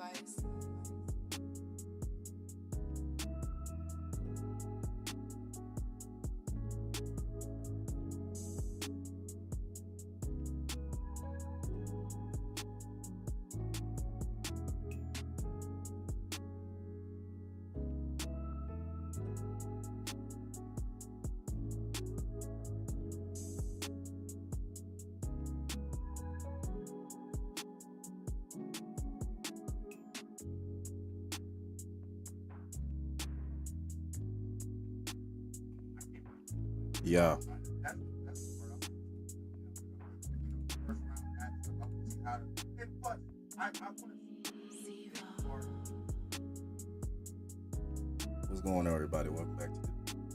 device. Yeah. What's going on, everybody? Welcome back to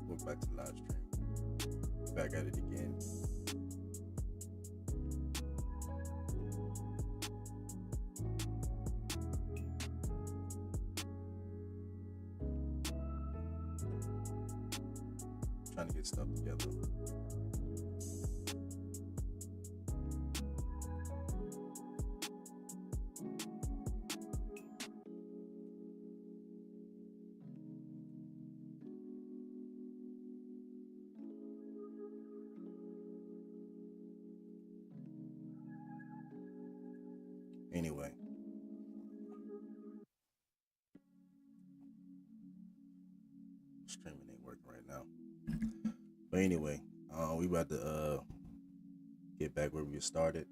the live stream. Back at it again. Trying to get stuff together. Anyway. Streaming ain't working right now. But anyway, we about to get back where we started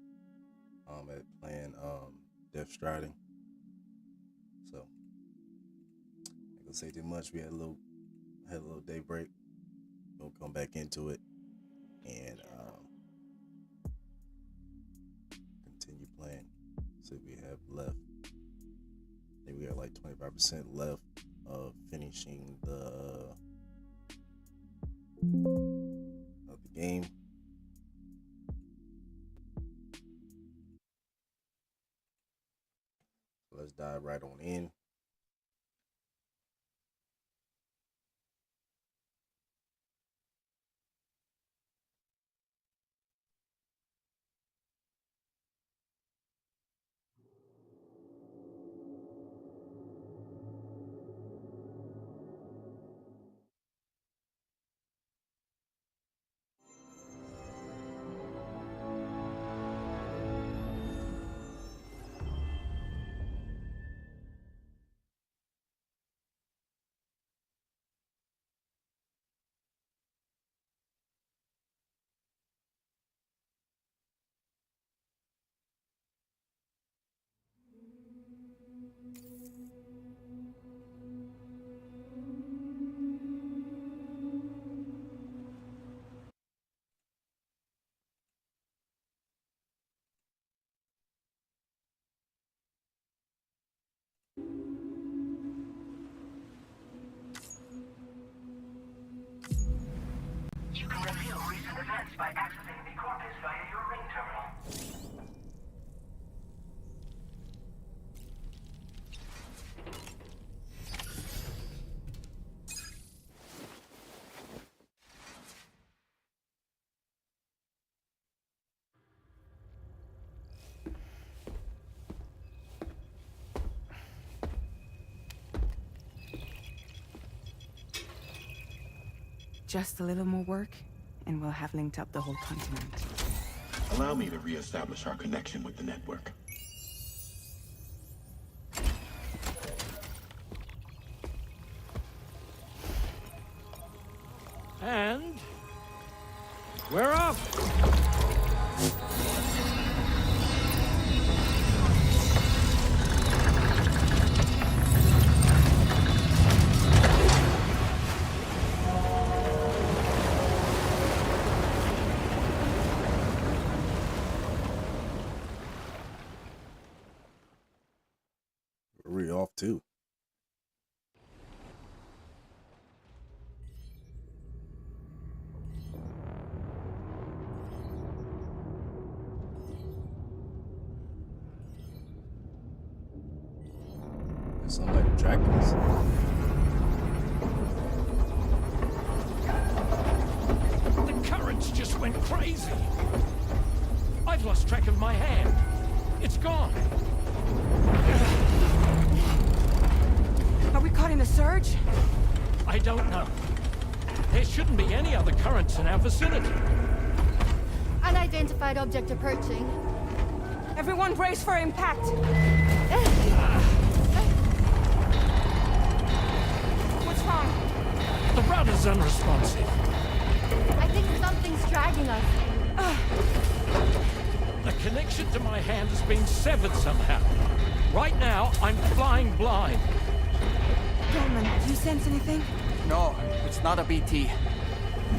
at playing Stranding. So I ain't gonna say too much. We had a little day break. We'll come back into it and continue playing. So we have left. I think we got like 25% left of finishing of the game. So let's dive right on in. You can reveal recent events by accessing the corpus via your ring terminal. Just a little more work, and we'll have linked up the whole continent. Allow me to reestablish our connection with the network. And we're off! We're off too. There's some like dragons. The currents just went crazy! I've lost track of my hand. It's gone. Are we caught in a surge? I don't know. There shouldn't be any other currents in our vicinity. Unidentified object approaching. Everyone brace for impact. What's wrong? The rudder's unresponsive. I think something's dragging us. The connection to my hand has been severed somehow. Right now, I'm flying blind. Damon, do you sense anything? No, it's not a BT.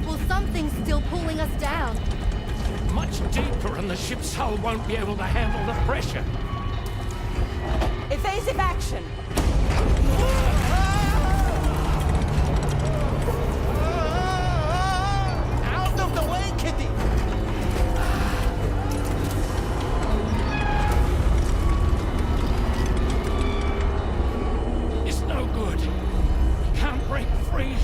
Well, something's still pulling us down. Much deeper and the ship's hull won't be able to handle the pressure. Evasive action! Out of the way, Kitty! It's no good. Can't break free.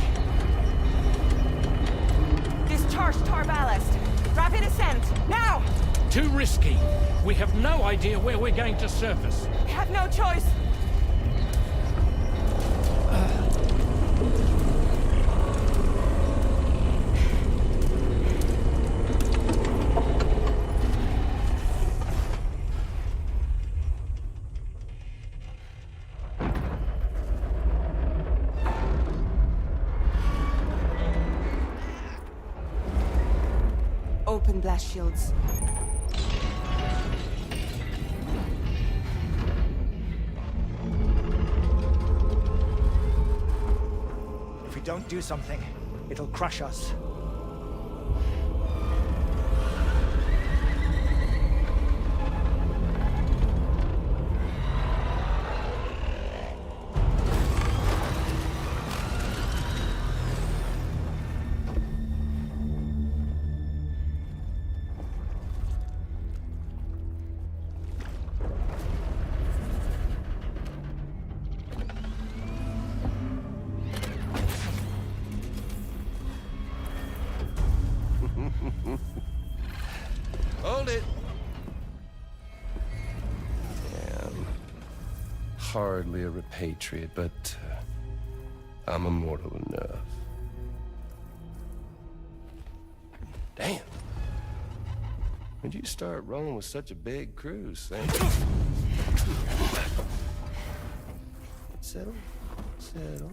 Discharge tar ballast. Rapid ascent, now! Too risky. We have no idea where we're going to surface. We have no choice. Open blast shields. If we don't do something, it'll crush us. Hold it. Yeah, I'm hardly a repatriate, but I'm immortal enough. Damn. When'd you start rolling with such a big crew, Sam? Settle. Settle.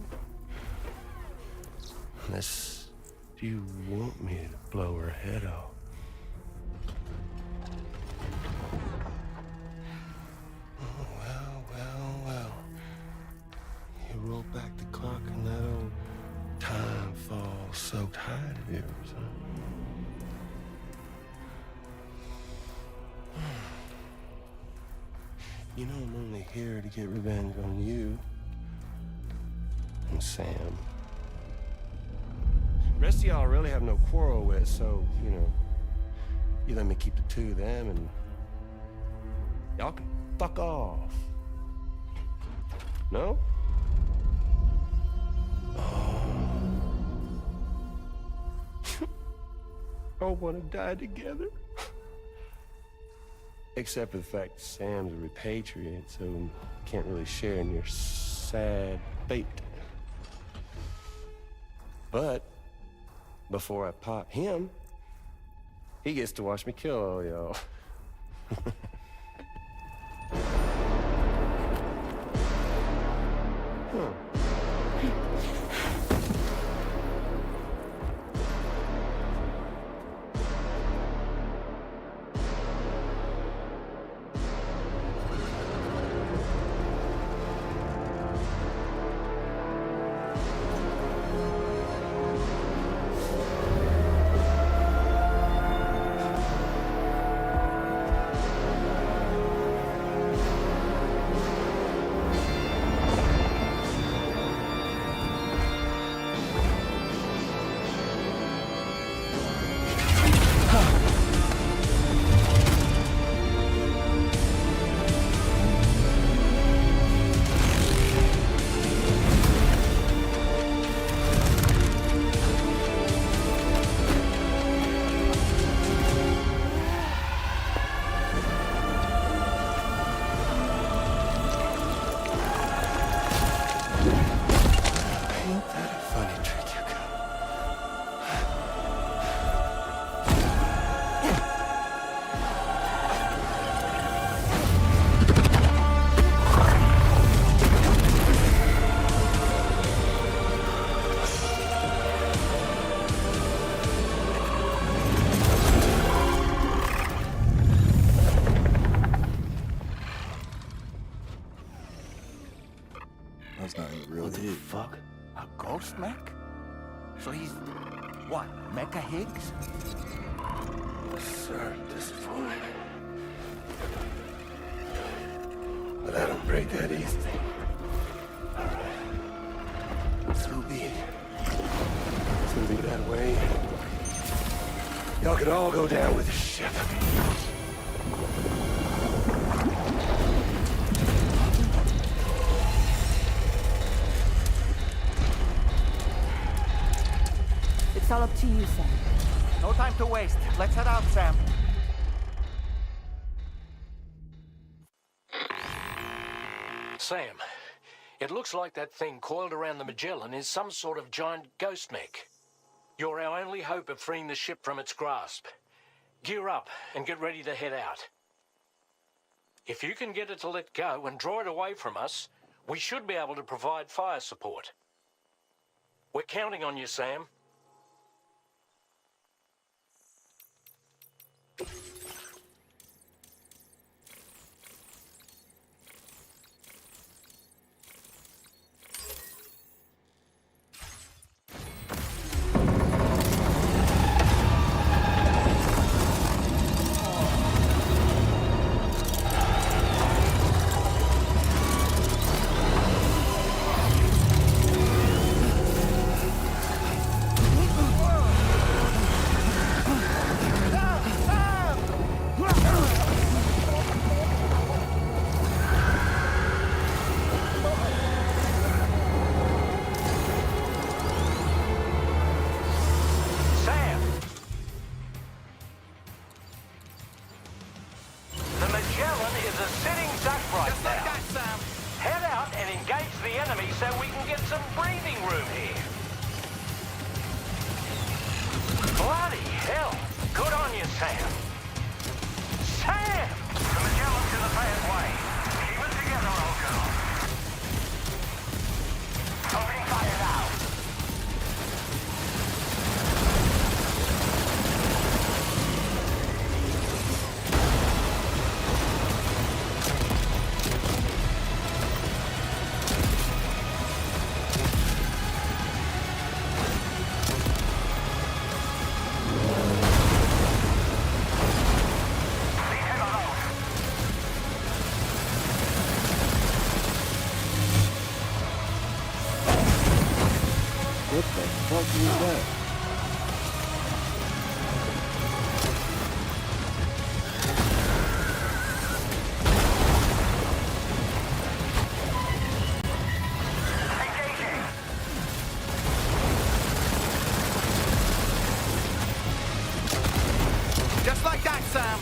Unless you want me to blow her head off. Well. You roll back the clock and that old time fall soaked hide of yours, huh? You know I'm only here to get revenge on you and Sam. The rest of y'all I really have no quarrel with, so, you know, you let me keep the two of them and y'all can fuck off. No? Oh. All wanna die together? Except for the fact that Sam's a repatriate, so he can't really share in your sad fate. But before I pop him, he gets to watch me kill all y'all. That's not even real What the hit. fuck? A ghost mech? So he's what? Mecha Higgs? Sorry to disappoint. But I don't break that easy. So be it. It's gonna be that way. Y'all could all go down with the ship. It's all up to you, Sam. No time to waste. Let's head out, Sam. Sam, it looks like that thing coiled around the Magellan is some sort of giant ghost mech. You're our only hope of freeing the ship from its grasp. Gear up and get ready to head out. If you can get it to let go and draw it away from us, we should be able to provide fire support. We're counting on you, Sam. What the fuck was that? Just like that, Sam.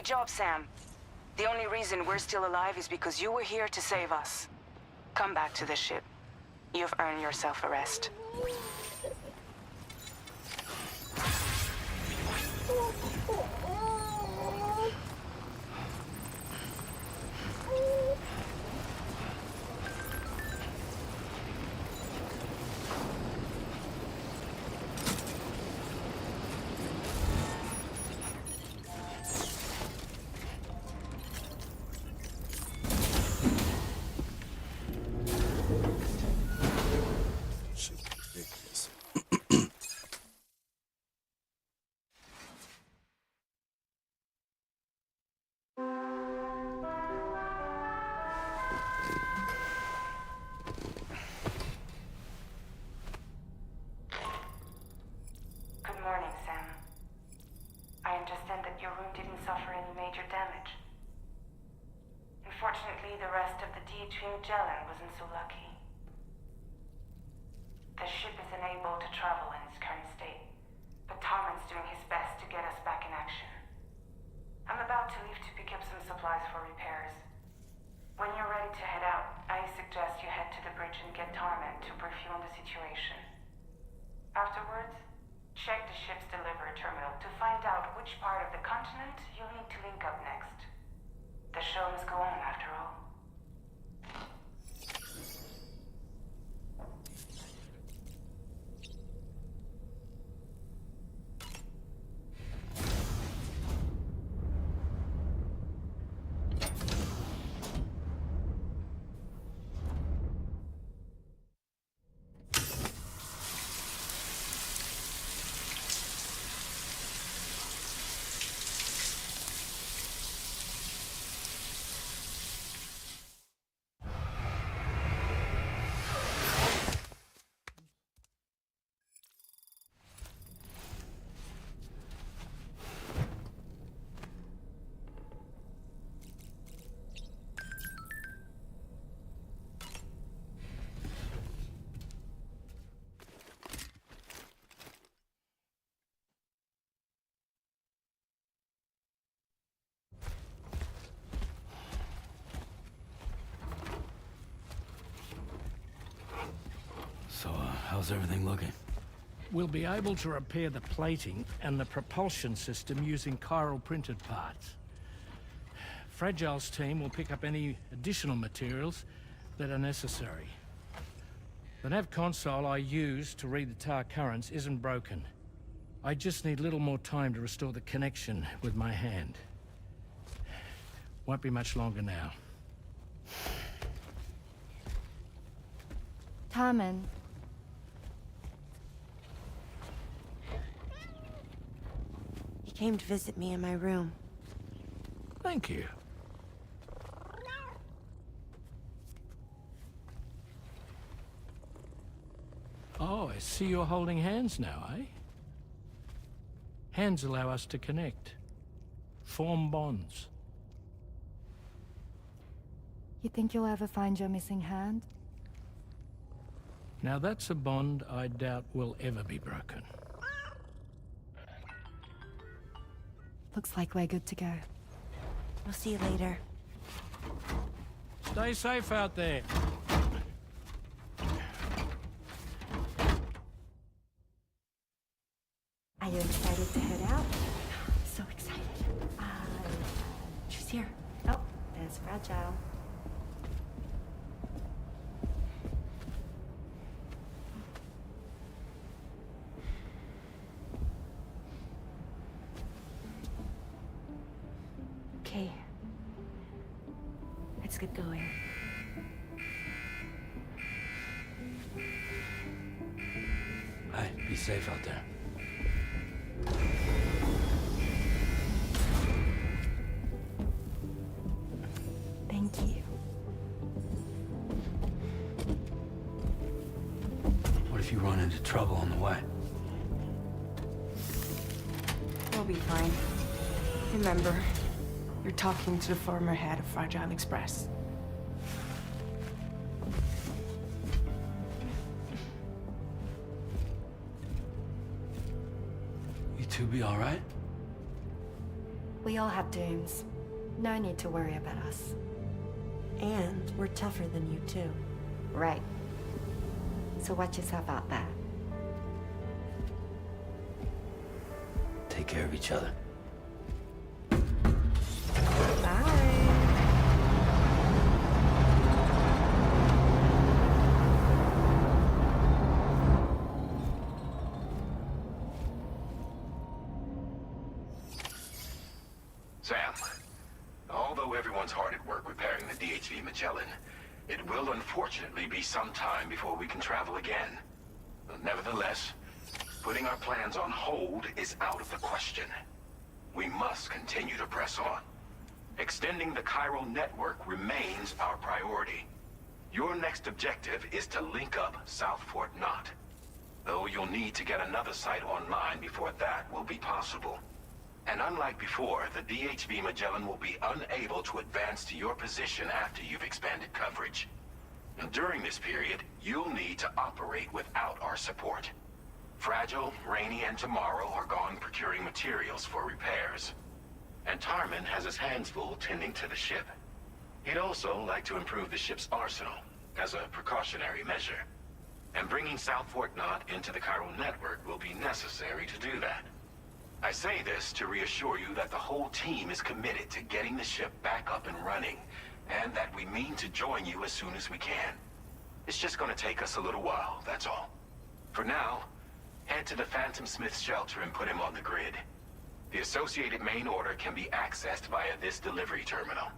job, Sam. The only reason we're still alive is because you were here to save us. Come back to the ship. You've earned yourself a rest. Shit, ridiculous. Good morning, Sam. I understand that your room didn't suffer any major damage. Unfortunately, the rest of the DHV Magellan wasn't so lucky. The ship is unable to travel in its current state, but Tarman's doing his best to get us back in action. I'm about to leave to pick up some supplies for repairs. When you're ready to head out, I suggest you head to the bridge and get Tarman to brief you on the situation. Afterwards, check the ship's delivery terminal to find out which part of the continent you'll need to link up next. The show must go on, after all. So, how's everything looking? We'll be able to repair the plating and the propulsion system using chiral printed parts. Fragile's team will pick up any additional materials that are necessary. The nav console I use to read the tower currents isn't broken. I just need a little more time to restore the connection with my hand. Won't be much longer now. Tarman, He came to visit me in my room. Thank you. Oh, I see you're holding hands now, eh? Hands allow us to connect, form bonds. you think you'll ever find your missing hand? Now that's a bond I doubt will ever be broken. Looks like we're good to go. We'll see you later. Stay safe out there. Are you excited to head out? So excited. She's here. Oh, there's Fragile. Okay. Let's get going. Hey, be safe out there. Thank you. What if you run into trouble on the way? We'll be fine. Remember, you're talking to the former head of Fragile Express. You two be all right? We all have dooms. No need to worry about us. And we're tougher than you, too. Right. So watch yourself out there. Take care of each other. Bye. Sam, although everyone's hard at work repairing the DHV Magellan, it will unfortunately be some time before we can travel again. Nevertheless, putting our plans on hold is out of the question. We must continue to press on. Extending the chiral network remains our priority. Your next objective is to link up South Fort Knot. Though you'll need to get another site online before that will be possible. And unlike before, the DHV Magellan will be unable to advance to your position after you've expanded coverage. And during this period, you'll need to operate without our support. Fragile, Rainy, and Tomorrow are gone procuring materials for repairs. And Tarman has his hands full tending to the ship. He'd also like to improve the ship's arsenal, as a precautionary measure. And bringing South Fort Knot into the chiral network will be necessary to do that. I say this to reassure you that the whole team is committed to getting the ship back up and running, and that we mean to join you as soon as we can. It's just gonna take us a little while, that's all. For now, head to the Phantom Smith shelter and put him on the grid. The associated main order can be accessed via this delivery terminal.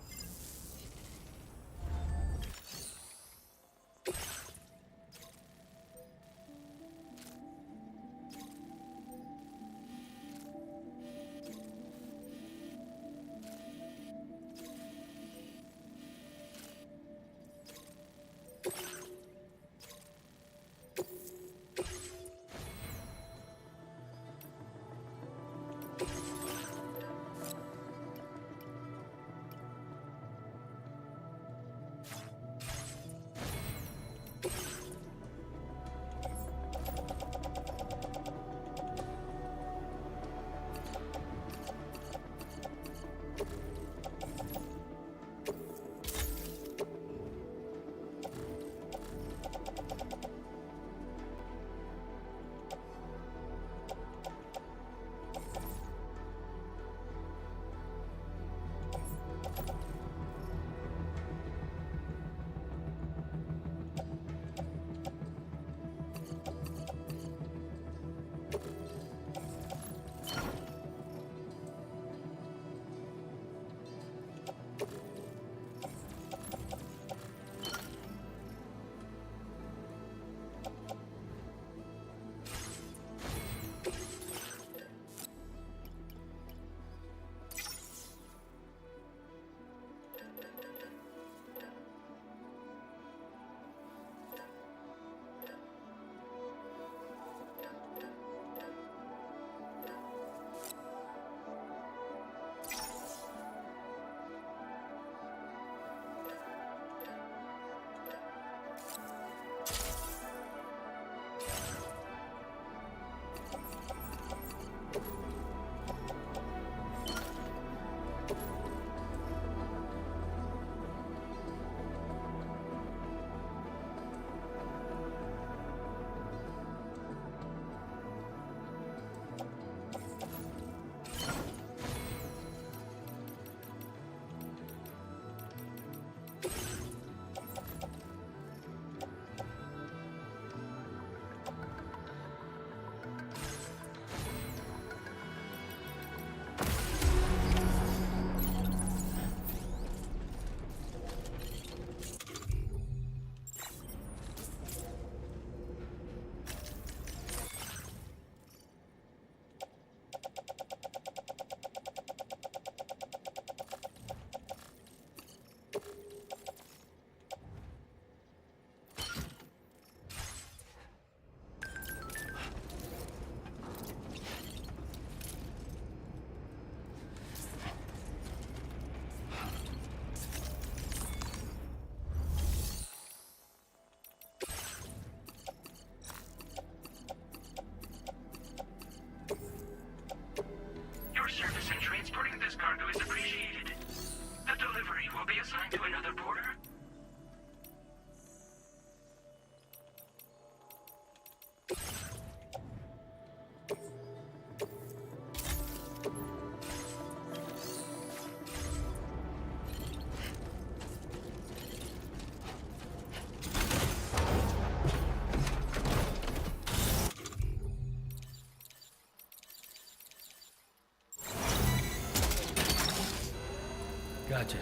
Gotcha.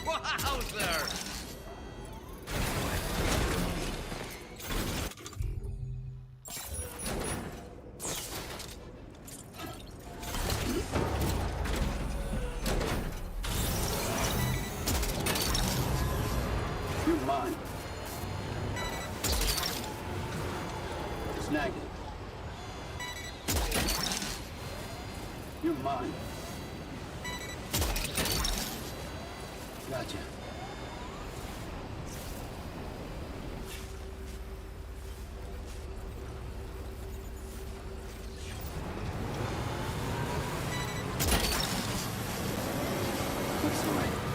Wowzer! You're mine. Snag it. You're mine. Gotcha. Looks the way.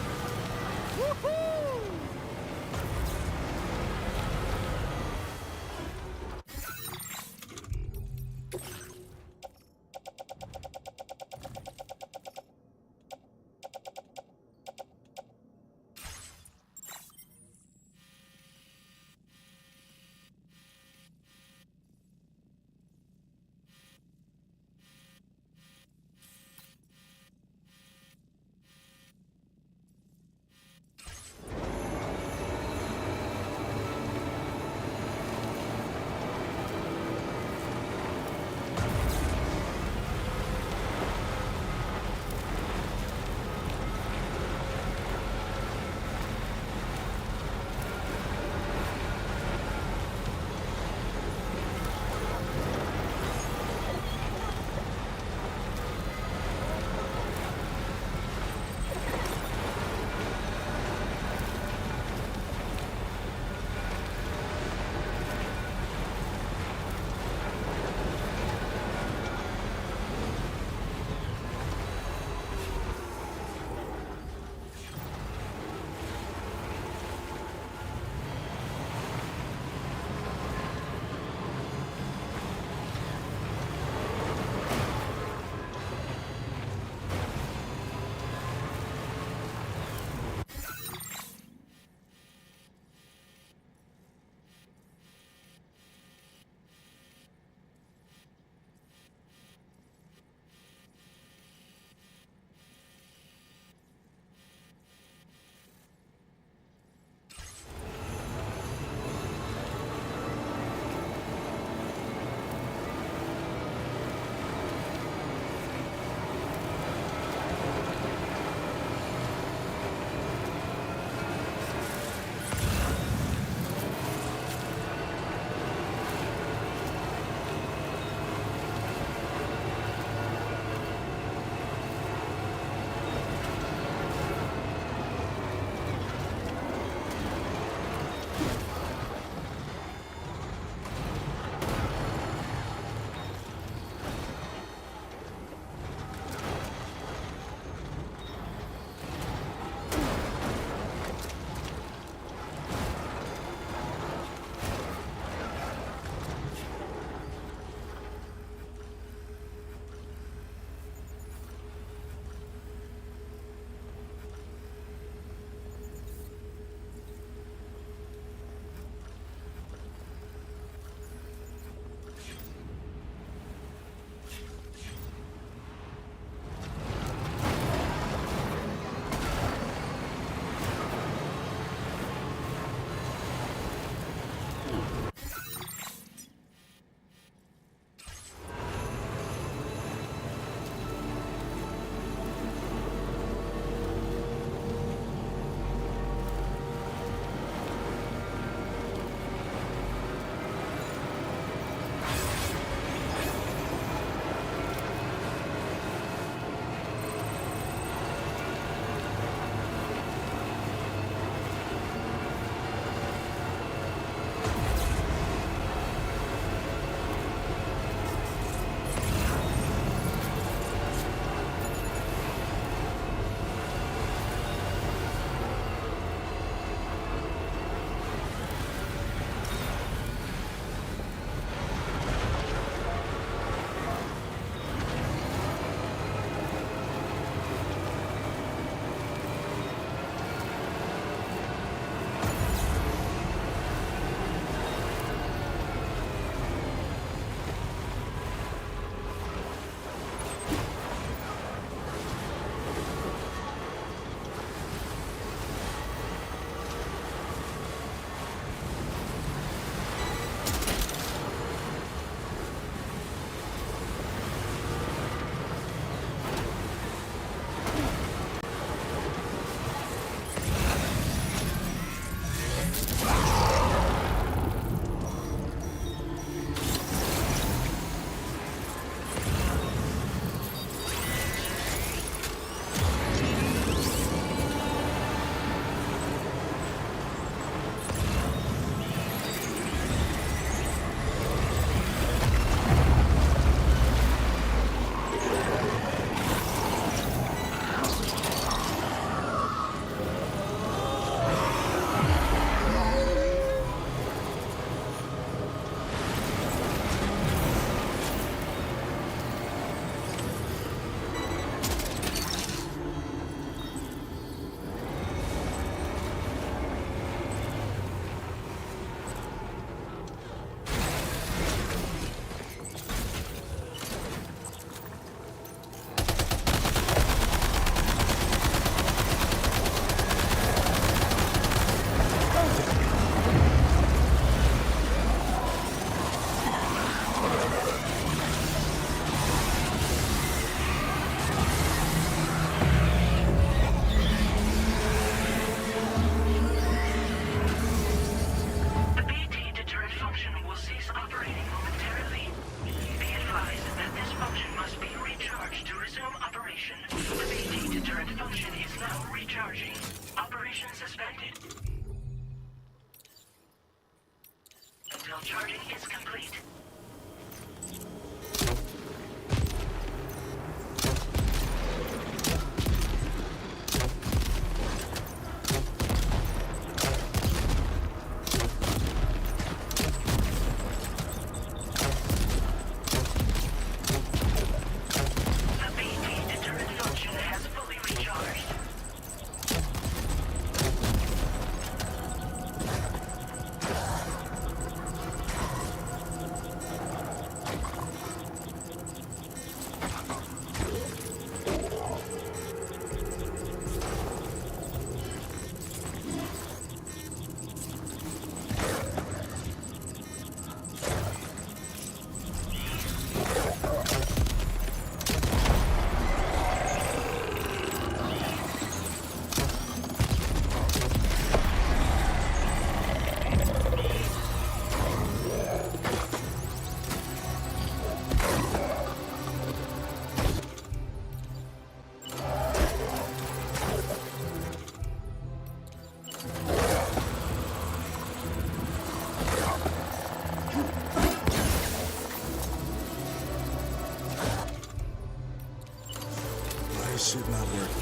Why is shit not working?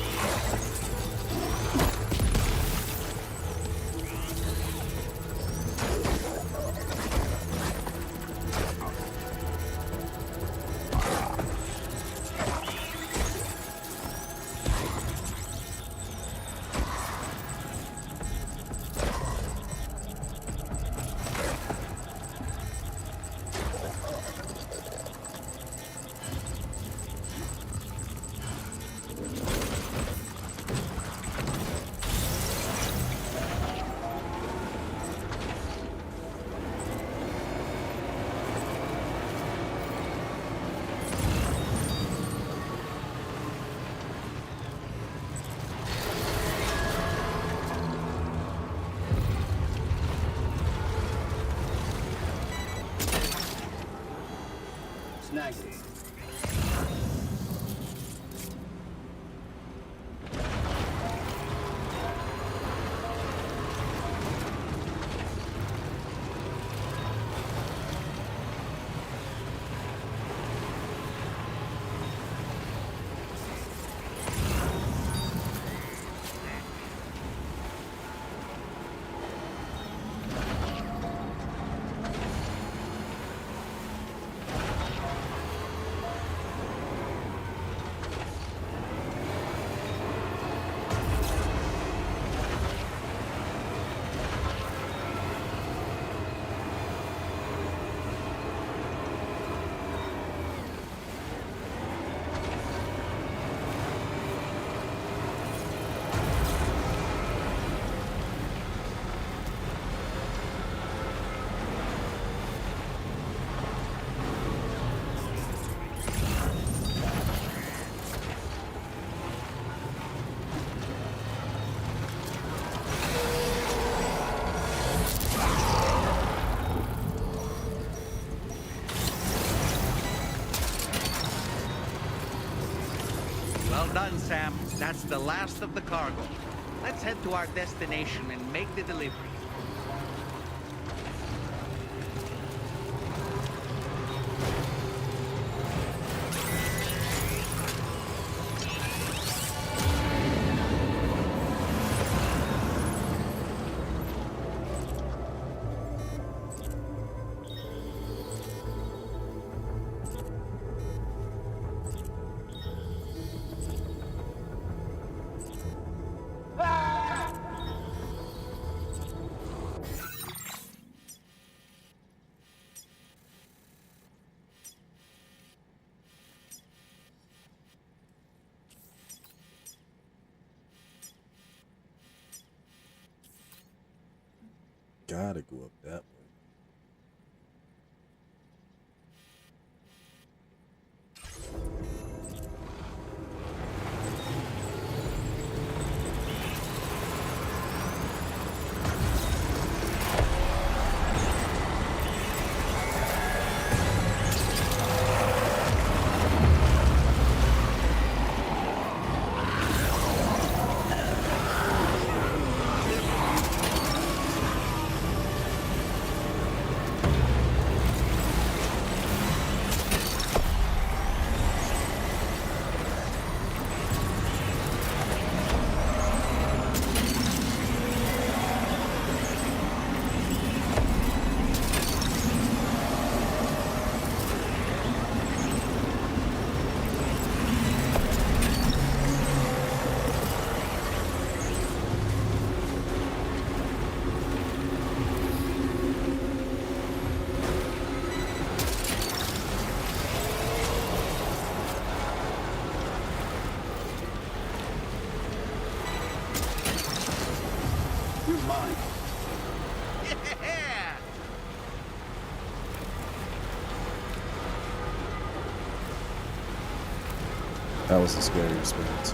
Snagged it. Well done, Sam. That's the last of the cargo. Let's head to our destination and make the delivery. Gotta go up that way. You're mine. Yeah! That was a scary experience.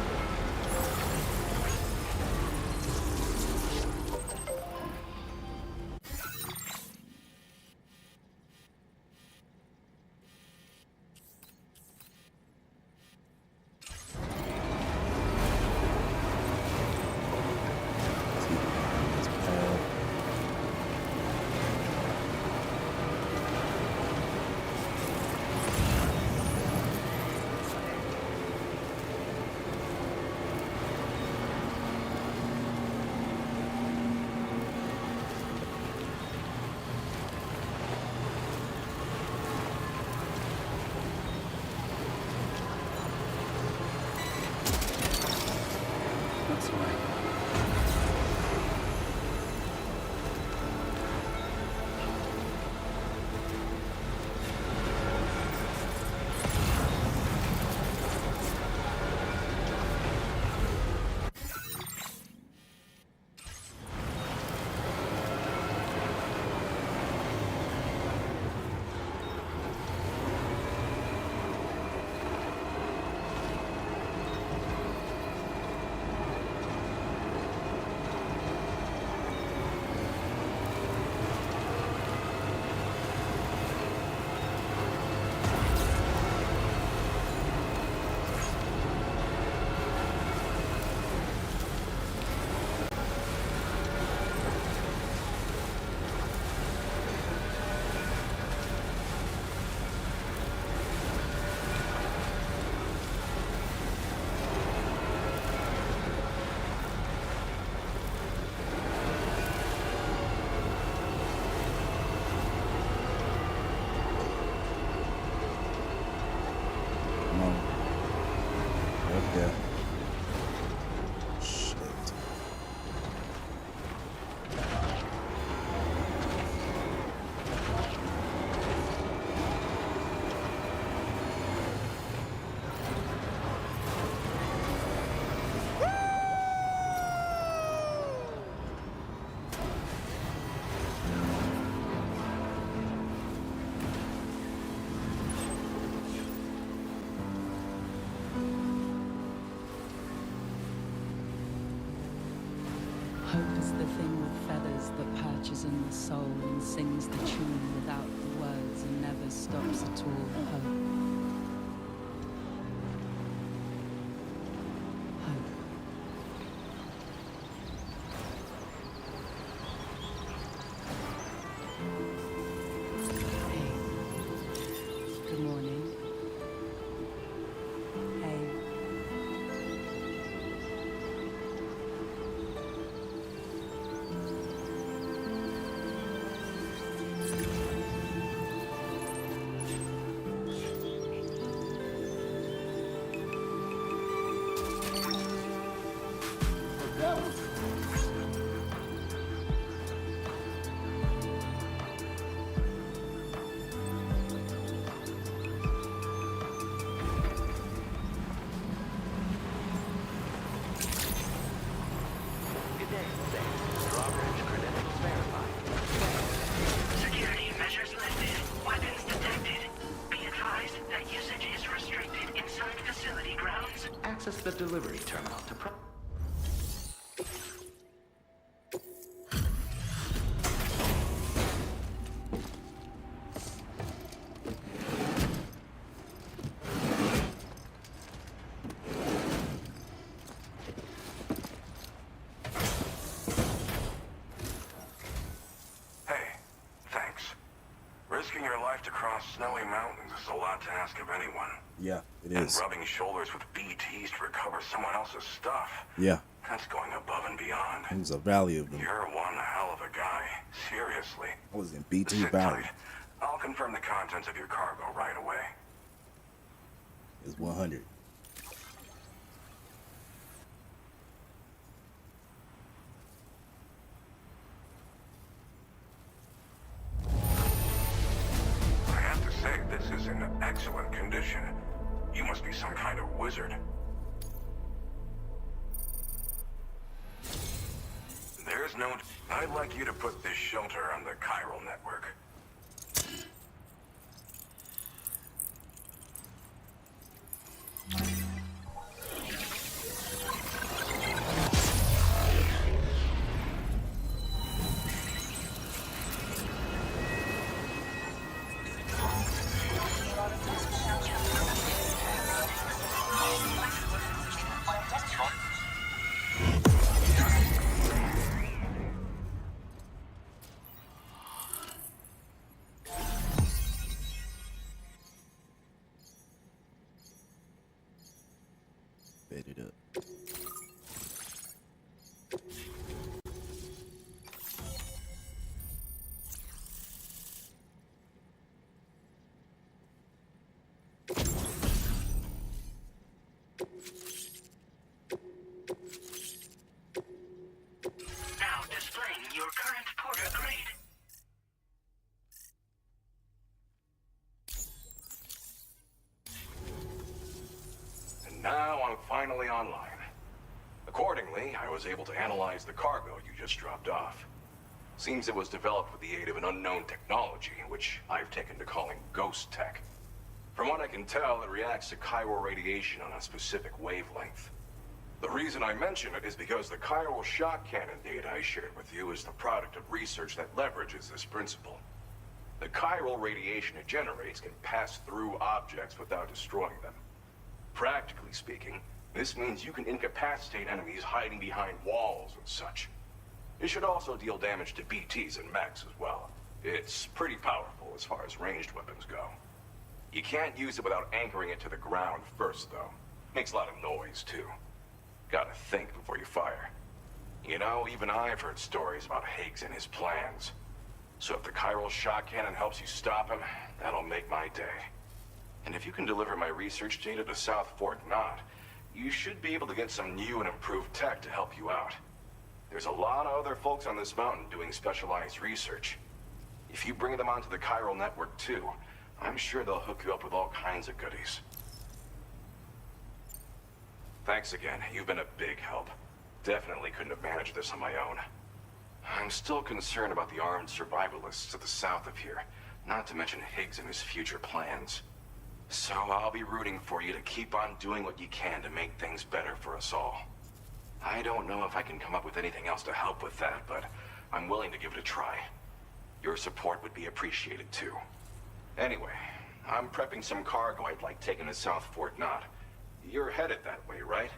Yeah. Shit. Hope is the thing with feathers that perches in the soul and sings the tune without the words and never stops at all. Hope. Hope. Hey. Good morning. Hey. Security measures lifted. Weapons detected. Be advised that usage is restricted inside facility grounds. Access the delivery terminal to Hey, thanks. Risking your life to cross snowy mountains is a lot to ask of anyone. Yeah, it And is. rubbing shoulders with BTs to recover someone else's stuff. Yeah. That's going above and beyond. There's a valley of them. You're one hell of a guy. Seriously. I was in BT Sit Valley. tight. I'll confirm the contents of your cargo right away. It's 100. I have to say, this is in excellent condition. You must be some kind of wizard. There's no... I'd like you to put this shelter on the chiral network. Fed it up. Now displaying your current porter grade. And now I'm finally online. Accordingly, I was able to analyze the cargo you just dropped off. Seems it was developed with the aid of an unknown technology, which I've taken to calling ghost tech. From what I can tell, it reacts to chiral radiation on a specific wavelength. The reason I mention it is because the chiral shock cannon data I shared with you is the product of research that leverages this principle. The chiral radiation it generates can pass through objects without destroying them. Practically speaking, this means you can incapacitate enemies hiding behind walls and such. It should also deal damage to BTs and mechs as well. It's pretty powerful as far as ranged weapons go. You can't use it without anchoring it to the ground first, though. Makes a lot of noise, too. Gotta think before you fire. You know, even I've heard stories about Higgs and his plans. So if the chiral shock cannon helps you stop him, that'll make my day. And if you can deliver my research data to South Fort Knott, you should be able to get some new and improved tech to help you out. There's a lot of other folks on this mountain doing specialized research. If you bring them onto the chiral network too, I'm sure they'll hook you up with all kinds of goodies. Thanks again. You've been a big help. Definitely couldn't have managed this on my own. I'm still concerned about the armed survivalists to the south of here, not to mention Higgs and his future plans. So I'll be rooting for you to keep on doing what you can to make things better for us all. I don't know if I can come up with anything else to help with that, but I'm willing to give it a try. Your support would be appreciated too. Anyway, I'm prepping some cargo I'd like taken to South Fort Knott. You're headed that way, right?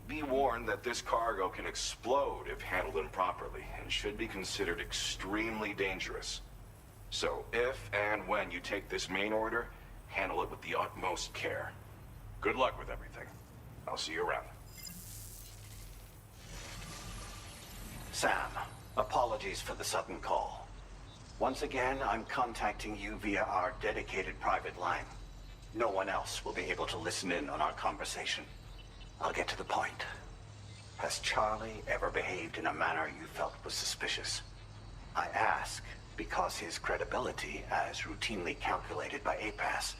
Be warned that this cargo can explode if handled improperly, and should be considered extremely dangerous. So if and when you take this main order, handle it with the utmost care. Good luck with everything. I'll see you around. Sam, apologies for the sudden call. Once again, I'm contacting you via our dedicated private line. No one else will be able to listen in on our conversation. I'll get to the point. Has Charlie ever behaved in a manner you felt was suspicious? I ask because his credibility, as routinely calculated by APAS,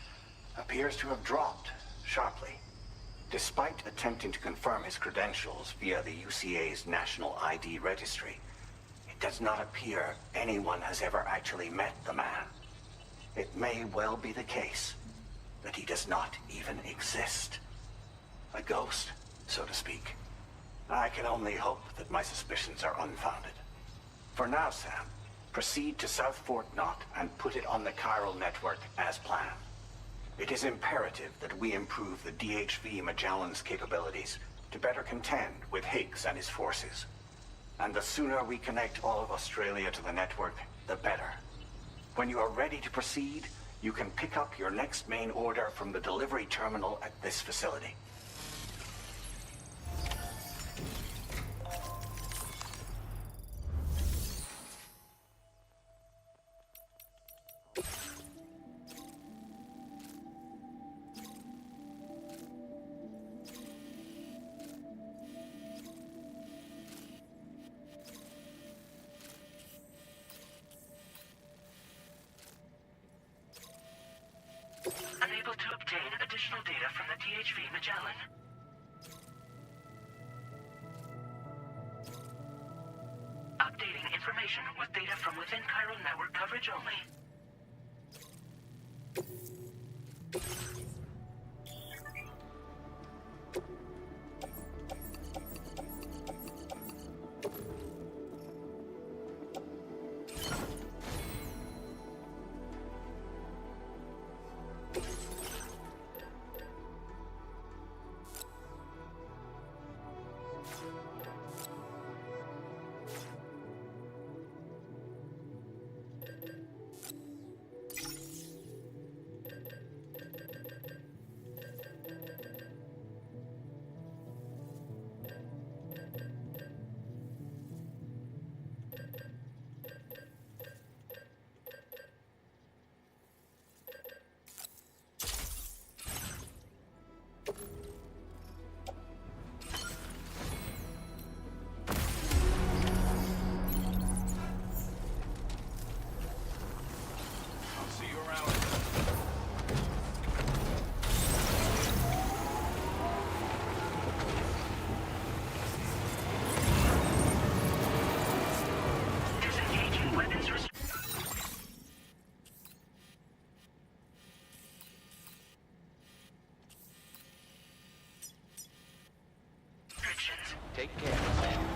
appears to have dropped sharply. Despite attempting to confirm his credentials via the UCA's National ID Registry, it does not appear anyone has ever actually met the man. It may well be the case that he does not even exist. A ghost, so to speak. I can only hope that my suspicions are unfounded. For now, Sam, proceed to South Fort Knott and put it on the chiral network as planned. It is imperative that we improve the DHV Magellan's capabilities to better contend with Higgs and his forces. And the sooner we connect all of Australia to the network, the better. When you are ready to proceed, you can pick up your next main order from the delivery terminal at this facility. Unable to obtain additional data from the DHV Magellan. Updating information with data from within chiral network coverage only. Take care, Sam.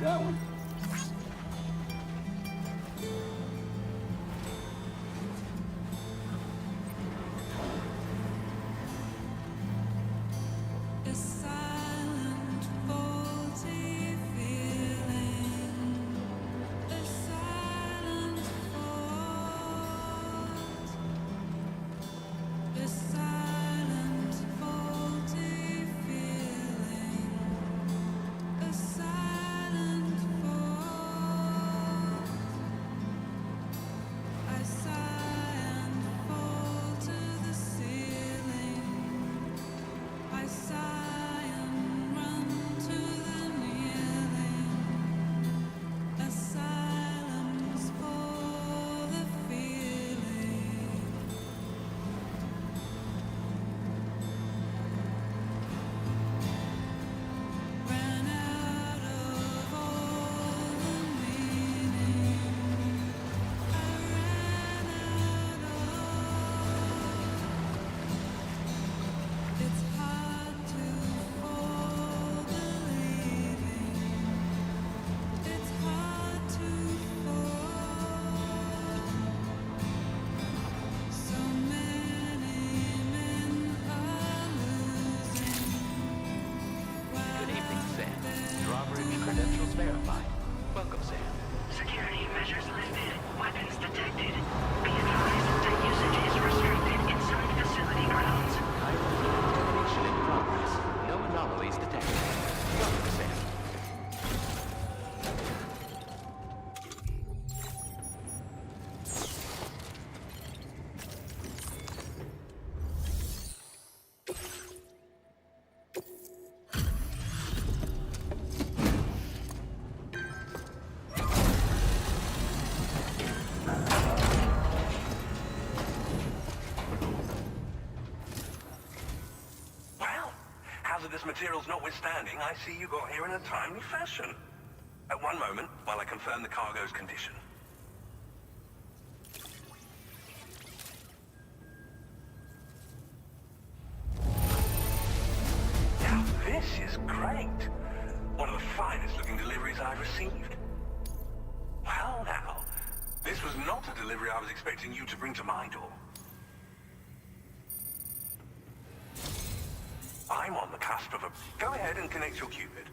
going. Credentials verified. Welcome, Sam. Security measures lifted. Weapons detected. Be advised that usage is restricted inside facility grounds. Detonation in progress. No anomalies detected. Welcome, Sam. Hazardous materials notwithstanding, I see you got here in a timely fashion. At one moment, while I confirm the cargo's condition. Now, this is great. One of the finest looking deliveries I've received. Well now, this was not a delivery I was expecting you to bring to my door. I'm on the cusp of a... Go ahead and connect your Cupid.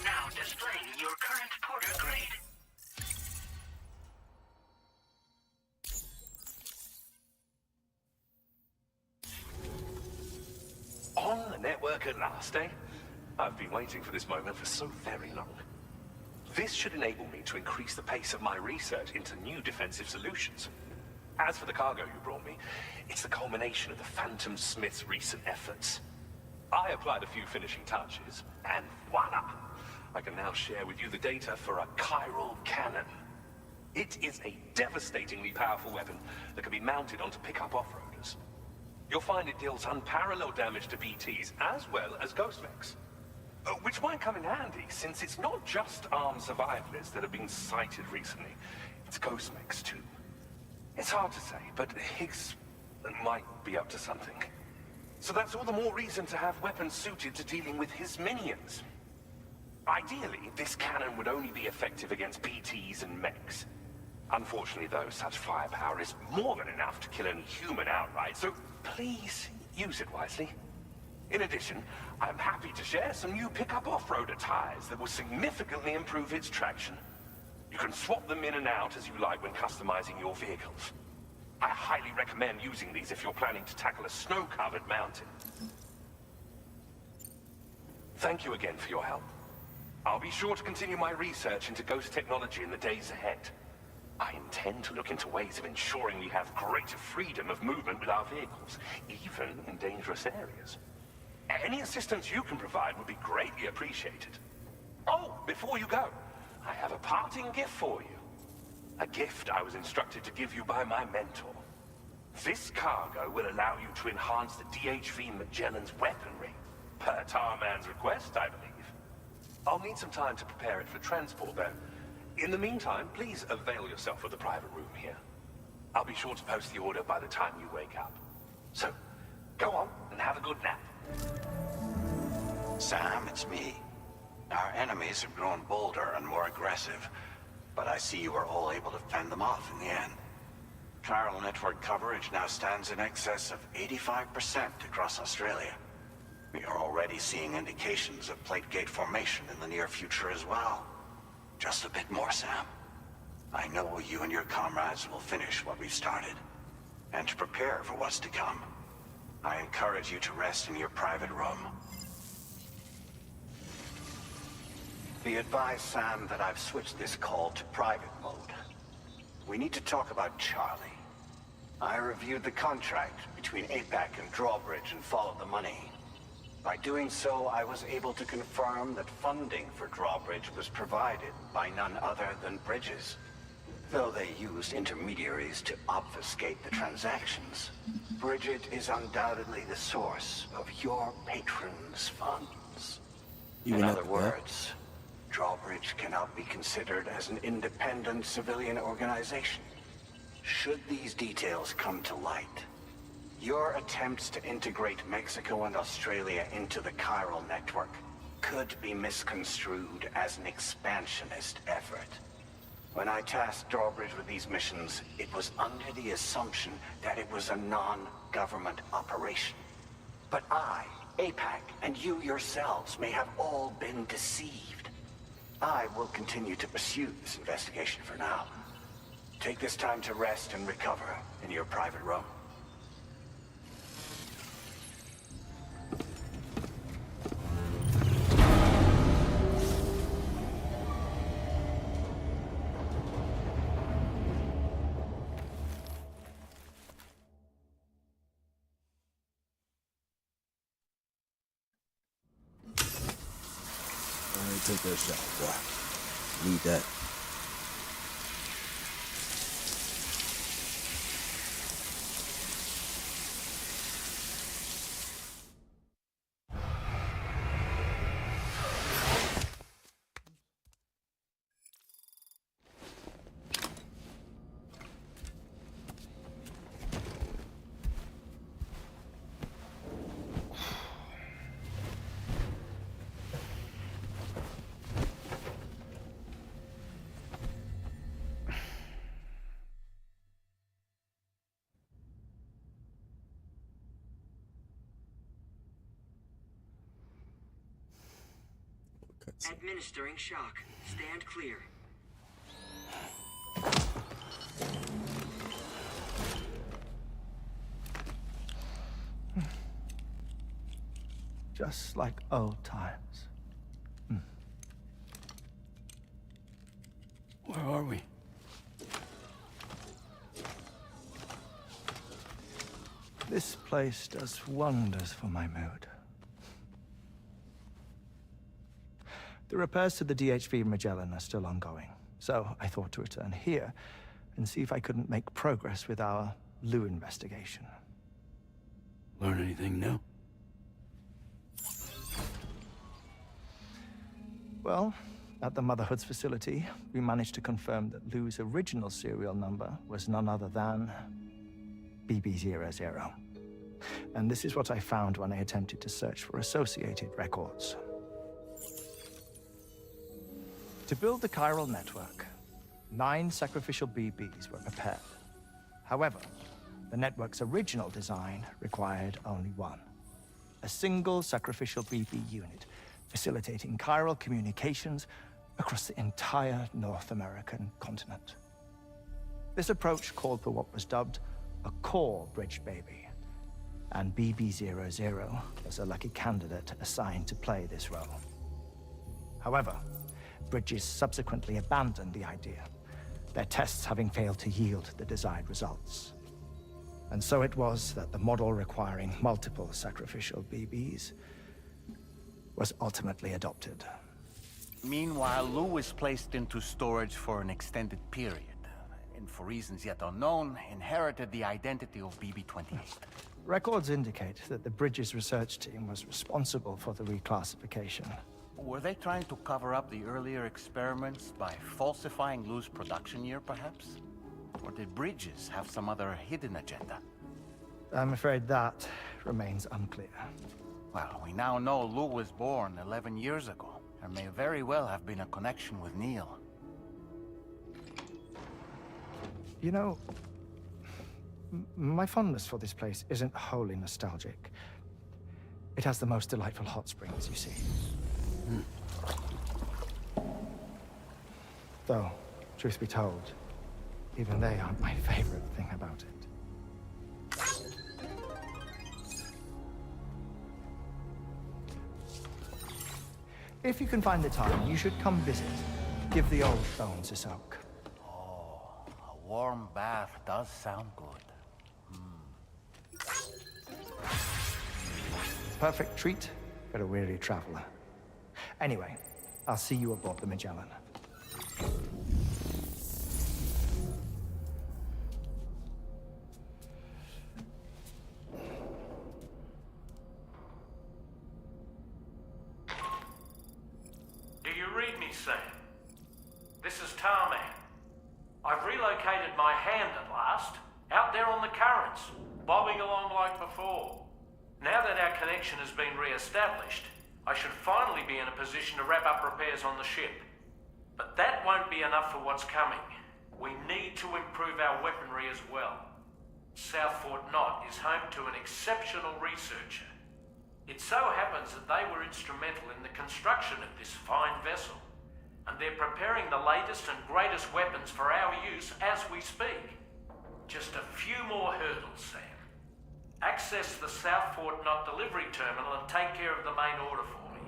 Now displaying your current porter grade. On the network at last, eh? I've been waiting for this moment for so very long. This should enable me to increase the pace of my research into new defensive solutions. As for the cargo you brought me, it's the culmination of the Phantom Smith's recent efforts. I applied a few finishing touches, and voila! I can now share with you the data for a chiral cannon. It is a devastatingly powerful weapon that can be mounted onto pickup off-roaders. You'll find it deals unparalleled damage to BTs as well as ghost mechs. Which might come in handy, since it's not just armed survivalists that have been sighted recently. It's ghost mechs too. It's hard to say, but Higgs might be up to something. So that's all the more reason to have weapons suited to dealing with his minions. Ideally, this cannon would only be effective against BTs and mechs. Unfortunately, though, such firepower is more than enough to kill any human outright, so please use it wisely. In addition, I'm happy to share some new pickup off-roader tires that will significantly improve its traction. You can swap them in and out as you like when customizing your vehicles. I highly recommend using these if you're planning to tackle a snow-covered mountain. Thank you again for your help. I'll be sure to continue my research into ghost technology in the days ahead. I intend to look into ways of ensuring we have greater freedom of movement with our vehicles, even in dangerous areas. Any assistance you can provide would be greatly appreciated. Oh, before you go, I have a parting gift for you. A gift I was instructed to give you by my mentor. This cargo will allow you to enhance the DHV Magellan's weaponry, per Tarman's request, I believe. I'll need some time to prepare it for transport, though. In the meantime, please avail yourself of the private room here. I'll be sure to post the order by the time you wake up. So, go on and have a good nap. Sam, it's me. Our enemies have grown bolder and more aggressive, but I see you were all able to fend them off in the end. Chiral network coverage now stands in excess of 85% across Australia. We are already seeing indications of plate gate formation in the near future as well. Just a bit more, Sam. I know you and your comrades will finish what we've started. And to prepare for what's to come, I encourage you to rest in your private room. Be advised, Sam, that I've switched this call to private mode. We need to talk about Charlie. I reviewed the contract between APAC and Drawbridge and followed the money. By doing so, I was able to confirm that funding for Drawbridge was provided by none other than Bridges. Though they used intermediaries to obfuscate the transactions, Bridget is undoubtedly the source of your patrons' funds. In other words, Drawbridge cannot be considered as an independent civilian organization. Should these details come to light, your attempts to integrate Mexico and Australia into the chiral network could be misconstrued as an expansionist effort. When I tasked Drawbridge with these missions, it was under the assumption that it was a non-government operation. But I, APAC, and you yourselves may have all been deceived. I will continue to pursue this investigation for now. Take this time to rest and recover in your private room. Take that shot, boy. Need that. Administering shock. Stand clear. Just like old times. Where are we? This place does wonders for my mood. The repairs to the DHV Magellan are still ongoing, so I thought to return here and see if I couldn't make progress with our Lou investigation. Learn anything new? Well, at the Motherhood's facility, we managed to confirm that Lou's original serial number was none other than BB00. And this is what I found when I attempted to search for associated records. To build the chiral network, 9 sacrificial BBs were prepared. However, the network's original design required only 1. A single sacrificial BB unit, facilitating chiral communications across the entire North American continent. This approach called for what was dubbed a core bridge baby, and BB-00 was a lucky candidate assigned to play this role. However, Bridges subsequently abandoned the idea, their tests having failed to yield the desired results. And so it was that the model requiring multiple sacrificial BBs was ultimately adopted. Meanwhile, Lou was placed into storage for an extended period, and for reasons yet unknown, inherited the identity of BB-28. Records indicate that the Bridges research team was responsible for the reclassification. Were they trying to cover up the earlier experiments by falsifying Lou's production year, perhaps? Or did Bridges have some other hidden agenda? I'm afraid that remains unclear. Well, we now know Lou was born 11 years ago. There may very well have been a connection with Neil. You know, my fondness for this place isn't wholly nostalgic. It has the most delightful hot springs, you see. Though, truth be told, even they aren't my favorite thing about it. If you can find the time, you should come visit. Give the old bones a soak. Oh, a warm bath does sound good. Perfect treat for a weary traveler. Anyway, I'll see you aboard the Magellan. Do you read me, Sam? This is Tarman. I've relocated my hand at last, out there on the currents, bobbing along like before. Now that our connection has been re-established, I should finally be in a position to wrap up repairs on the ship. But that won't be enough for what's coming. We need to improve our weaponry as well. South Fort Knot is home to an exceptional researcher. It so happens that they were instrumental in the construction of this fine vessel, and they're preparing the latest and greatest weapons for our use as we speak. Just a few more hurdles, Sam. Access the South Fort Knot delivery terminal and take care of the main order for me.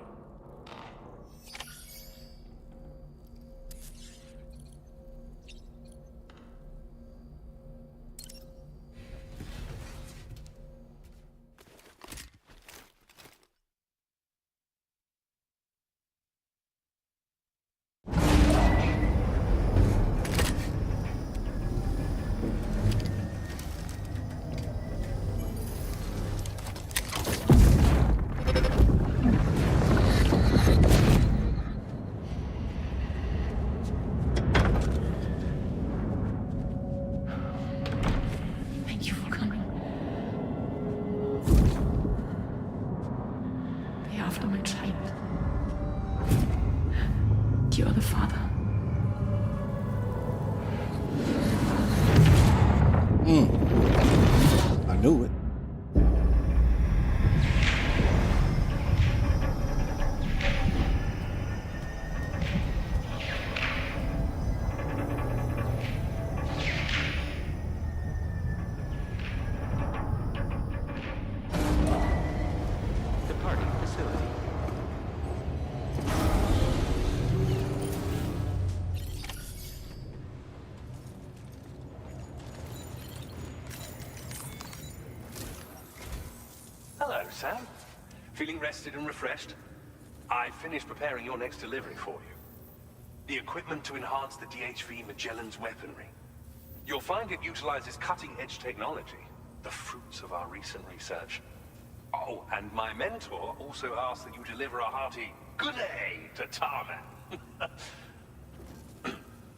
Thank you for coming. The after my child. You are the father. I knew it. Departing facility. Hello, Sam. Feeling rested and refreshed? I finished preparing your next delivery for you. The equipment to enhance the DHV Magellan's weaponry. You'll find it utilizes cutting-edge technology, the fruits of our recent research. Oh, and my mentor also asked that you deliver a hearty good day to Tarman.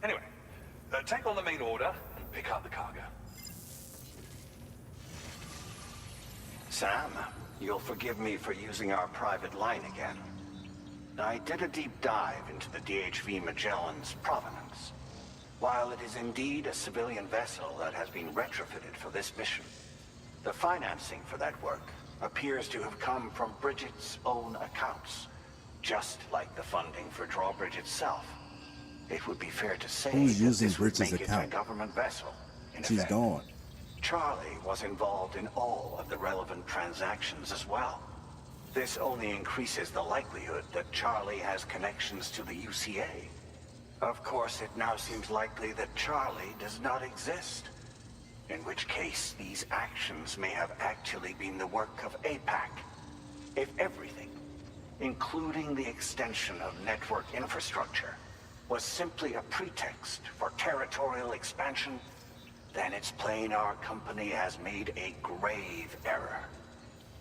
Anyway, take on the main order and pick up the cargo. Sam, you'll forgive me for using our private line again. I did a deep dive into the DHV Magellan's provenance. While it is indeed a civilian vessel that has been retrofitted for this mission, the financing for that work appears to have come from Bridget's own accounts, just like the funding for Drawbridge itself. It would be fair to say Who's that using this would Bridget's make it account? a government vessel. in She's effect. gone. Charlie was involved in all of the relevant transactions as well. This only increases the likelihood that Charlie has connections to the UCA. Of course, it now seems likely that Charlie does not exist. In which case, these actions may have actually been the work of APAC. If everything, including the extension of network infrastructure, was simply a pretext for territorial expansion, then it's plain our company has made a grave error.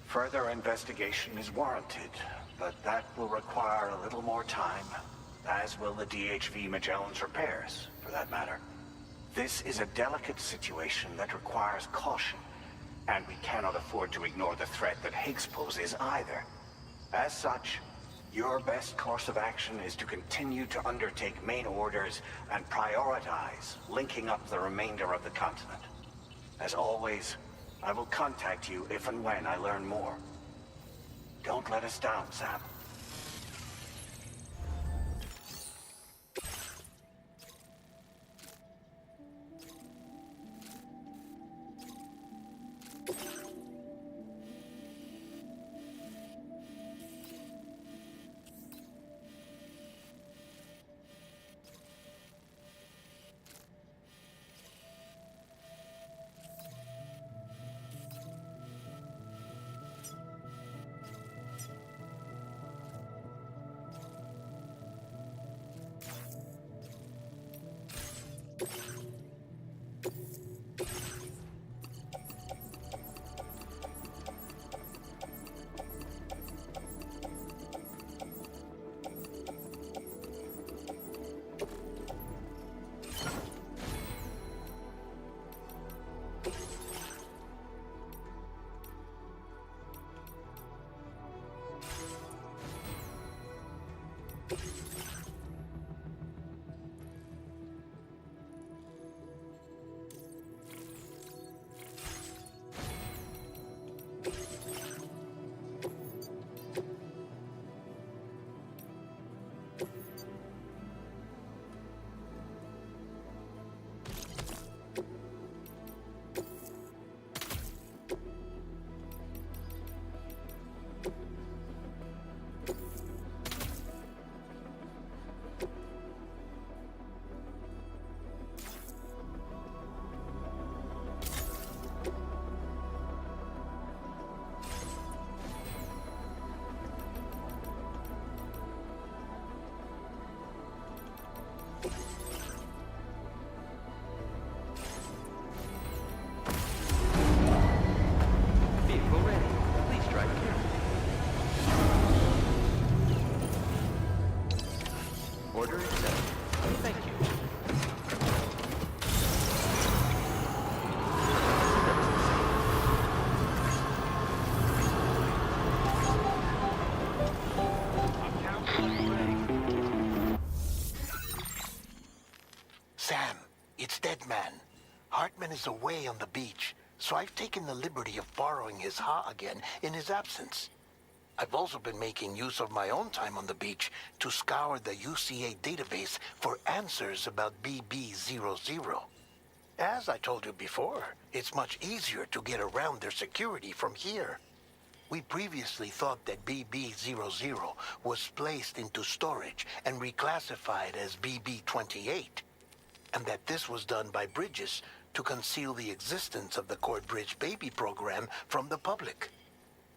Further investigation is warranted, but that will require a little more time, as will the DHV Magellan's repairs, for that matter. This is a delicate situation that requires caution, and we cannot afford to ignore the threat that Higgs poses either. As such, your best course of action is to continue to undertake main orders and prioritize linking up the remainder of the continent. As always, I will contact you if and when I learn more. Don't let us down, Sam. Order accepted. Thank you. Sam, it's Deadman. Hartman is away on the beach, so I've taken the liberty of borrowing his Ha again in his absence. I've also been making use of my own time on the beach to scour the UCA database for answers about BB00. As I told you before, it's much easier to get around their security from here. We previously thought that BB00 was placed into storage and reclassified as BB28, and that this was done by Bridges to conceal the existence of the Cord Bridge Baby program from the public.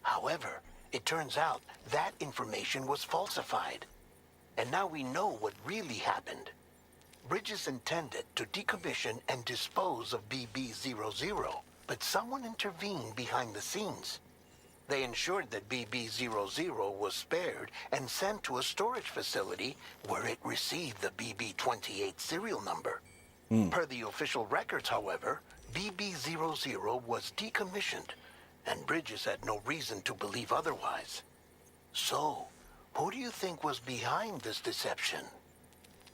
However, it turns out that information was falsified. And now we know what really happened. Bridges intended to decommission and dispose of BB00, but someone intervened behind the scenes. They ensured that BB00 was spared and sent to a storage facility where it received the BB28 serial number. Per the official records, however, BB00 was decommissioned, and Bridges had no reason to believe otherwise. So, who do you think was behind this deception?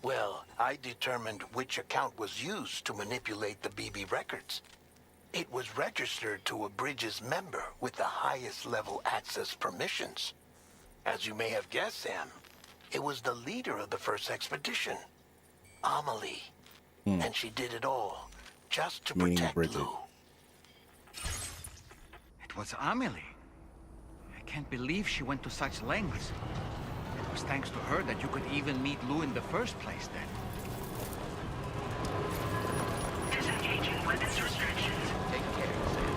Well, I determined which account was used to manipulate the BB records. It was registered to a Bridges member with the highest level access permissions. As you may have guessed, Sam, it was the leader of the first expedition, Amelie. And she did it all just to Meaning protect Bridget. Lou. was Amelie. I can't believe she went to such lengths. It was thanks to her that you could even meet Lou in the first place then. Disengaging weapons restrictions. Take care, Sam.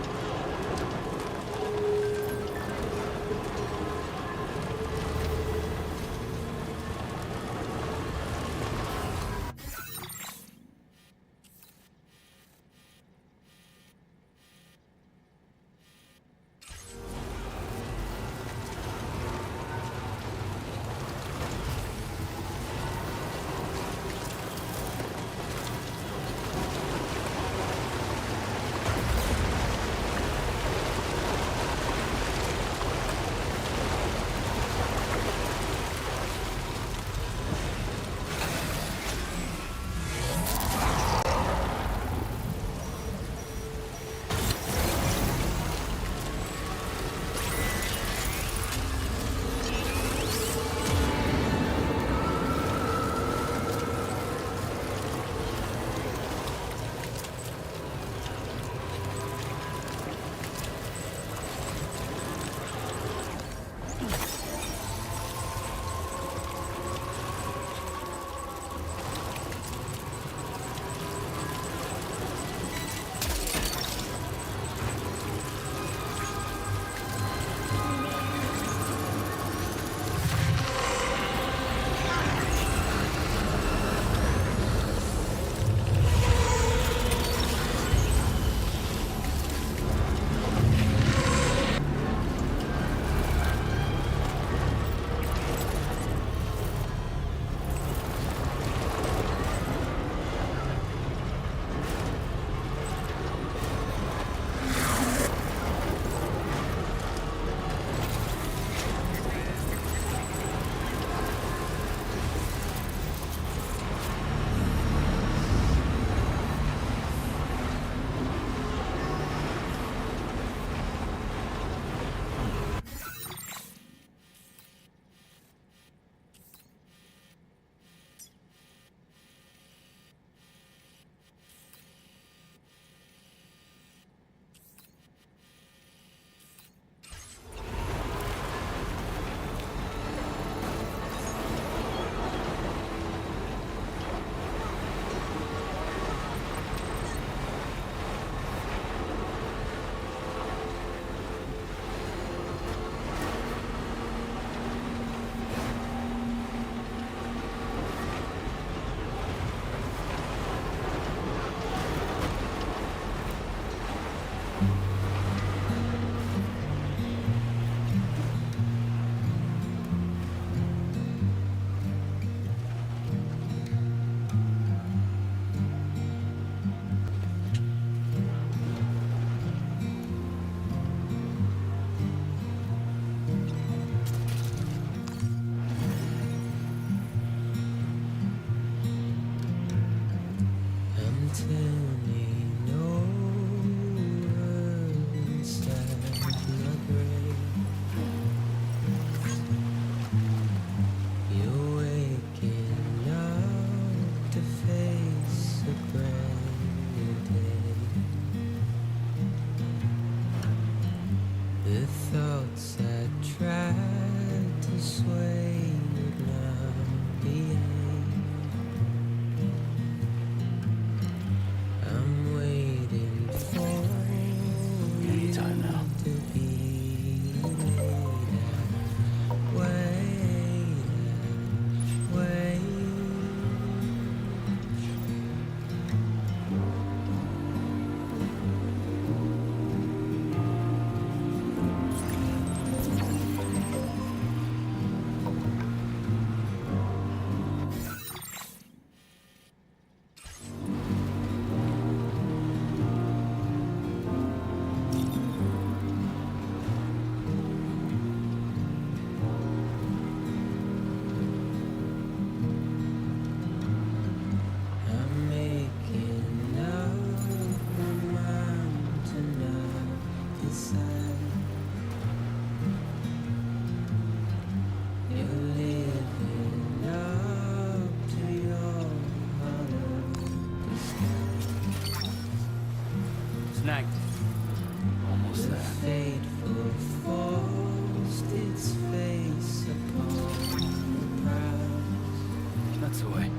lots away.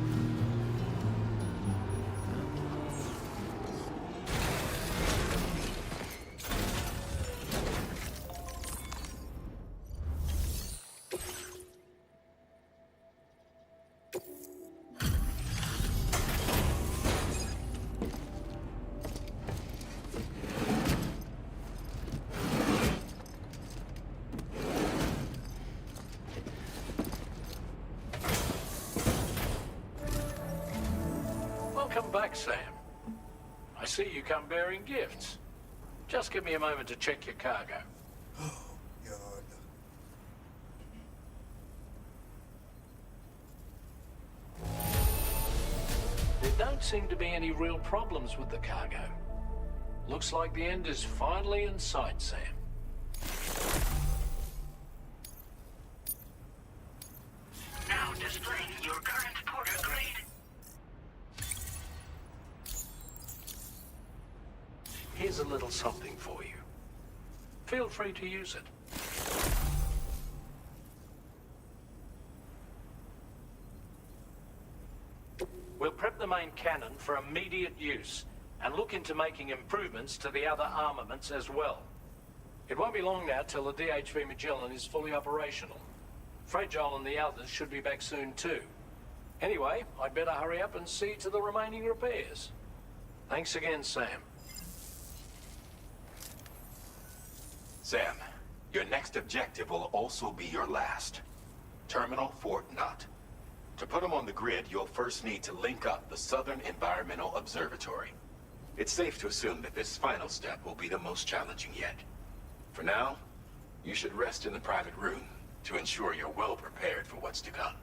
Welcome back, Sam. I see you come bearing gifts. Just give me a moment to check your cargo. There don't seem to be any real problems with the cargo. Looks like the end is finally in sight, Sam. Now displaying your current porter grade. Here's a little something for you. Feel free to use it. We'll prep the main cannon for immediate use and look into making improvements to the other armaments as well. It won't be long now till the DHV Magellan is fully operational. Fragile and the others should be back soon too. Anyway, I'd better hurry up and see to the remaining repairs. Thanks again, Sam. Sam, your next objective will also be your last. Terminal Fort Knott. To put them on the grid, you'll first need to link up the Southern Environmental Observatory. It's safe to assume that this final step will be the most challenging yet. For now, you should rest in the private room to ensure you're well prepared for what's to come.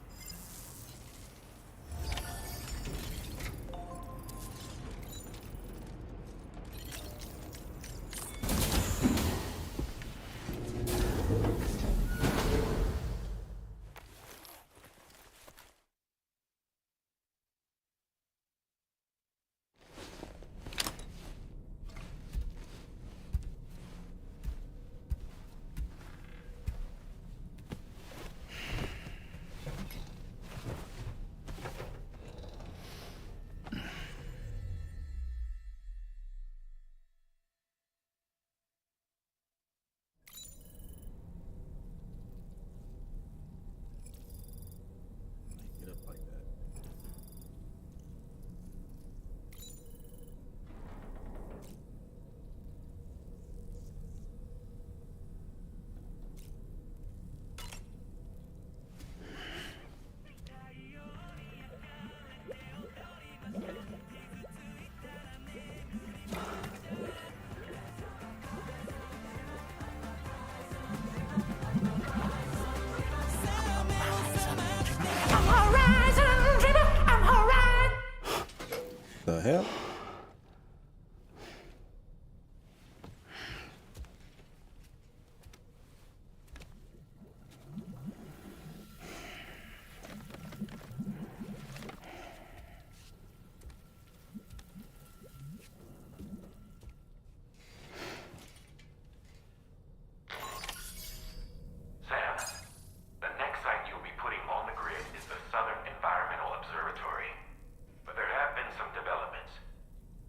Get up like that. The hell? Sam, the next site you'll be putting on the grid is the Southern Environmental Observatory. But there have been some developments.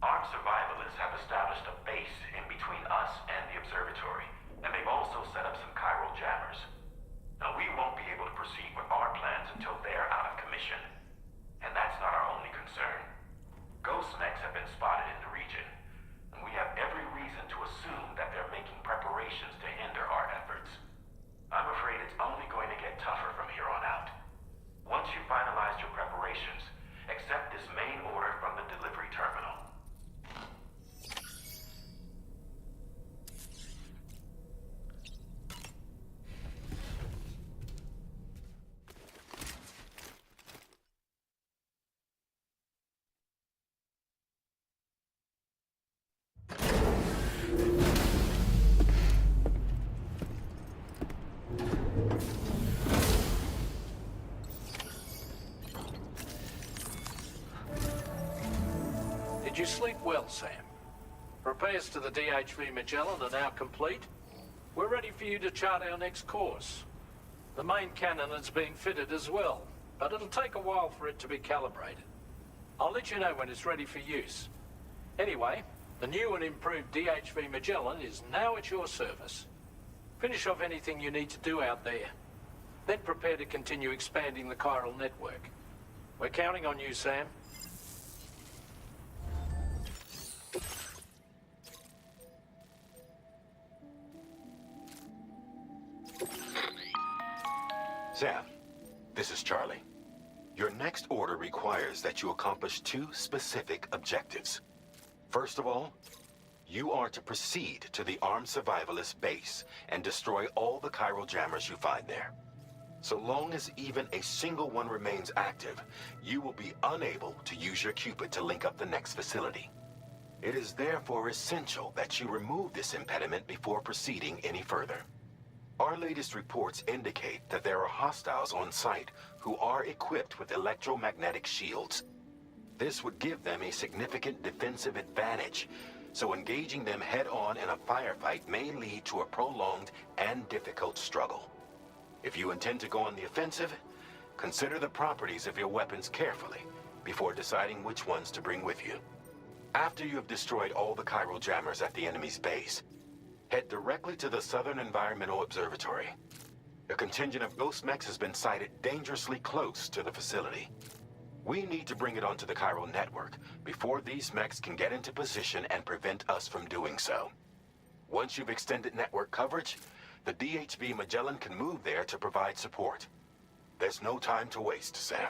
Armed survivalists have established a base in between us and the observatory, and they've also set up some chiral jammers. Now, we won't be able to proceed with our plans until they're out of commission. And that's not our only concern. Ghost mechs have been spotted in the region, and we have every reason to assume that they're making preparations to hinder our efforts. I'm afraid it's only going to get tougher from here on out. Once you've finalized your preparations, accept this main order from the delivery terminal. Did you sleep well, Sam? Repairs to the DHV Magellan are now complete. We're ready for you to chart our next course. The main cannon is being fitted as well. but it'll take a while for it to be calibrated. I'll let you know when it's ready for use. Anyway, the new and improved DHV Magellan is now at your service. Finish off anything you need to do out there. Then prepare to continue expanding the chiral network. We're counting on you, Sam. Sam, this is Charlie. Your next order requires that you accomplish 2 specific objectives. First of all, you are to proceed to the armed survivalist base and destroy all the chiral jammers you find there. So long as even a single one remains active, you will be unable to use your Cupid to link up the next facility. It is therefore essential that you remove this impediment before proceeding any further. Our latest reports indicate that there are hostiles on site who are equipped with electromagnetic shields. This would give them a significant defensive advantage, so engaging them head-on in a firefight may lead to a prolonged and difficult struggle. If you intend to go on the offensive, consider the properties of your weapons carefully before deciding which ones to bring with you. After you have destroyed all the chiral jammers at the enemy's base, head directly to the Southern Environmental Observatory. A contingent of ghost mechs has been sighted dangerously close to the facility. We need to bring it onto the chiral network before these mechs can get into position and prevent us from doing so. Once you've extended network coverage, the DHV Magellan can move there to provide support. There's no time to waste, Sam.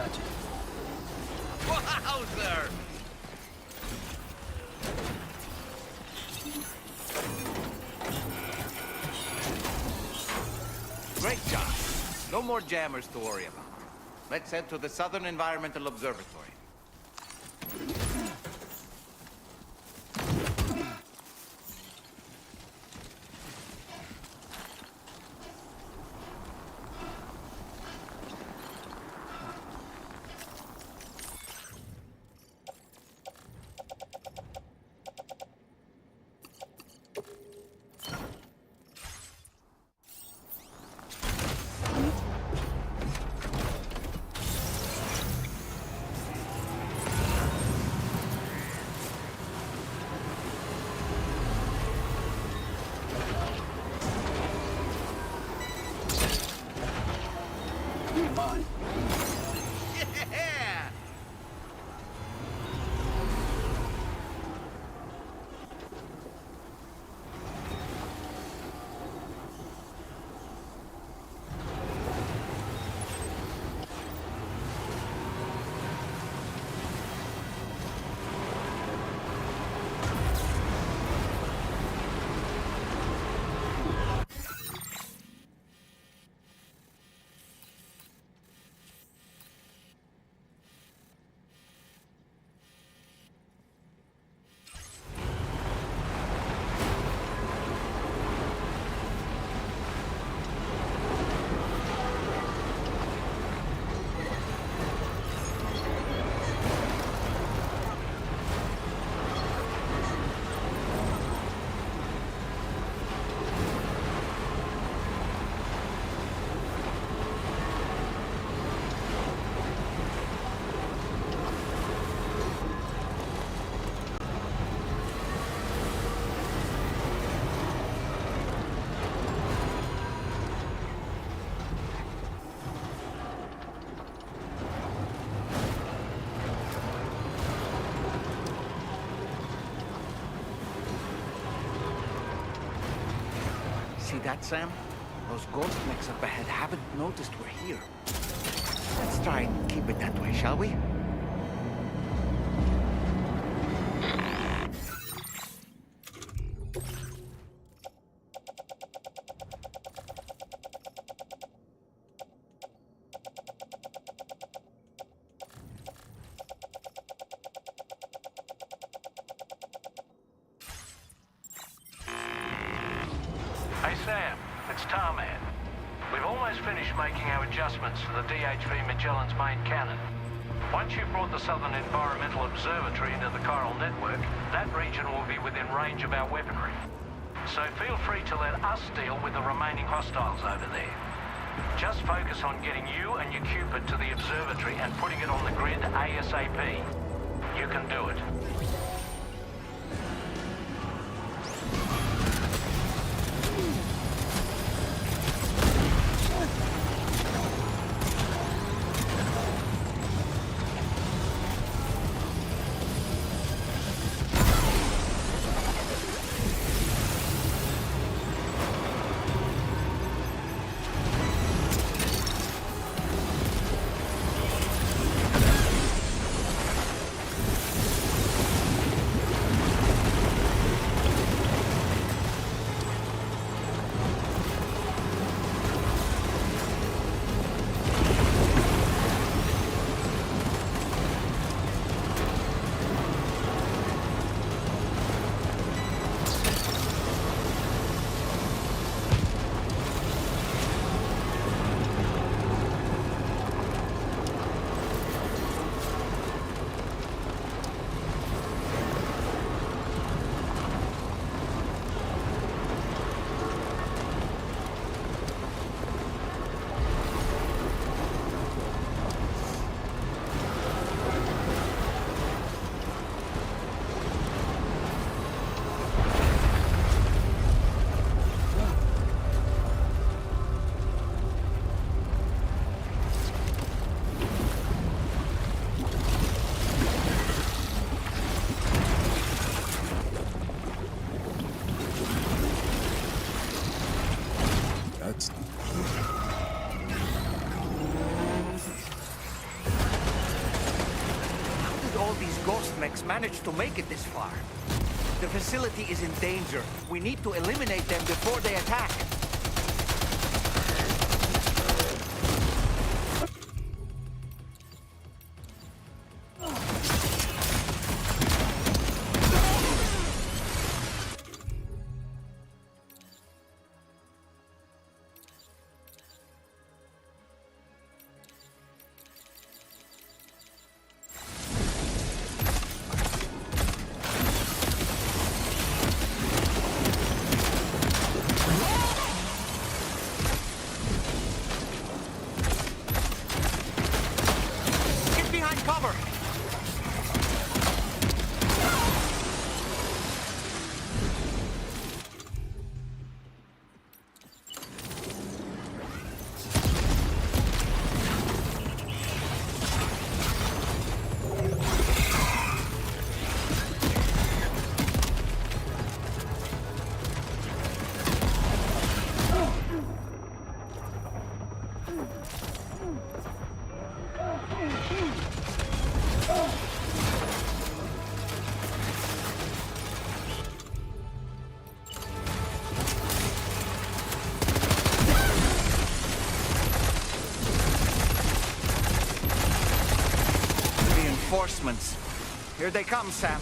Gotcha. Wowzer! Great job. No more jammers to worry about. Let's head to the Southern Environmental Observatory. Yeah! See that, Sam? Those ghost mechs up ahead haven't noticed we're here. Let's try and keep it that way, shall we? Hey Sam, it's Tarman. We've almost finished making our adjustments to the DHV Magellan's main cannon. Once you've brought the Southern Environmental Observatory into the chiral network, that region will be within range of our weaponry. So feel free to let us deal with the remaining hostiles over there. Just focus on getting you and your Cupid to the observatory and putting it on the grid ASAP. You can do it. these ghost mechs managed to make it this far? The facility is in danger. We need to eliminate them before they attack. Reinforcements. Here they come, Sam.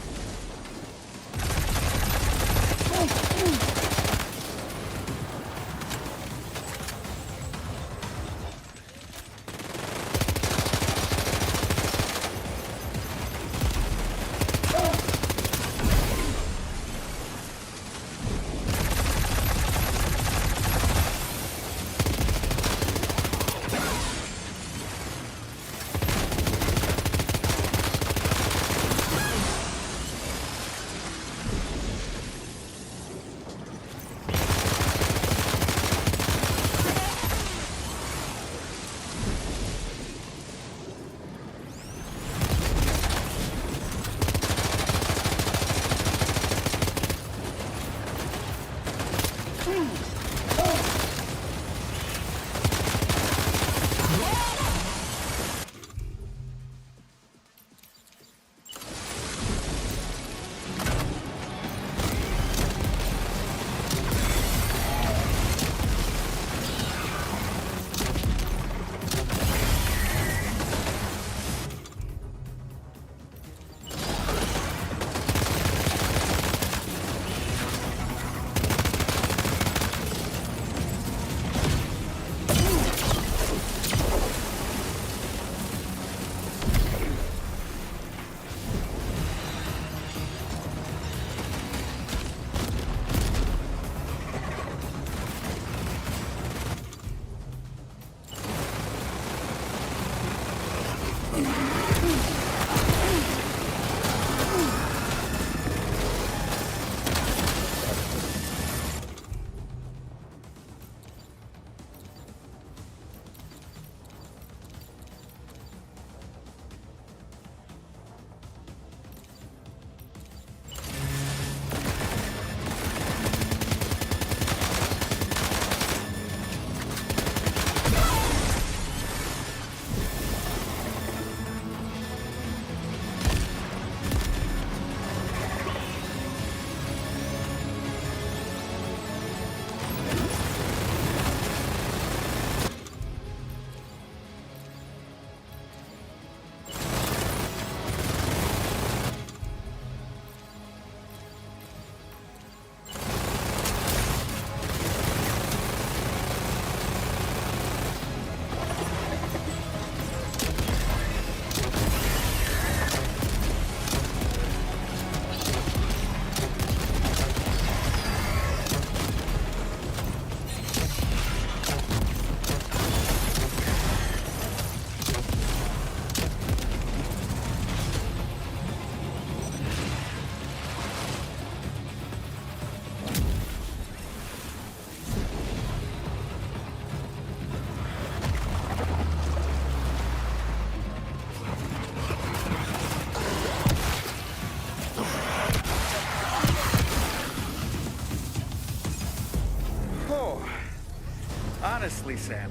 Honestly, Sam,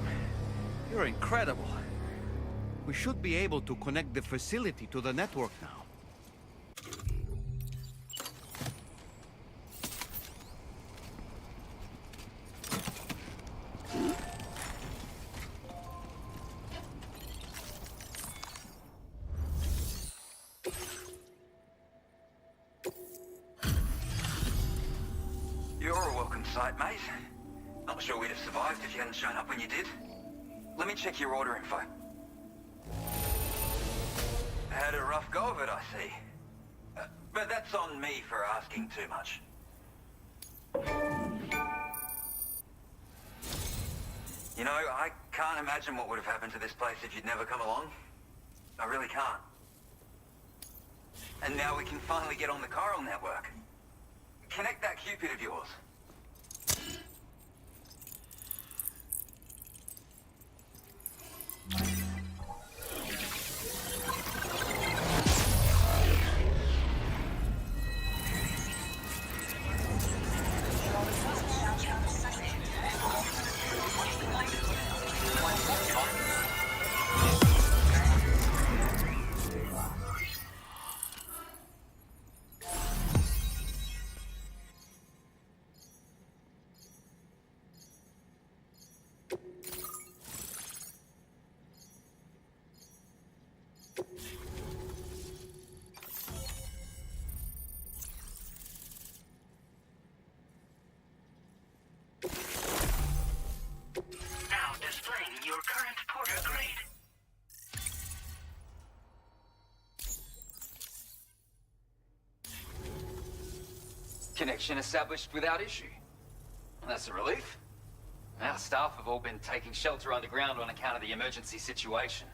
you're incredible. We should be able to connect the facility to the network now. sight, mate. Not sure we'd have survived if you hadn't shown up when you did. Let me check your order info. Had a rough go of it, I see. But that's on me for asking too much. You know, I can't imagine what would have happened to this place if you'd never come along. I really can't. And now we can finally get on the chiral network. Connect that Cupid of yours. Connection established without issue. That's a relief. Our staff have all been taking shelter underground on account of the emergency situation.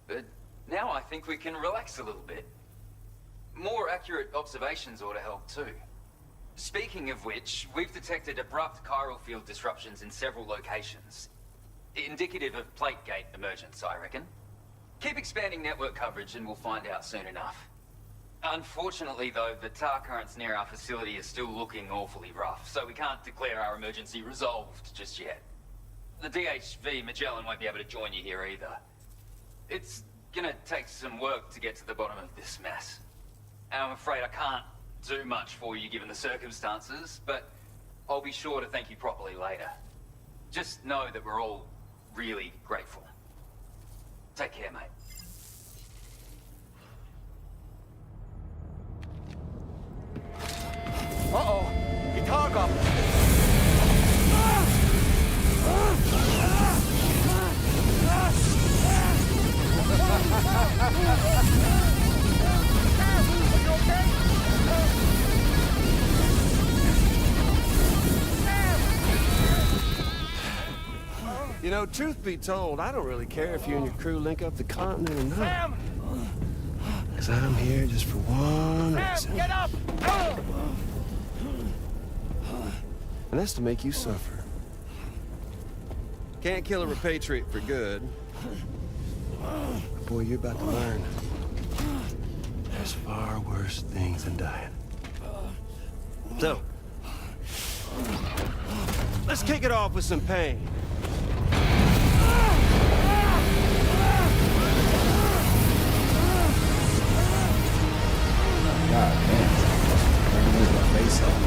But now I think we can relax a little bit. More accurate observations ought to help too. Speaking of which, we've detected abrupt chiral field disruptions in several locations. Indicative of plate gate emergence, I reckon. Keep expanding network coverage and we'll find out soon enough. Unfortunately, though, the tar currents near our facility are still looking awfully rough, so we can't declare our emergency resolved just yet. The DHV Magellan won't be able to join you here either. It's gonna take some work to get to the bottom of this mess. And I'm afraid I can't do much for you given the circumstances, but I'll be sure to thank you properly later. Just know that we're all really grateful. Take care, mate. Uh-oh! Guitar up! You know, truth be told, I don't really care if you and your crew link up the continent or not. Sam! Because I'm here just for one reason. Sam, get up! And that's to make you suffer. Can't kill a repatriate for good. But boy, you're about to learn. There's far worse things than dying. So, let's kick it off with some pain. God damn. I can move my face off.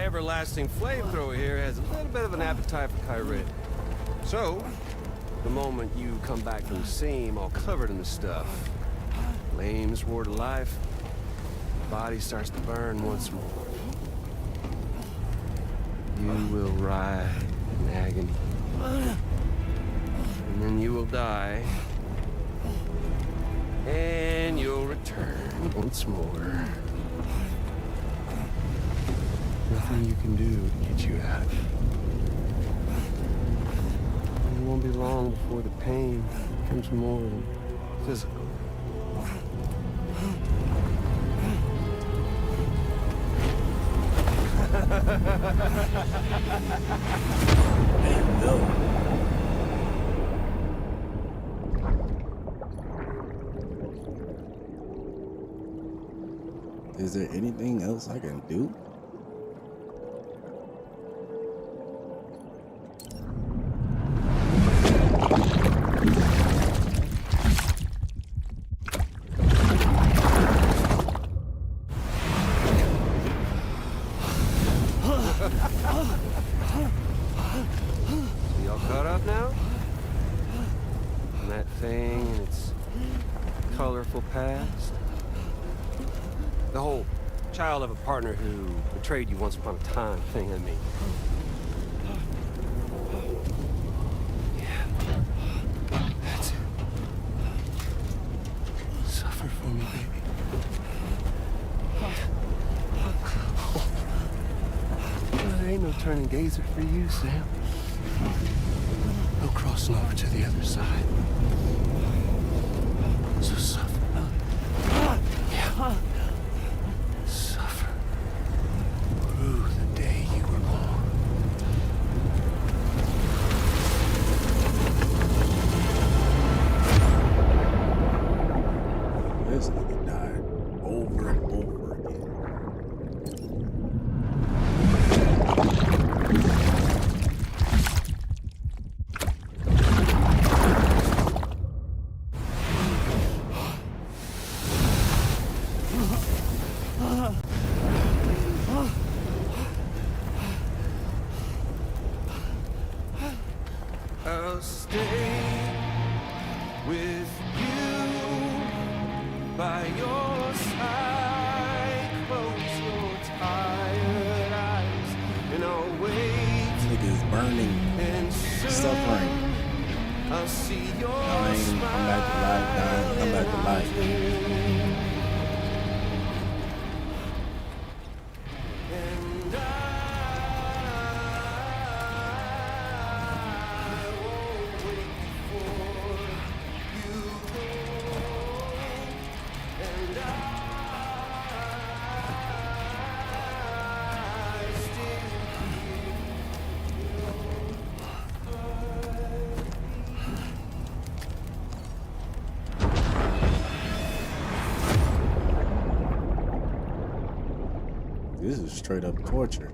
Everlasting flamethrower here has a little bit of an appetite for Kyrid. So, the moment you come back from the seam all covered in the stuff, flames roar to life, the body starts to burn once more. You will writhe in agony. And then you will die. And you'll return once more. Nothing you can do to get you out of it. And it won't be long before the pain becomes more than physical. And no. Is there anything else I can do? You all caught up now? On that thing and its colorful past? The whole child of a partner who betrayed you once upon a time thing, I mean. Yeah. That's it. Suffer for me, baby. Well, there ain't no turning gazer for you, Sam. No crossing over to the other side. So suffer. Yeah. Suffer through the day you were born. This nigga died over and over again. I'll stay with you by your side. Close your tired eyes and I'll wait. Niggas burning, suffering. I'll see your dying, come back to life, dying, come back to life. This is straight up torture.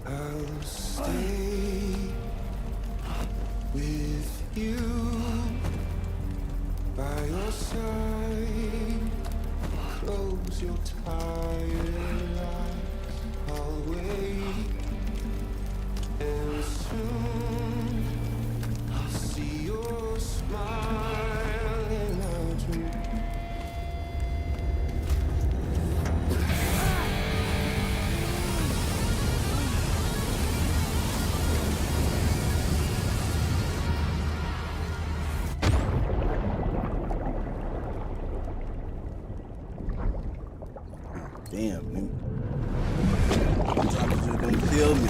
I'll stay with you by your side. Close your tired eyes. I'll wait, and soon I'll see your smile in our dream. Damn, nigga. Sometimes you're gonna kill me.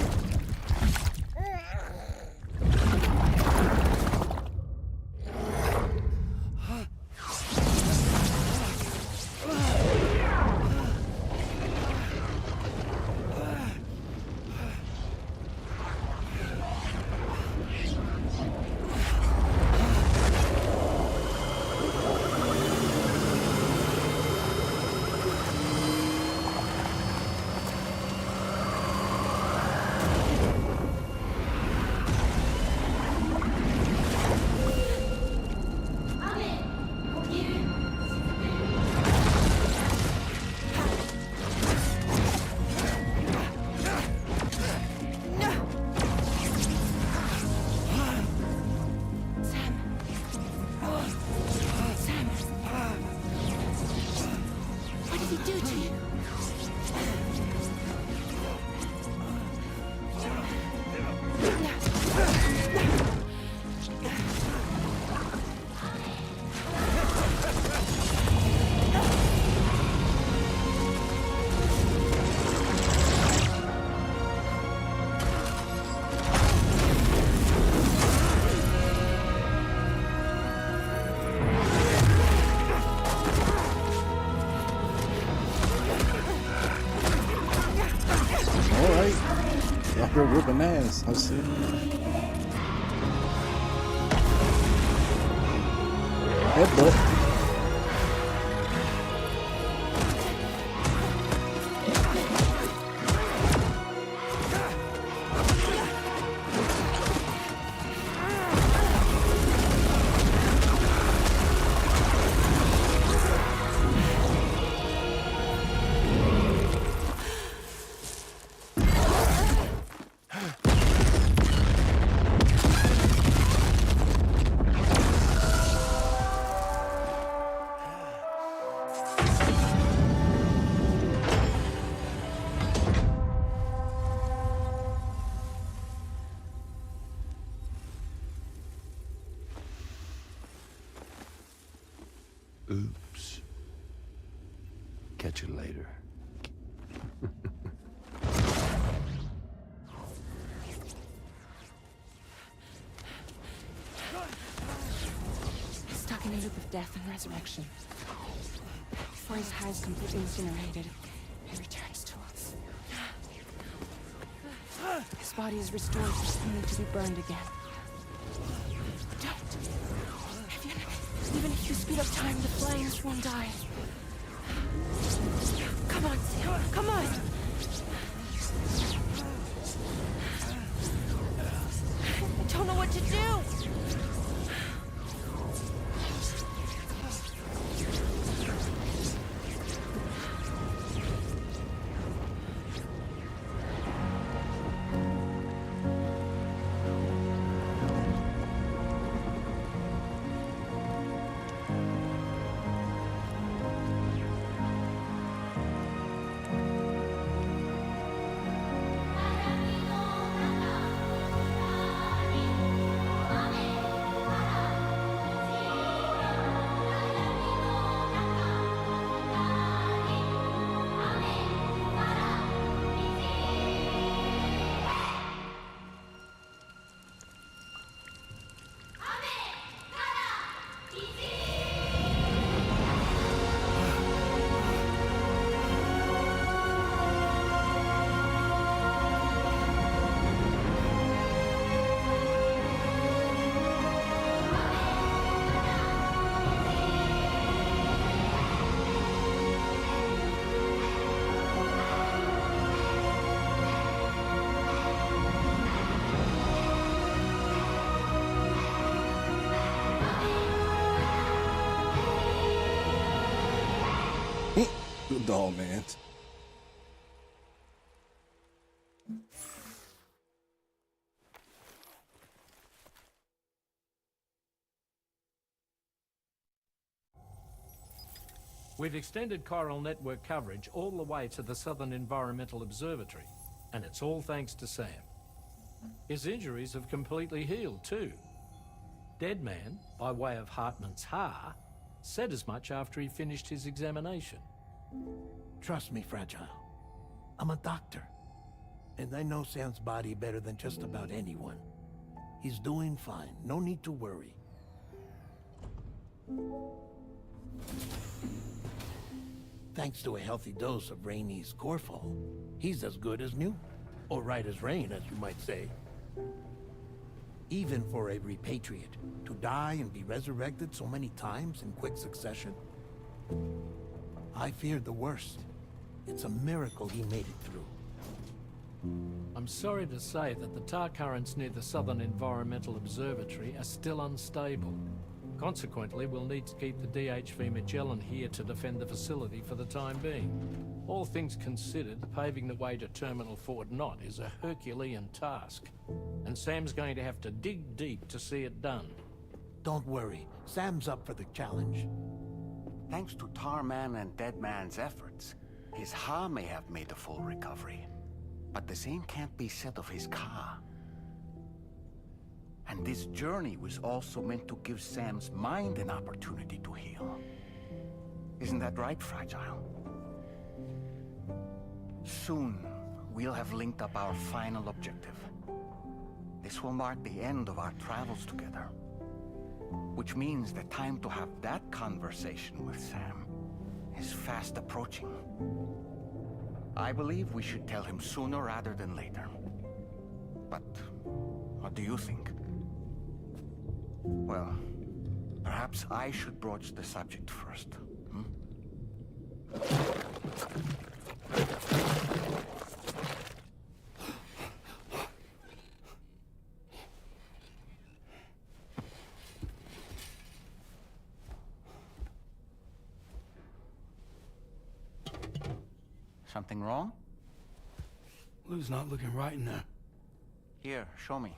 whooping ass. I see. Headbutt. Oops. Catch you later. Stuck in a loop of death and resurrection. Before his hide is completely incinerated, he returns to us. His body is restored just only to be burned again. Don't. Even if you speed up time, the flames won't die. Come on, Sam. Come on. I don't know what to do. Oh, man. We've extended chiral network coverage all the way to the Southern Environmental Observatory, and it's all thanks to Sam. His injuries have completely healed too. Deadman, by way of Hartman's Ha, said as much after he finished his examination. Trust me, Fragile. I'm a doctor. And I know Sam's body better than just about anyone. He's doing fine. No need to worry. Thanks to a healthy dose of Rainey's Corfol, he's as good as new. Or right as rain, as you might say. Even for a repatriate, to die and be resurrected so many times in quick succession? I feared the worst. It's a miracle he made it through. I'm sorry to say that the tar currents near the Southern Environmental Observatory are still unstable. Consequently, we'll need to keep the DHV Magellan here to defend the facility for the time being. All things considered, paving the way to Terminal Fort Knott is a Herculean task, and Sam's going to have to dig deep to see it done. Don't worry, Sam's up for the challenge. Thanks to Tarman and Deadman's efforts, his Ha may have made a full recovery. But the same can't be said of his Ka. And this journey was also meant to give Sam's mind an opportunity to heal. Isn't that right, Fragile? Soon, we'll have linked up our final objective. This will mark the end of our travels together. Which means the time to have that conversation with Sam is fast approaching. I believe we should tell him sooner rather than later. But what do you think? Well, perhaps I should broach the subject first. Hmm? Something wrong? Lou's not looking right in there. Here, show me.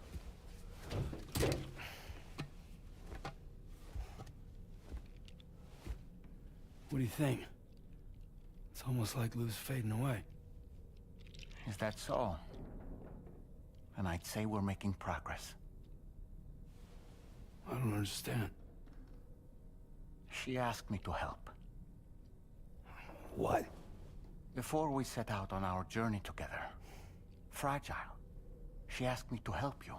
What do you think? It's almost like Lou's fading away. Is that so? And I'd say we're making progress. I don't understand. She asked me to help. What? Before we set out on our journey together, Fragile, she asked me to help you.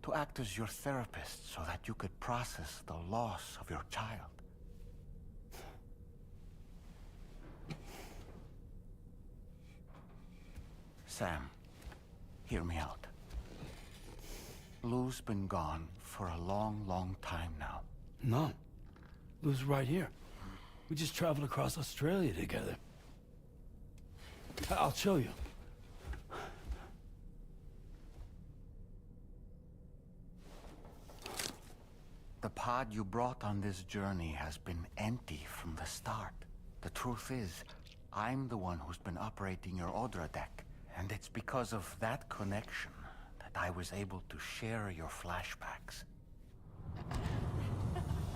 To act as your therapist so that you could process the loss of your child. Sam, hear me out. Lou's been gone for a long, long time now. No. Lou's right here. We just traveled across Australia together. I'll show you. The pod you brought on this journey has been empty from the start. The truth is, I'm the one who's been operating your Odra deck. And it's because of that connection that I was able to share your flashbacks.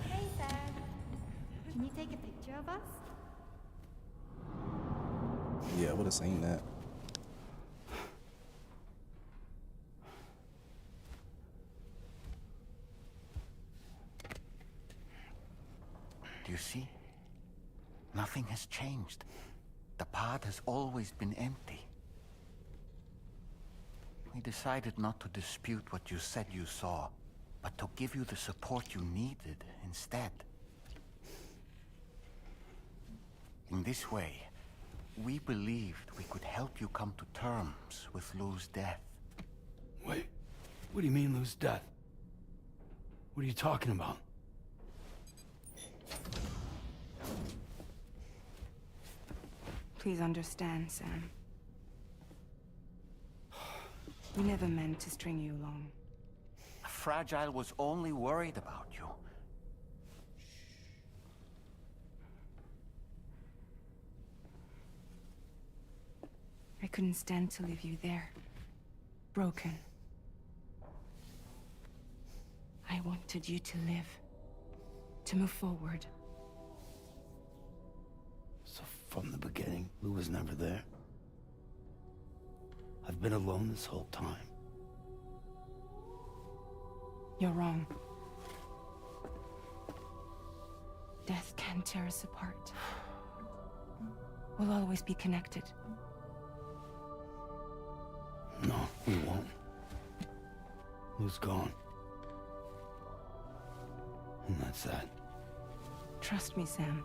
Hey, Sam. Can you take a picture of us? Yeah, I would have seen that. Do you see? Nothing has changed. The pod has always been empty. We decided not to dispute what you said you saw, but to give you the support you needed instead. In this way, we believed we could help you come to terms with Lou's death. Wait, what do you mean Lou's death? What are you talking about? Please understand, Sam. We never meant to string you along. Fragile was only worried about you. I couldn't stand to leave you there, broken. I wanted you to live, to move forward. So from the beginning, Lou was never there? I've been alone this whole time. You're wrong. Death can tear us apart. We'll always be connected. No, we won't. Lou's gone. And that's that. Trust me, Sam.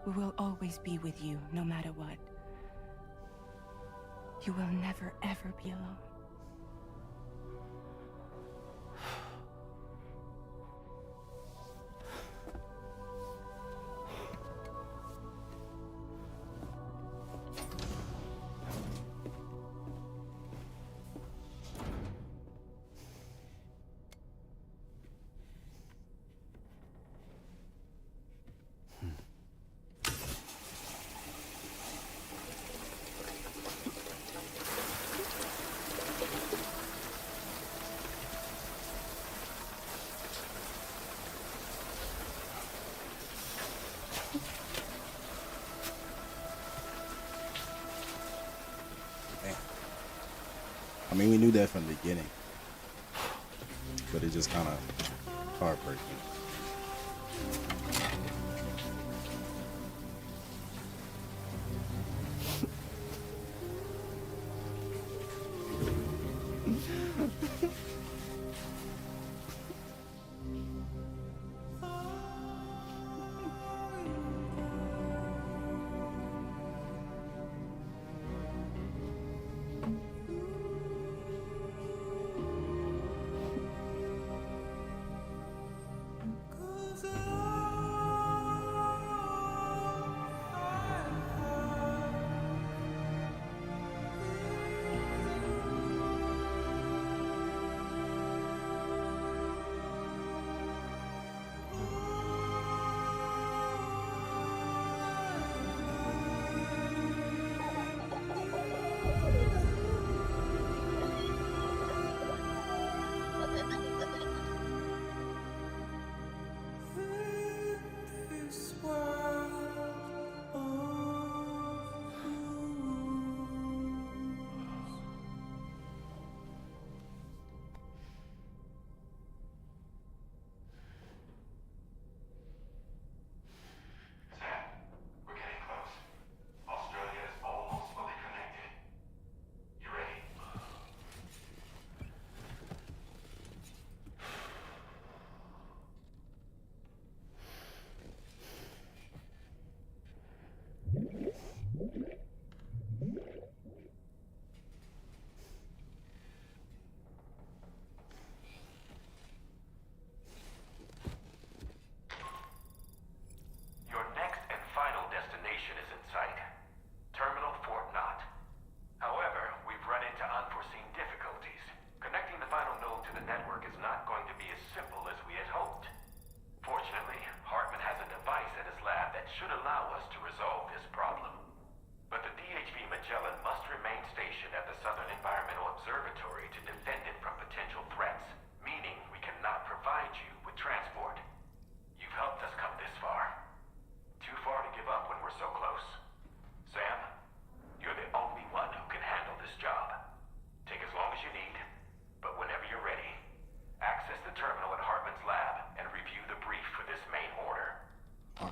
We will always be with you, no matter what. You will never, ever be alone. I mean, we knew that from the beginning, but it's just kind of heartbreaking.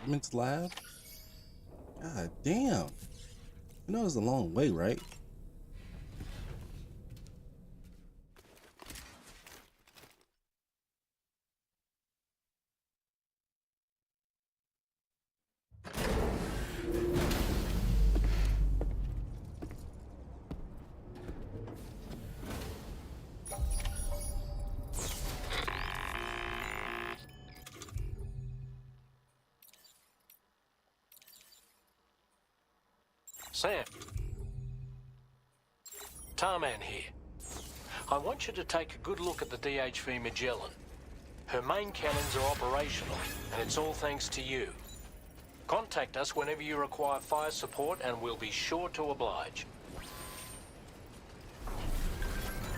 Hartman's lab? God damn. You know it's a long way, right? Sam. Tarman here. I want you to take a good look at the DHV Magellan. Her main cannons are operational, and it's all thanks to you. Contact us whenever you require fire support, and we'll be sure to oblige.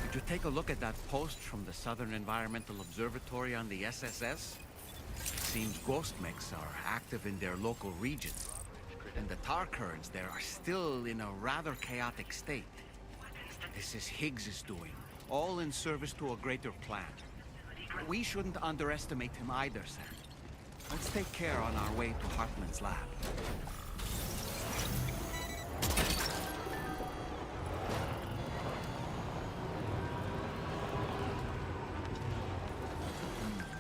Did you take a look at that post from the Southern Environmental Observatory on the SSS? Seems ghost mechs are active in their local region, and the tar currents there are still in a rather chaotic state. This is Higgs's doing, all in service to a greater plan. We shouldn't underestimate him either, Sam. Let's take care on our way to Hartman's lab.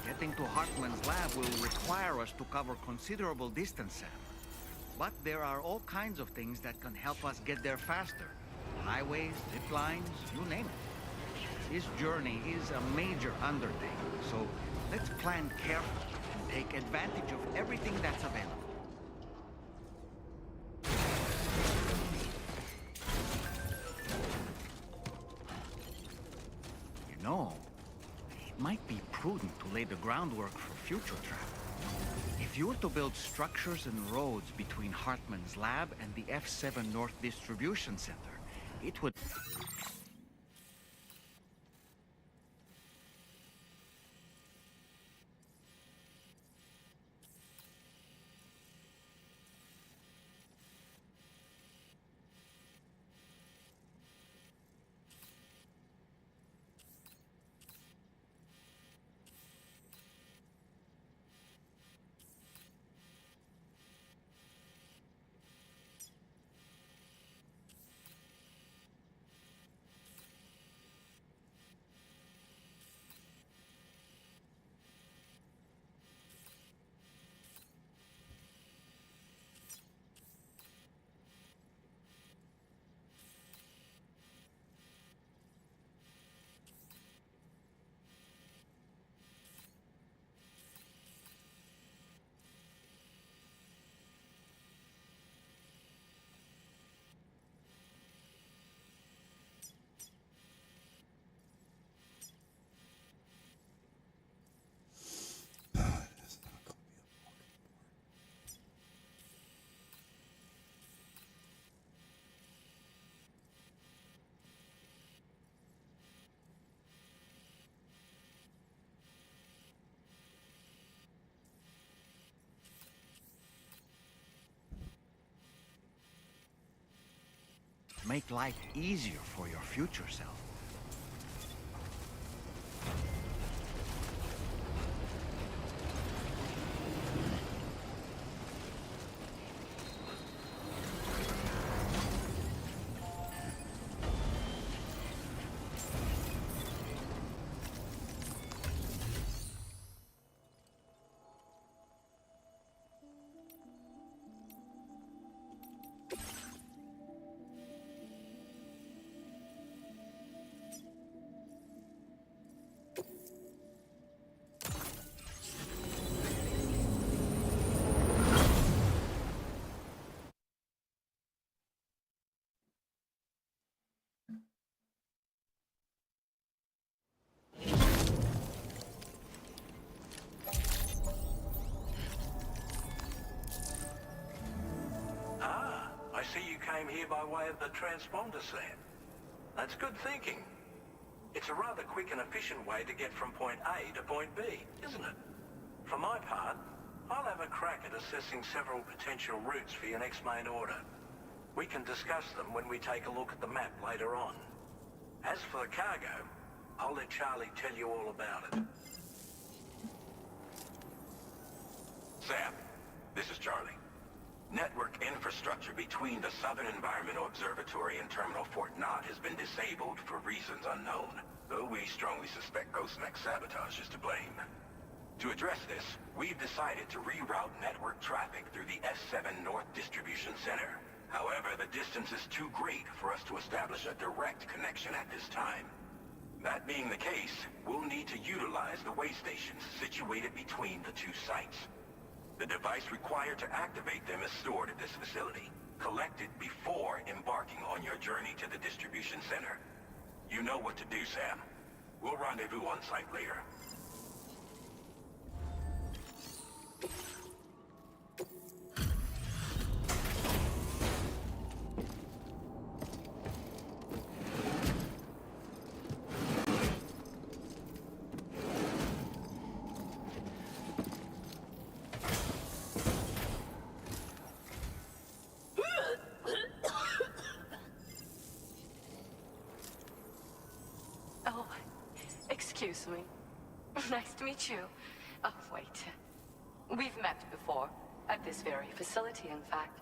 Getting to Hartman's lab will require us to cover considerable distance, Sam. But there are all kinds of things that can help us get there faster. Highways, zip lines, you name it. This journey is a major undertaking, so let's plan carefully and take advantage of everything that's available. You know, it might be prudent to lay the groundwork for future travel. If you were to build structures and roads between Hartman's lab and the F7 North Distribution Center, it would... make life easier for your future self. I see you came here by way of the transponder, Sam. That's good thinking. It's a rather quick and efficient way to get from point A to point B, isn't it? For my part, I'll have a crack at assessing several potential routes for your next main order. We can discuss them when we take a look at the map later on. As for the cargo, I'll let Charlie tell you all about it. Sam, this is Charlie. The Southern Environmental Observatory in Terminal Fort Knott has been disabled for reasons unknown, though we strongly suspect Ghostmech's sabotage is to blame. To address this, we've decided to reroute network traffic through the S7 North Distribution Center. However, the distance is too great for us to establish a direct connection at this time. That being the case, we'll need to utilize the way stations situated between the two sites. The device required to activate them is stored at this facility. Collect it before embarking on your journey to the distribution center. You know what to do, Sam. We'll rendezvous on site later. Oh, excuse me. Nice to meet you. Oh, wait. We've met before. At this very facility, in fact.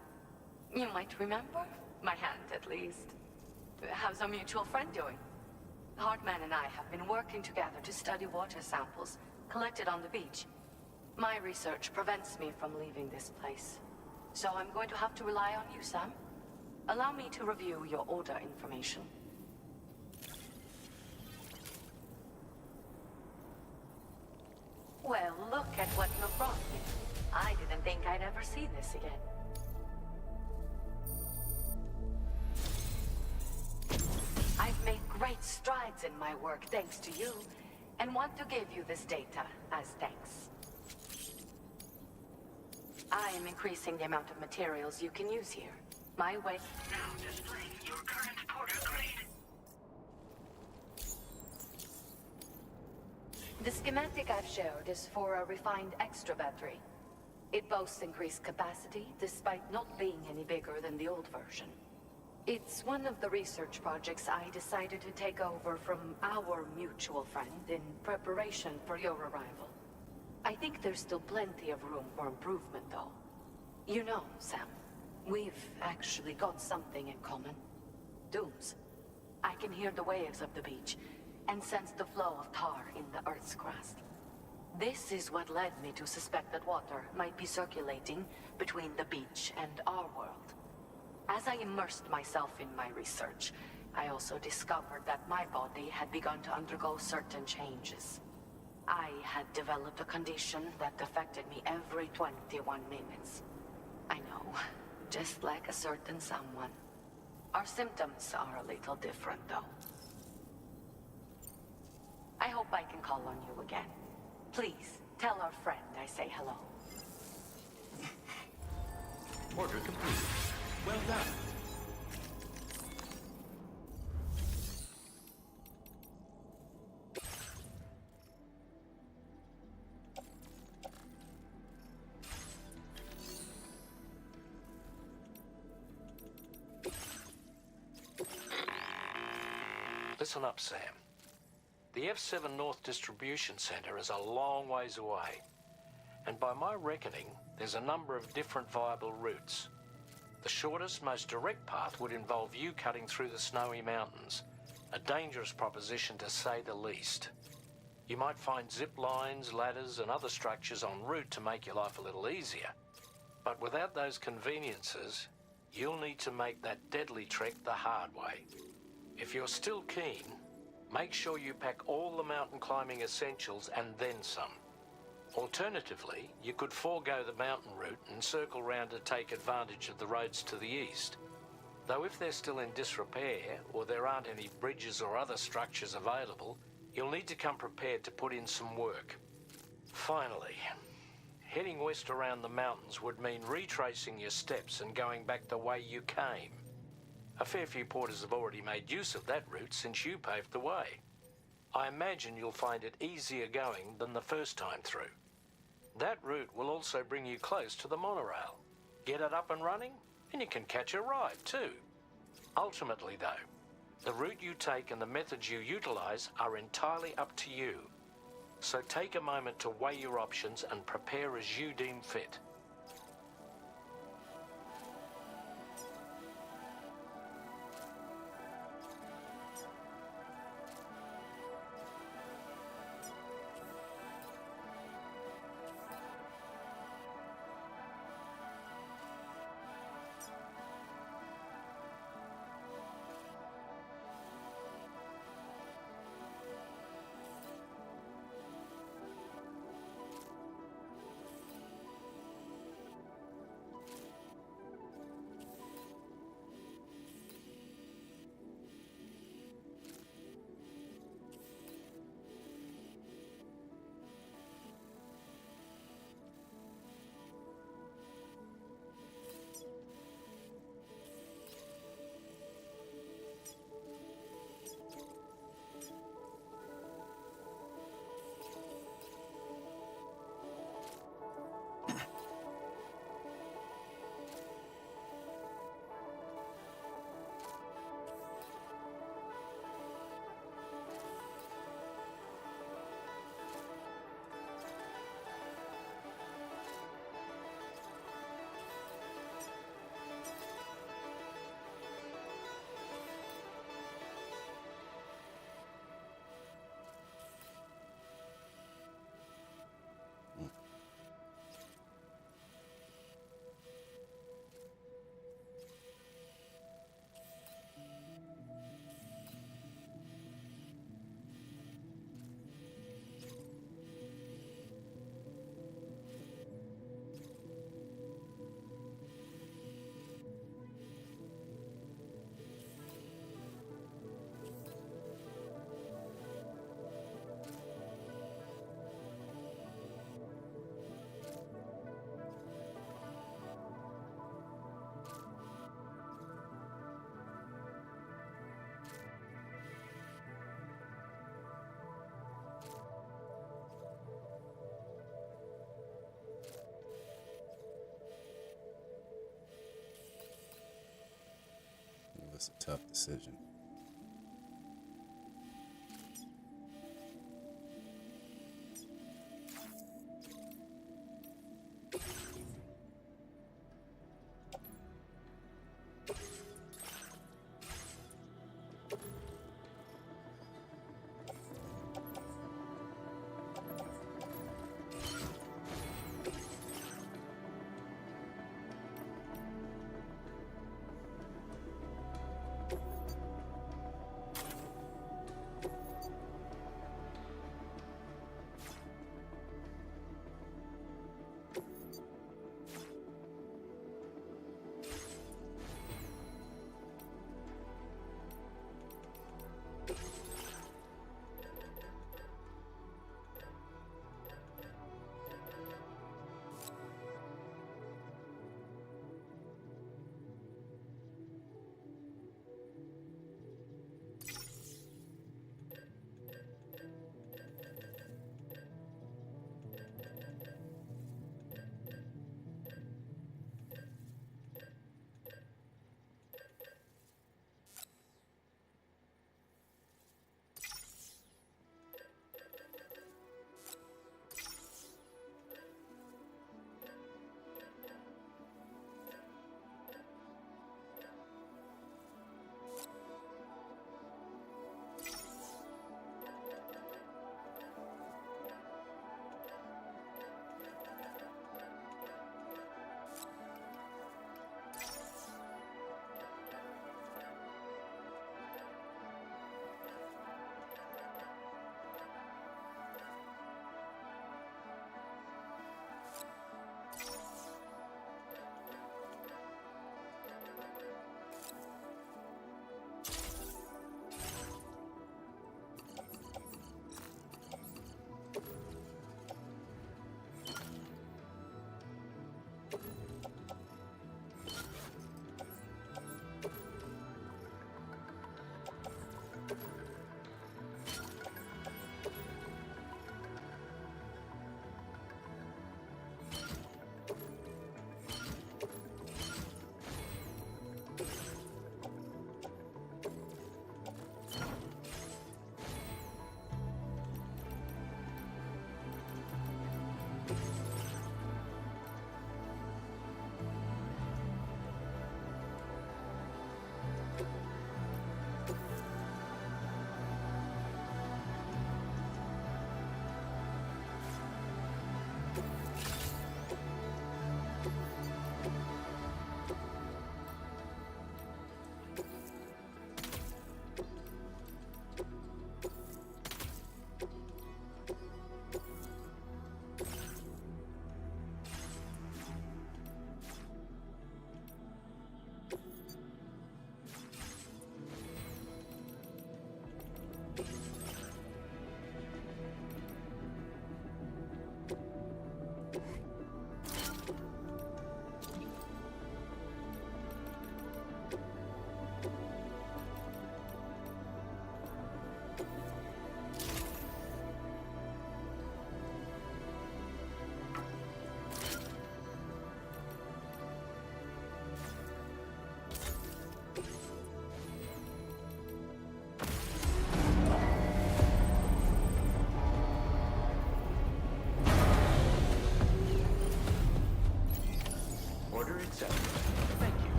You might remember? My hand, at least. How's our mutual friend doing? Hartman and I have been working together to study water samples collected on the beach. My research prevents me from leaving this place. So I'm going to have to rely on you, Sam. Allow me to review your order information. Well, look at what you have brought me. I didn't think I'd ever see this again. I've made great strides in my work thanks to you, and want to give you this data as thanks. I am increasing the amount of materials you can use here. My way... Now displaying your current porter grade. The schematic I've shared is for a refined extra battery. It boasts increased capacity, despite not being any bigger than the old version. It's one of the research projects I decided to take over from our mutual friend in preparation for your arrival. I think there's still plenty of room for improvement, though. You know, Sam, we've actually got something in common. Dooms. I can hear the waves of the beach and sense the flow of tar in the Earth's crust. This is what led me to suspect that water might be circulating between the beach and our world. As I immersed myself in my research, I also discovered that my body had begun to undergo certain changes. I had developed a condition that affected me every 21 minutes. I know, just like a certain someone. Our symptoms are a little different, though. I hope I can call on you again. Please, tell our friend I say hello. Order complete. Well done. Listen up, Sam. The F7 North Distribution Center is a long ways away. And by my reckoning, there's a number of different viable routes. The shortest, most direct path would involve you cutting through the snowy mountains. A dangerous proposition, to say the least. You might find zip lines, ladders, and other structures en route to make your life a little easier. But without those conveniences, you'll need to make that deadly trek the hard way. If you're still keen, make sure you pack all the mountain climbing essentials and then some. Alternatively, you could forego the mountain route and circle round to take advantage of the roads to the east. Though if they're still in disrepair, or there aren't any bridges or other structures available, you'll need to come prepared to put in some work. Finally, heading west around the mountains would mean retracing your steps and going back the way you came. A fair few porters have already made use of that route since you paved the way. I imagine you'll find it easier going than the first time through. That route will also bring you close to the monorail. Get it up and running, and you can catch a ride too. Ultimately though, the route you take and the methods you utilize are entirely up to you. So take a moment to weigh your options and prepare as you deem fit. was a tough decision.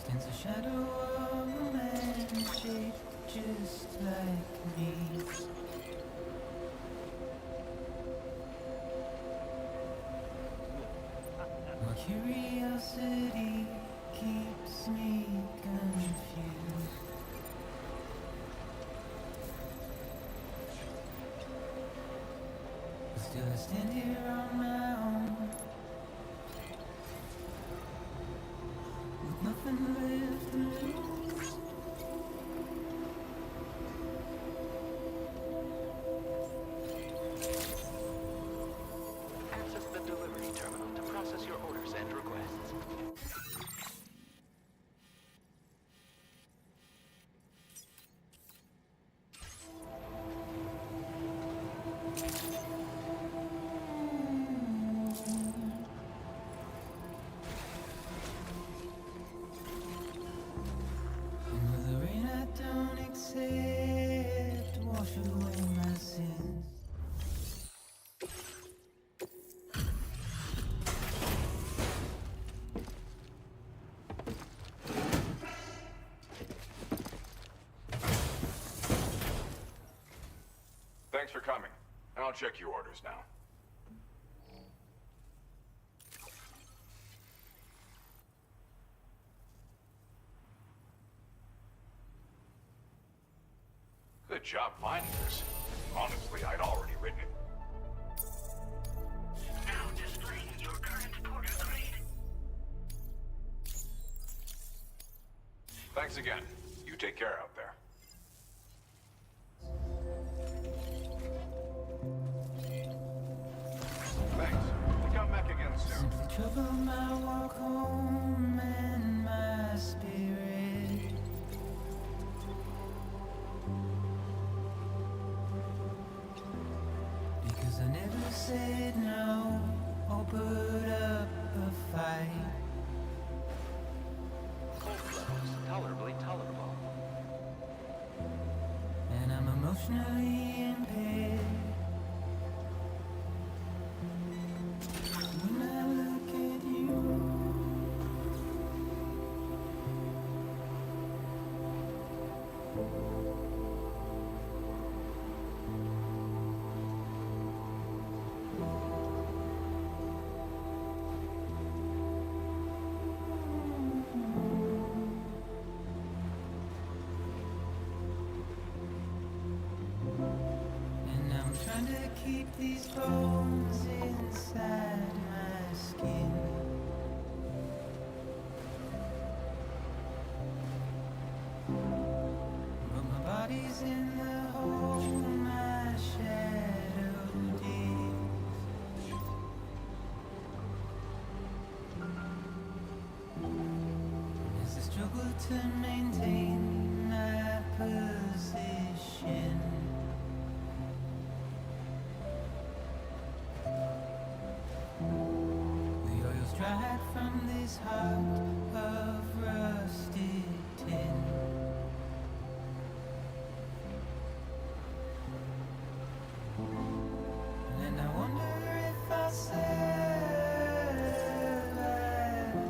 Stands a shadow of a man shaped just like me. My curiosity keeps me confused. But still I stand here on my own, with nothing left to lose. Access the delivery terminal to process your orders and requests. And the rain I don't accept wash away my sins. Thanks for coming. I'll check your orders now. Good job finding this. Honestly, I'd already written it. Now displaying your current porter grade. Thanks again. You take care out there. Thanks. Come back again soon. Simply trouble my walk home and my spirit. Because I never said no or put up a fight. Cold flows, tolerably tolerable. And I'm emotionally impaired. When I look at you, and I'm trying to keep these bones inside my skin. But my body's in the hole my shadow digs. As I struggle to maintain my position. The oil's dried from this heart of rusted tin. And I wonder if I survive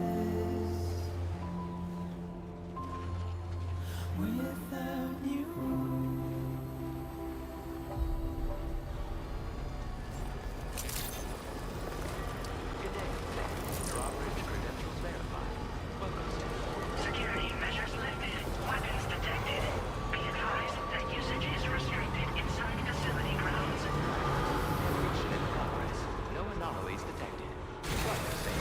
this without you. Good day, Sam. Your operator credentials verified. Welcome, Sam. Security measures lifted. Weapons detected. Be advised that usage is restricted inside facility grounds. Mission in progress. No anomalies detected. Welcome, Sam.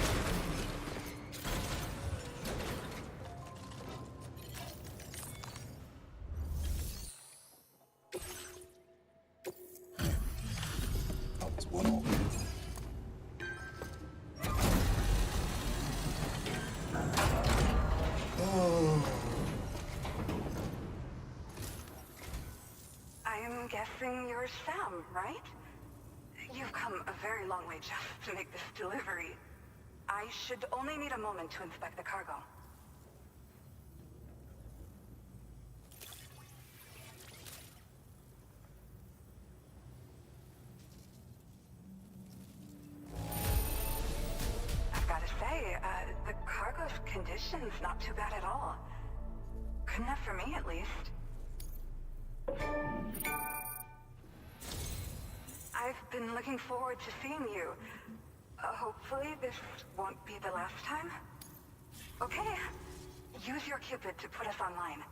That was one off. I'm guessing you're Sam, right? You've come a very long way just to make this delivery. I should only need a moment to inspect the cargo. I've got to say, The cargo's condition's not too bad at all. Good enough for me, at least. I've been looking forward to seeing you. Hopefully this won't be the last time. Okay, use your Cupid to put us online.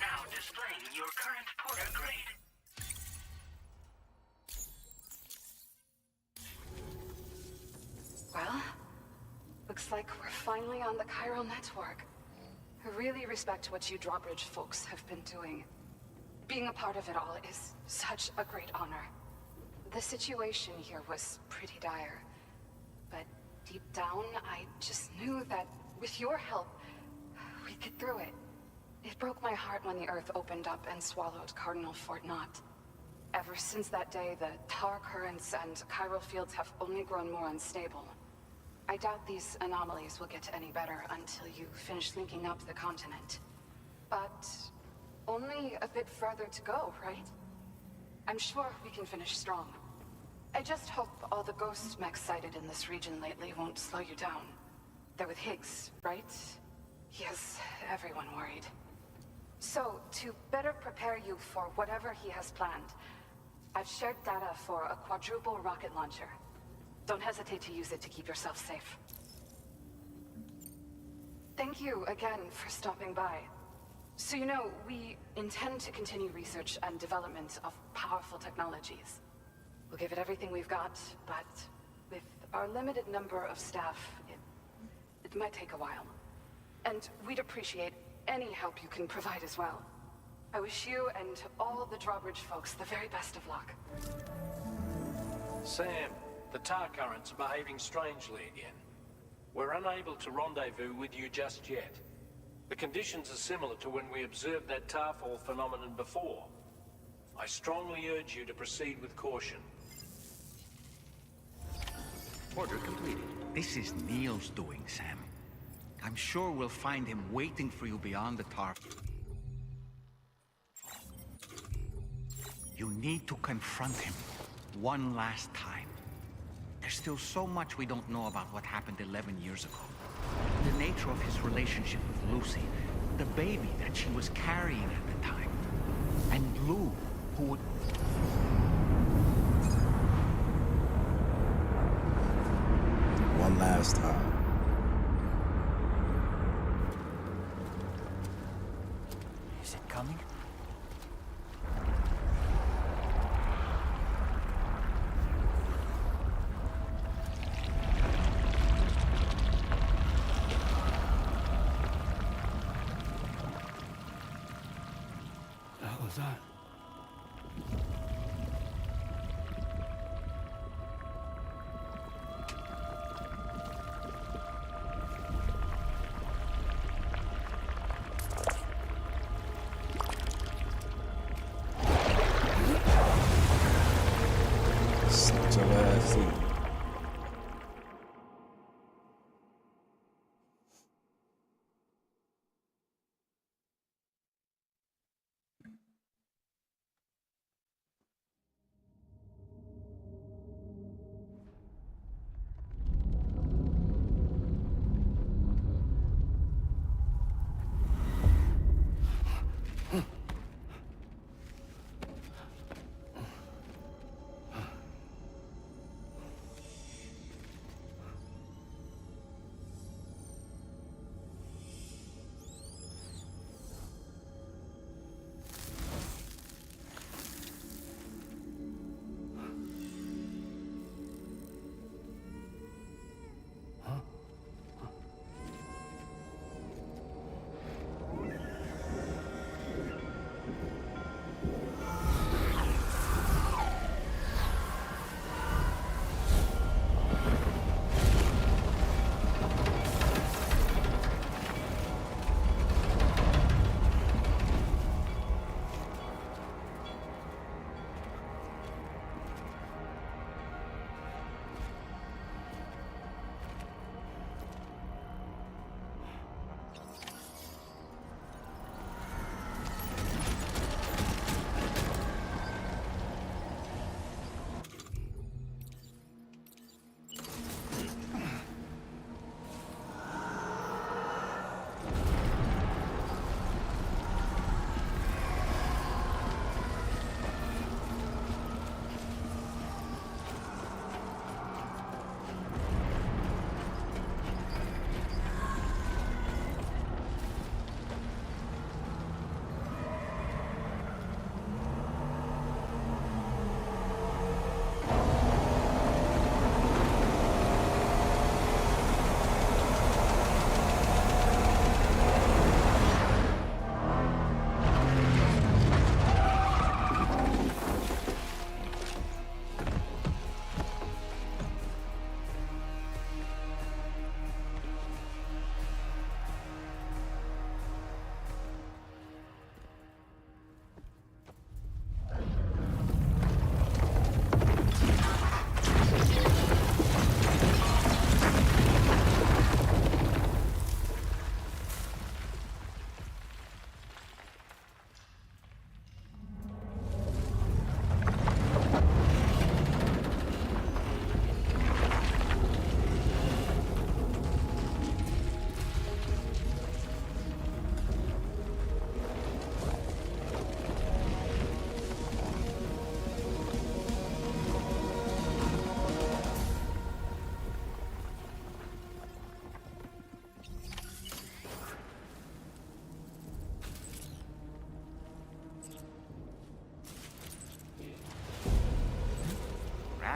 Now displaying your current porter grade. Well, looks like we're finally on the chiral network. I really respect what you drawbridge folks have been doing. Being a part of it all is such a great honor. The situation here was pretty dire, but deep down, I just knew that with your help, we'd get through it. It broke my heart when the Earth opened up and swallowed Cardinal Fort Knott. Ever since that day, the tar currents and chiral fields have only grown more unstable. I doubt these anomalies will get any better until you finish linking up the continent. But only a bit further to go, right? I'm sure we can finish strong. I just hope all the ghost mechs sighted in this region lately won't slow you down. They're with Higgs, right? He has everyone worried. So, to better prepare you for whatever he has planned, I've shared data for a quadruple rocket launcher. Don't hesitate to use it to keep yourself safe. Thank you again for stopping by. So you know, we intend to continue research and development of powerful technologies. We'll give it everything we've got, but with our limited number of staff, it might take a while. And we'd appreciate any help you can provide as well. I wish you and all the drawbridge folks the very best of luck. Sam, the tar currents are behaving strangely again. We're unable to rendezvous with you just yet. The conditions are similar to when we observed that tarfall phenomenon before. I strongly urge you to proceed with caution. Order completed. This is Neil's doing, Sam. I'm sure we'll find him waiting for you beyond the tar. You need to confront him one last time. There's still so much we don't know about what happened 11 years ago. The nature of his relationship with Lucy, the baby that she was carrying at the time, and Blue, who would... One last time. Is it coming? The hell is that? Such a last scene.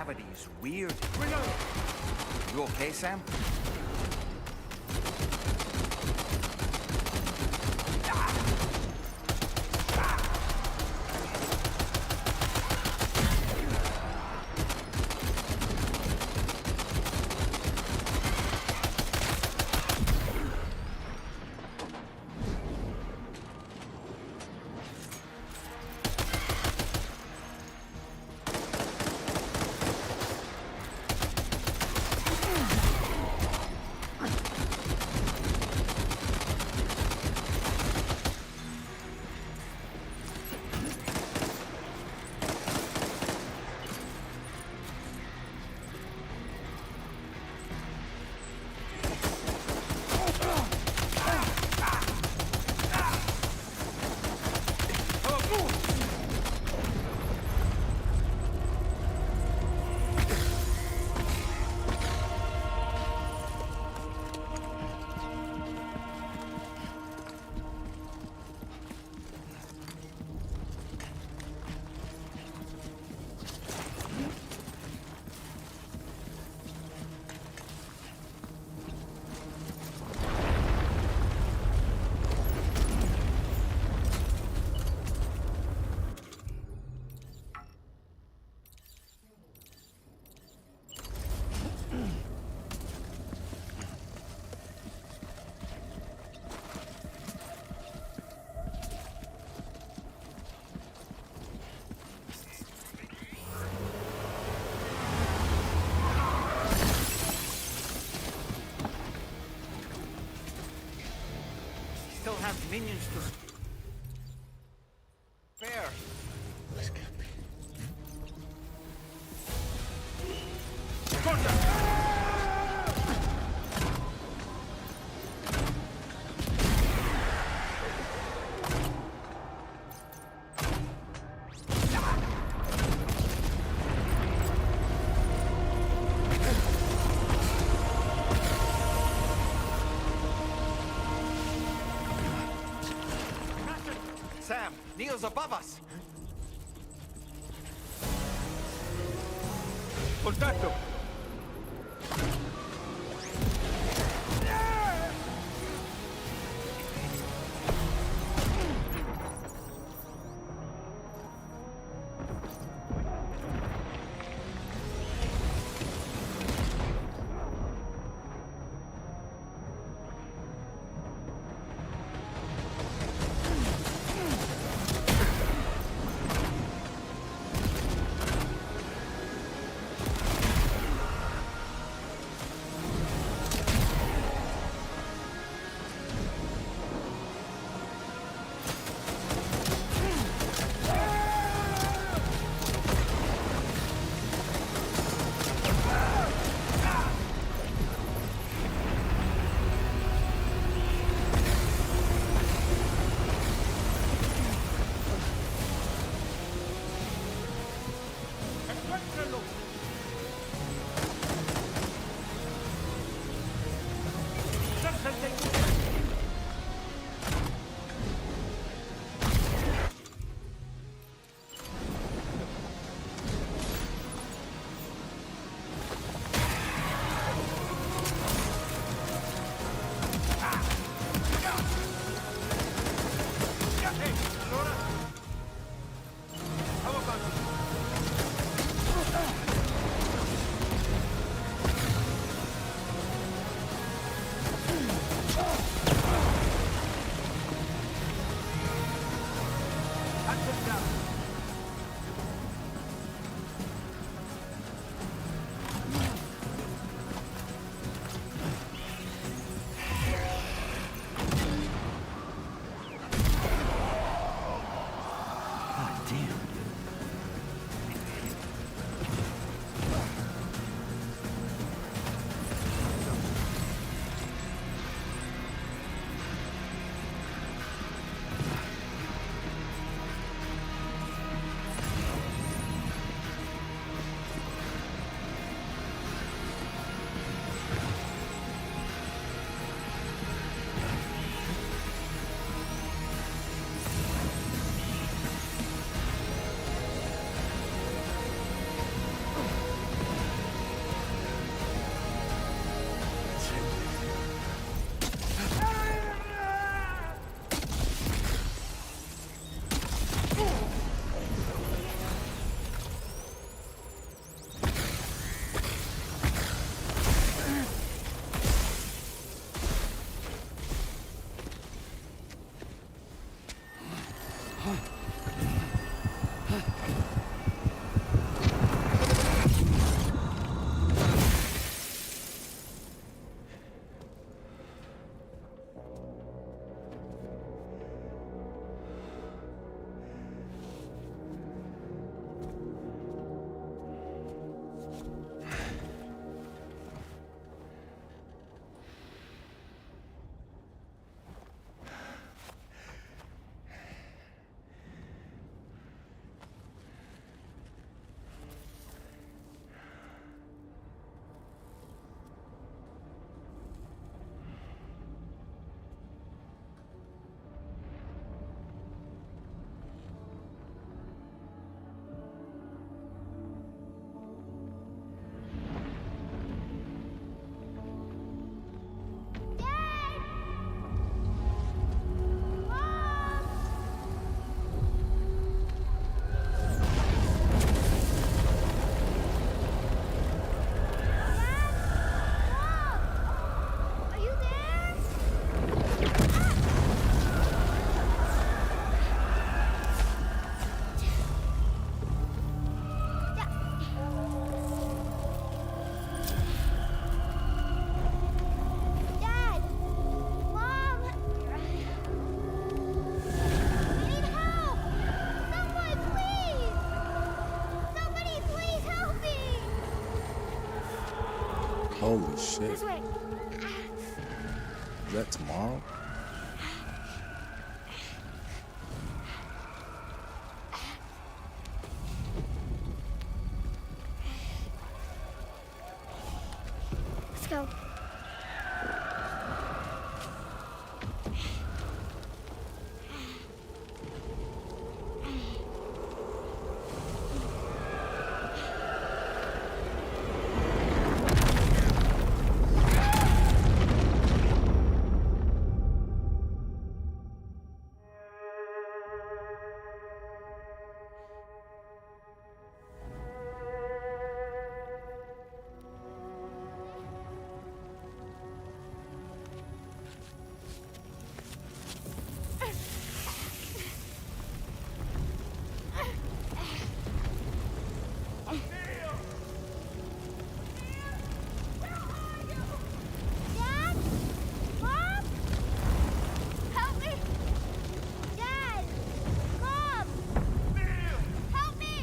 gravity is weird. You okay, Sam? Still have minions to spare. Sam, Neil's above us. Contatto! Holy shit. This way. Is that tomorrow? Let's go. Dad? Mom? Help me! Dad! Mom! Help me!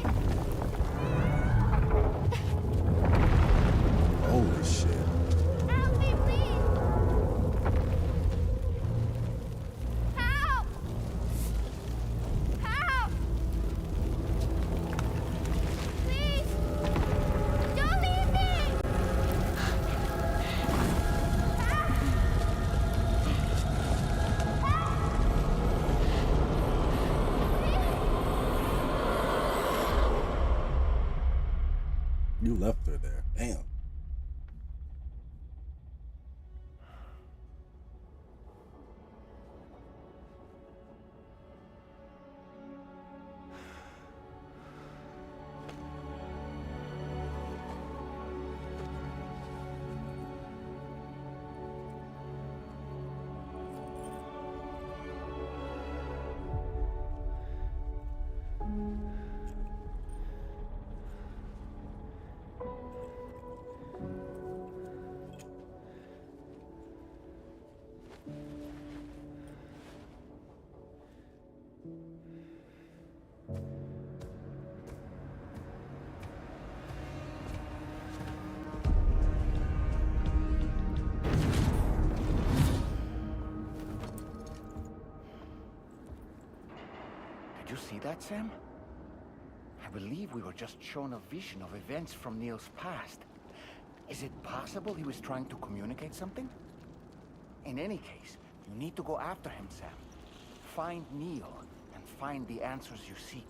Holy shit. Help me, please! Help! Help! Please! Don't leave me! You left her there. Damn. Did you see that, Sam? I believe we were just shown a vision of events from Neil's past. Is it possible he was trying to communicate something? In any case, you need to go after him, Sam. Find Neil and find the answers you seek.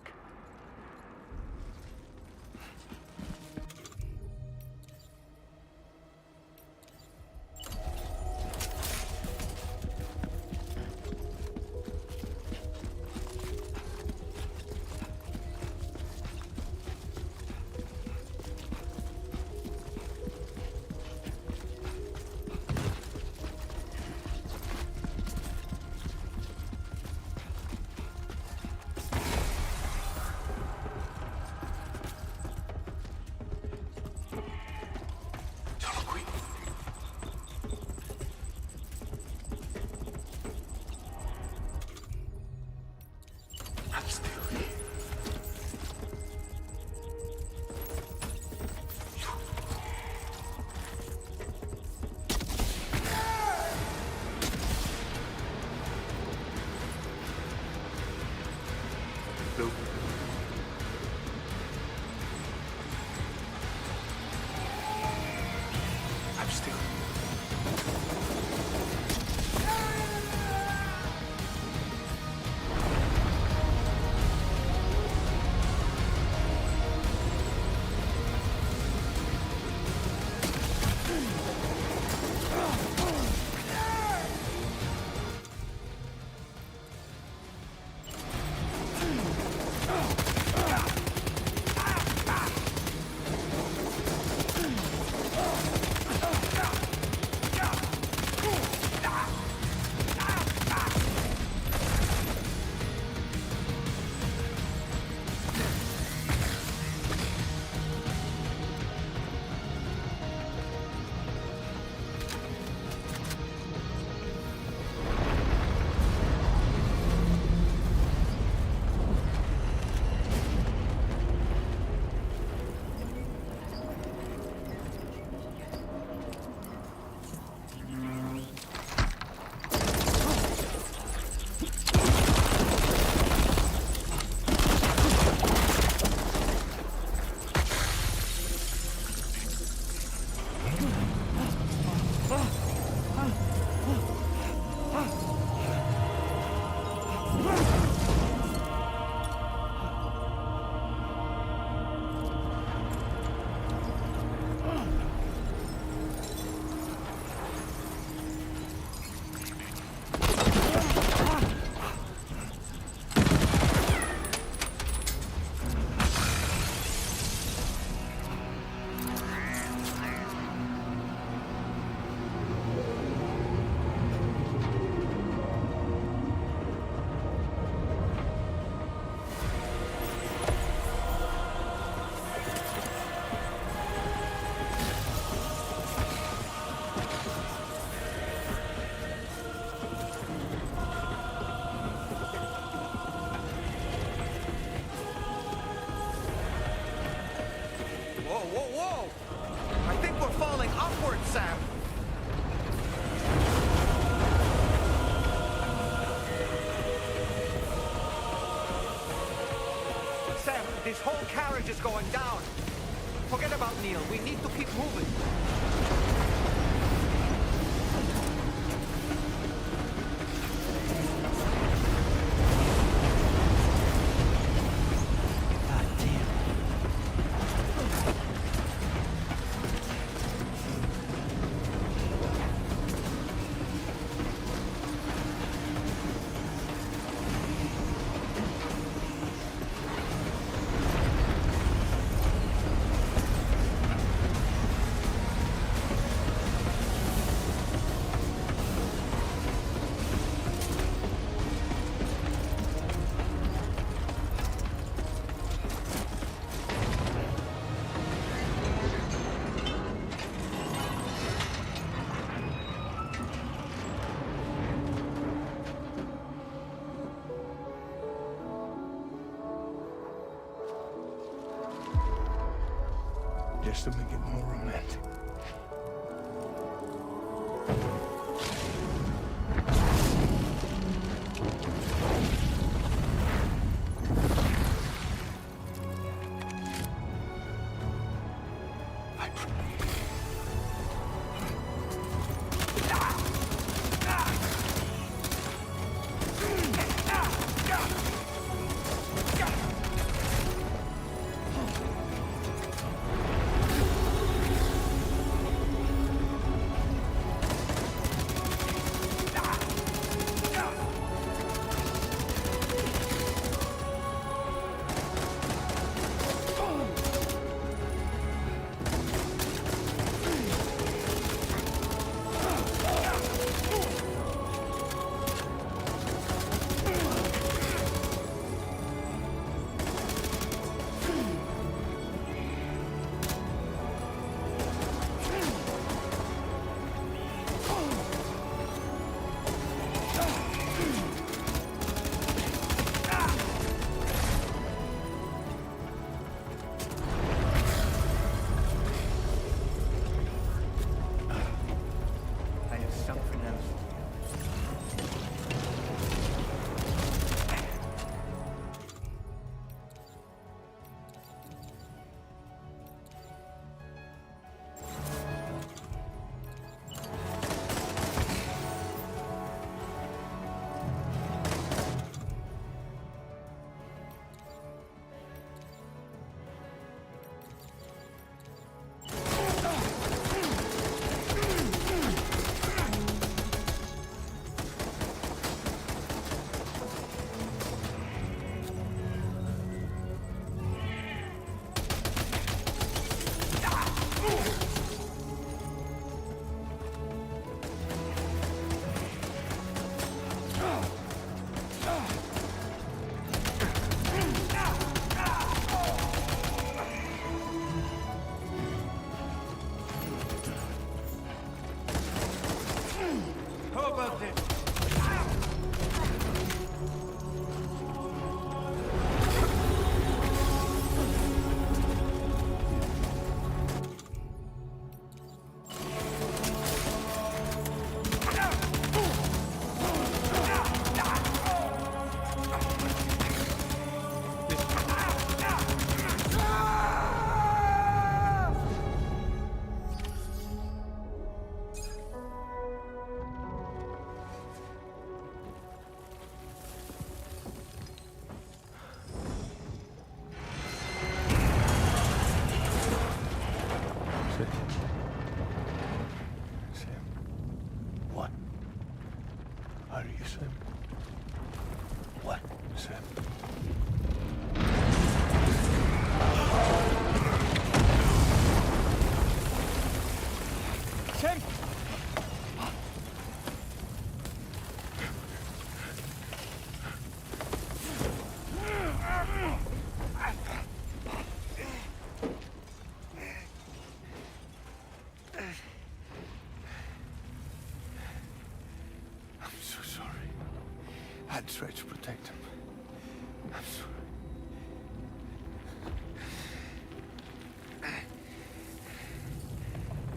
Sam! Sam, this whole carriage is going down. Forget about Neil. We need to keep moving. Just to make it more romantic. How about this? What? Are you Sam? What, Sam? Sam! I'm so sorry. I tried to protect him. I'm sorry.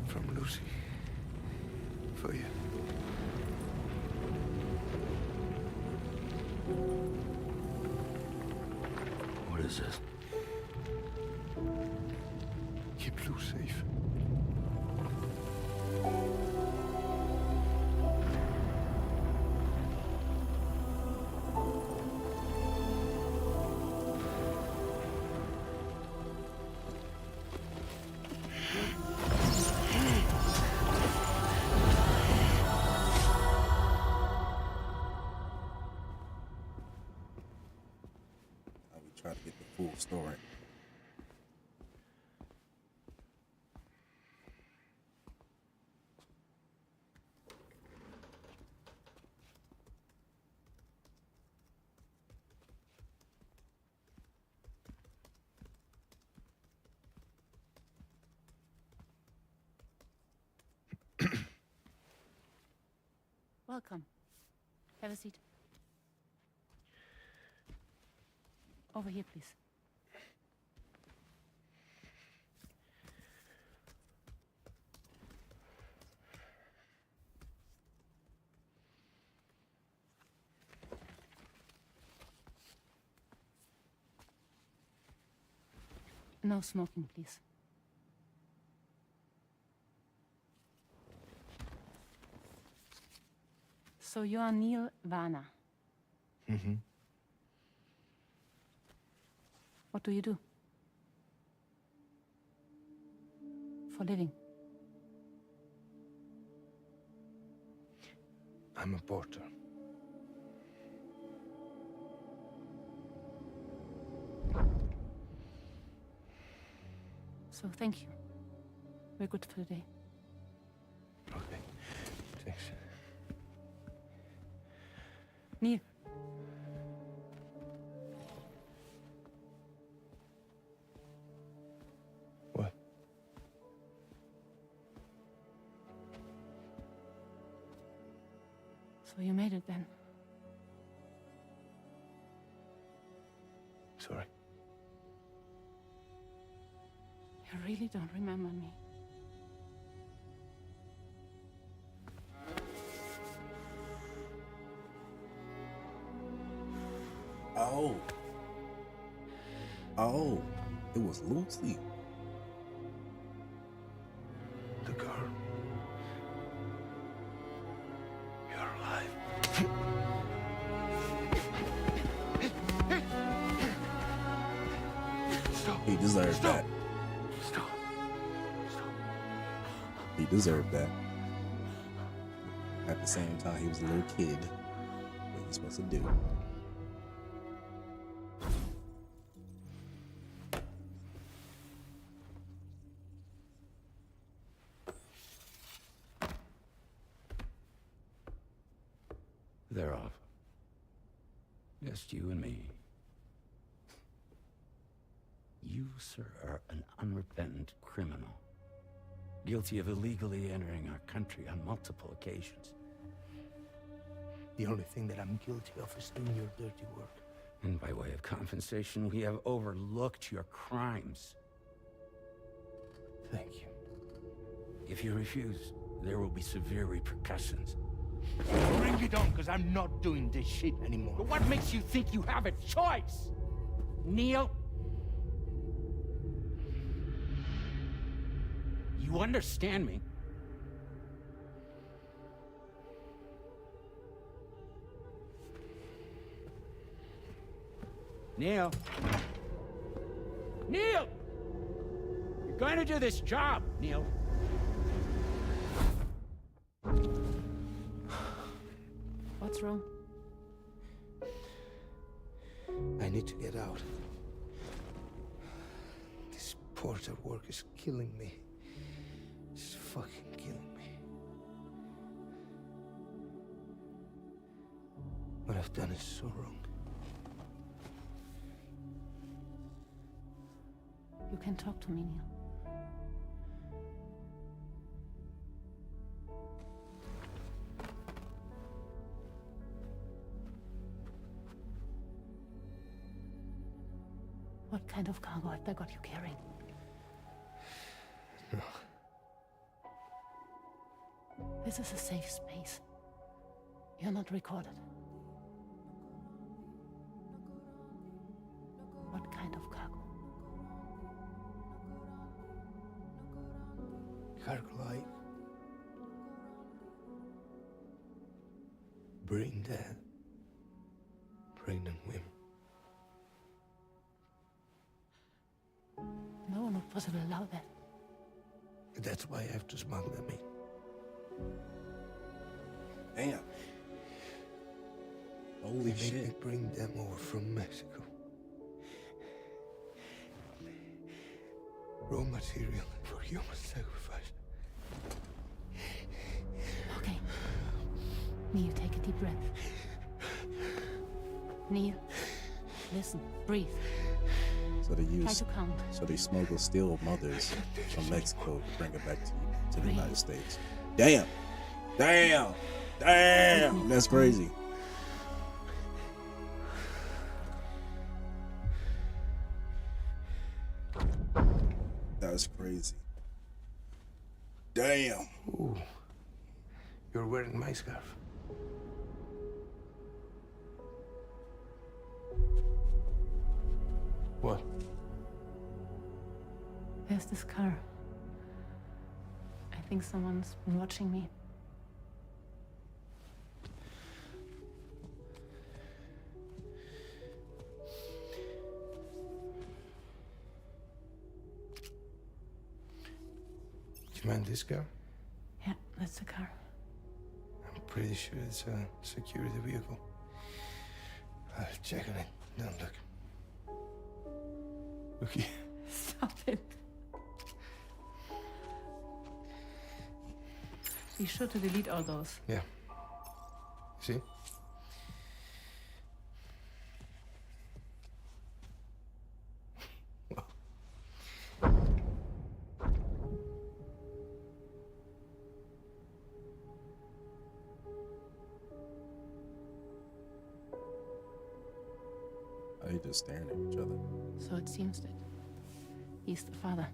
From Lucy. for you. What is this? Keep Lou safe. Try to get the full story. Welcome. Have a seat. Over here, please. No smoking, please. So you are Neil Varner. Mm-hmm. What do you do? For living? I'm a porter. So thank you. We're good for the day. Okay. Thanks. Neil. What? So you made it then? Sorry. You really don't remember me. Oh. Oh. It was Lucy. The girl. You're alive. Stop. He deserved that. Stop. He deserved that. At the same time, he was a little kid. What he's supposed to do. They're off. Just you and me. You, sir, are an unrepentant criminal. Guilty of illegally entering our country on multiple occasions. The only thing that I'm guilty of is doing your dirty work. And by way of compensation, we have overlooked your crimes. Thank you. If you refuse, there will be severe repercussions. Bring it on, because I'm not doing this shit anymore. But what makes you think you have a choice? Neil? You understand me? Neil? Neil! You're going to do this job, Neil. What's wrong? I need to get out. This porter work is killing me. It's fucking killing me. What I've done is so wrong. You can talk to me, Neil. What kind of cargo have they got you carrying? No. This is a safe space. You're not recorded. What kind of cargo? Cargo like brain dead, pregnant women. No one would possibly allow that. That's why I have to smuggle them in. Damn. Holy They shit. make me bring them over from Mexico. Raw material for human sacrifice. Okay. Neil, take a deep breath. Neil, listen, breathe. So they Try use. to count. So they smuggle still mothers from Mexico to bring it back to the United States. Damn. Damn. Damn. That's crazy. That's crazy. Damn. Ooh. You're wearing my scarf. What? There's this car. I think someone's been watching me. Do you mind this car? Yeah, that's the car. I'm pretty sure it's a security vehicle. I'll check on it. Don't look. Look here. Stop it. Be sure to delete all those. Yeah. See? Are they just staring at each other? So it seems that he's the father.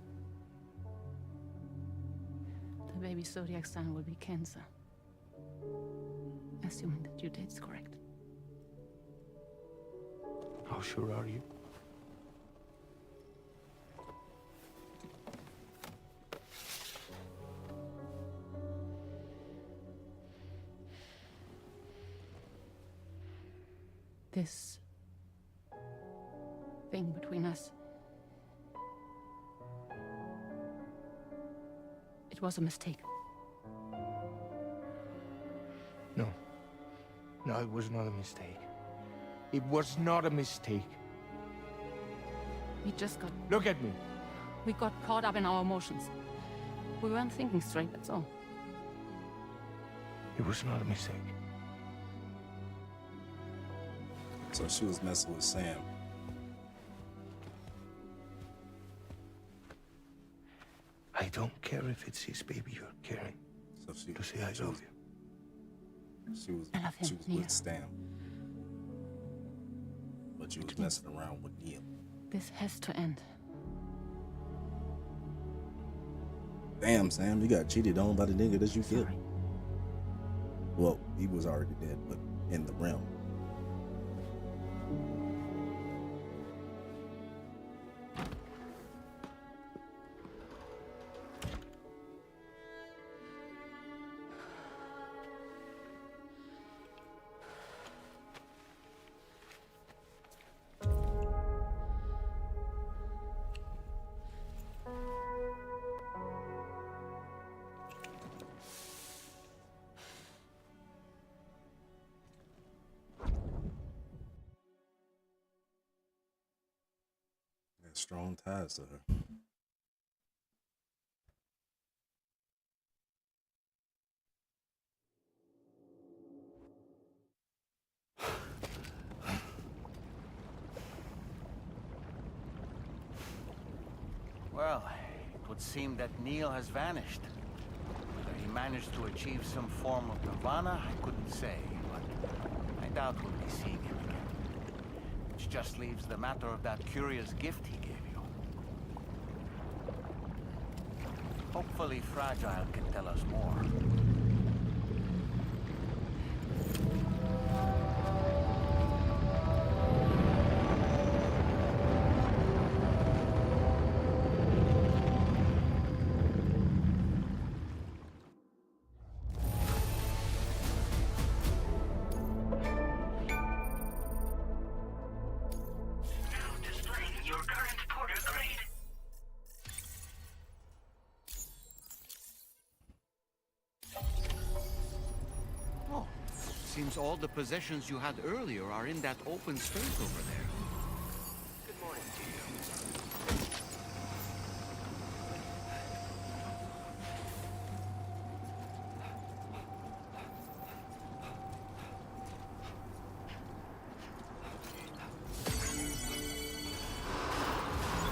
The baby zodiac sign will be Cancer. Assuming that your date's correct. How sure are you? This thing between us. It was a mistake. No. No, it was not a mistake. It was not a mistake. We just got... Look at me. We got caught up in our emotions. We weren't thinking straight, that's all. It was not a mistake. So she was messing with Sam. I don't care if it's his baby you're carrying. So she to say I love you. She was I love him, with Neil. Sam. But you was messing around with Neil. This has to end. Damn, Sam, you got cheated on by the nigga that you killed. Well, he was already dead, but in the realm. Got strong ties to her. Well, it would seem that Neil has vanished. Whether he managed to achieve some form of nirvana, I couldn't say, but I doubt we'll be seeing him again. Which just leaves the matter of that curious gift he gave you. Hopefully Fragile can tell us more. Seems all the possessions you had earlier are in that open space over there. Good morning to you.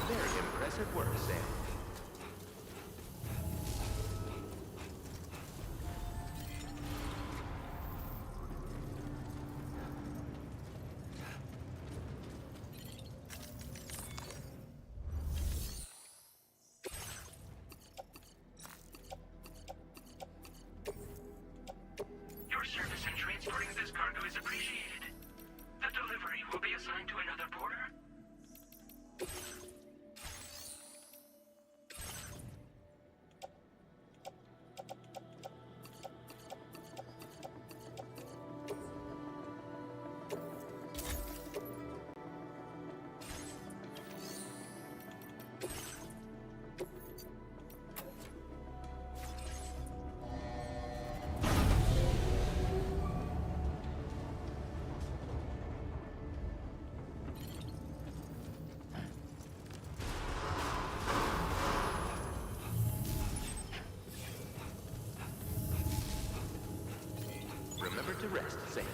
Very impressive work, Sam. Your service in transporting this cargo is appreciated. The delivery will be assigned to another porter. Remember to rest, Sam.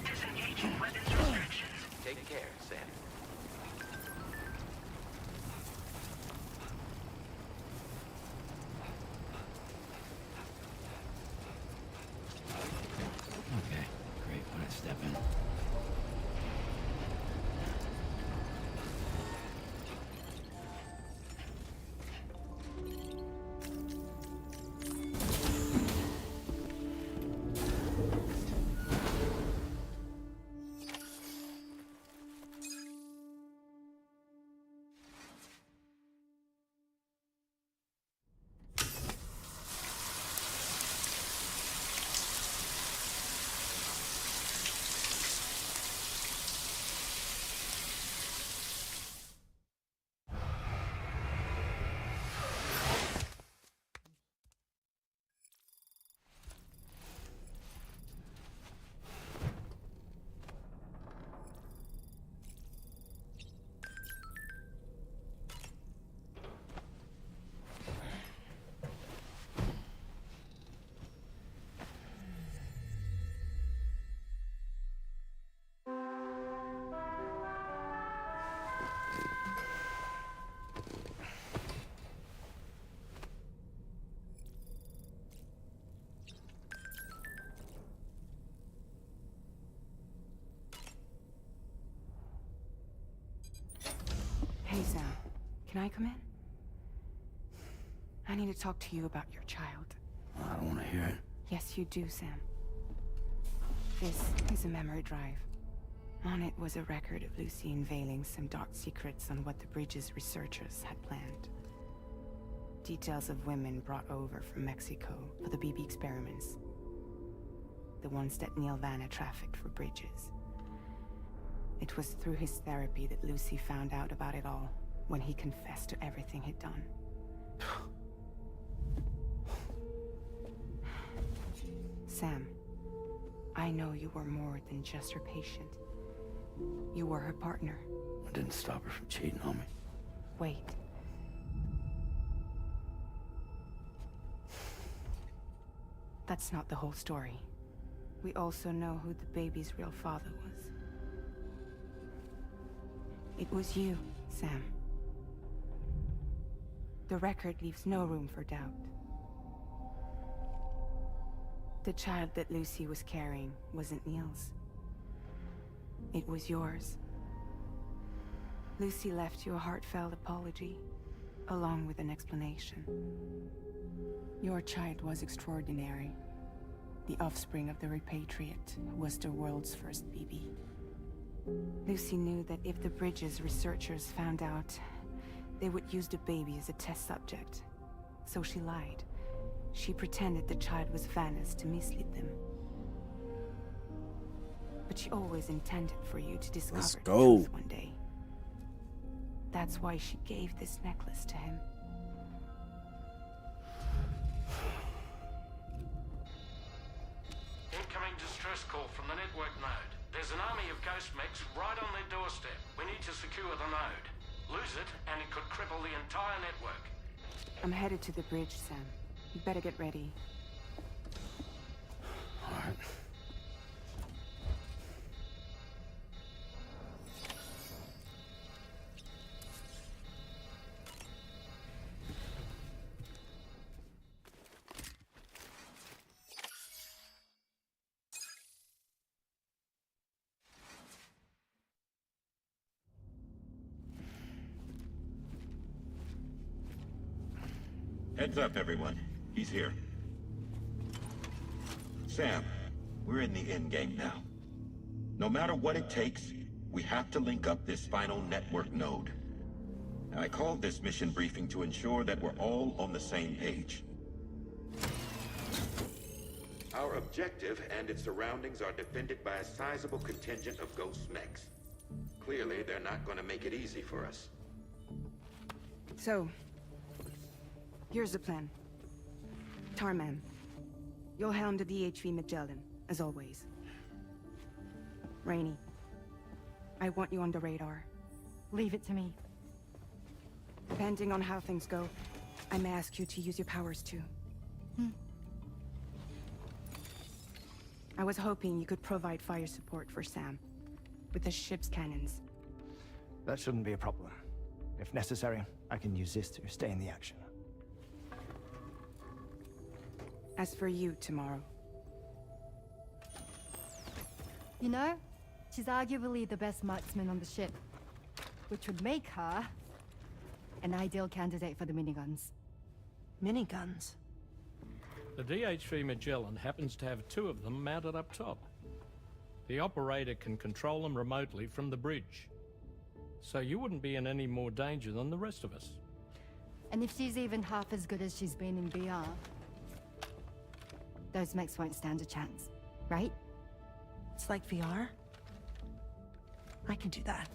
Disengaging weapons restrictions. Take care, Sam. Okay, great. When I step in. Hey, Sam. Can I come in? I need to talk to you about your child. I don't want to hear it. Yes, you do, Sam. This is a memory drive. On it was a record of Lucy unveiling some dark secrets on what the Bridges researchers had planned. Details of women brought over from Mexico for the BB experiments. The ones that Neil Vanna trafficked for Bridges. It was through his therapy that Lucy found out about it all, when he confessed to everything he'd done. Sam, I know you were more than just her patient. You were her partner. I didn't stop her from cheating on me. Wait. That's not the whole story. We also know who the baby's real father was. It was you, Sam. The record leaves no room for doubt. The child that Lucy was carrying wasn't Neil's. It was yours. Lucy left you a heartfelt apology, along with an explanation. Your child was extraordinary. The offspring of the repatriate who was the world's first BB. Lucy knew that if the Bridges researchers found out, they would use the baby as a test subject. So she lied, She pretended the child was Vanna's to mislead them. But she always intended for you to discover Let's the go. truth one day. That's why she gave this necklace to him. Incoming distress call from the network node. There's an army of ghost mechs right on their doorstep. We need to secure the node. Lose it, and it could cripple the entire network. I'm headed to the bridge, Sam. You better get ready. All right. Heads up, everyone. He's here. Sam, we're in the end game now. No matter what it takes, we have to link up this final network node. I called this mission briefing to ensure that we're all on the same page. Our objective and its surroundings are defended by a sizable contingent of ghost mechs. Clearly, they're not going to make it easy for us. So, here's the plan. Tarman, you'll helm the DHV Magellan, as always. Rainey, I want you on the radar. Leave it to me. Depending on how things go, I may ask you to use your powers too. I was hoping you could provide fire support for Sam, with the ship's cannons. That shouldn't be a problem. If necessary, I can use this to stay in the action. As for you, tomorrow. You know, she's arguably the best marksman on the ship, which would make her an ideal candidate for the miniguns. Miniguns? The DHV Magellan happens to have 2 of them mounted up top. The operator can control them remotely from the bridge. So you wouldn't be in any more danger than the rest of us. And if she's even half as good as she's been in VR, those mechs won't stand a chance, right? It's like VR? I can do that.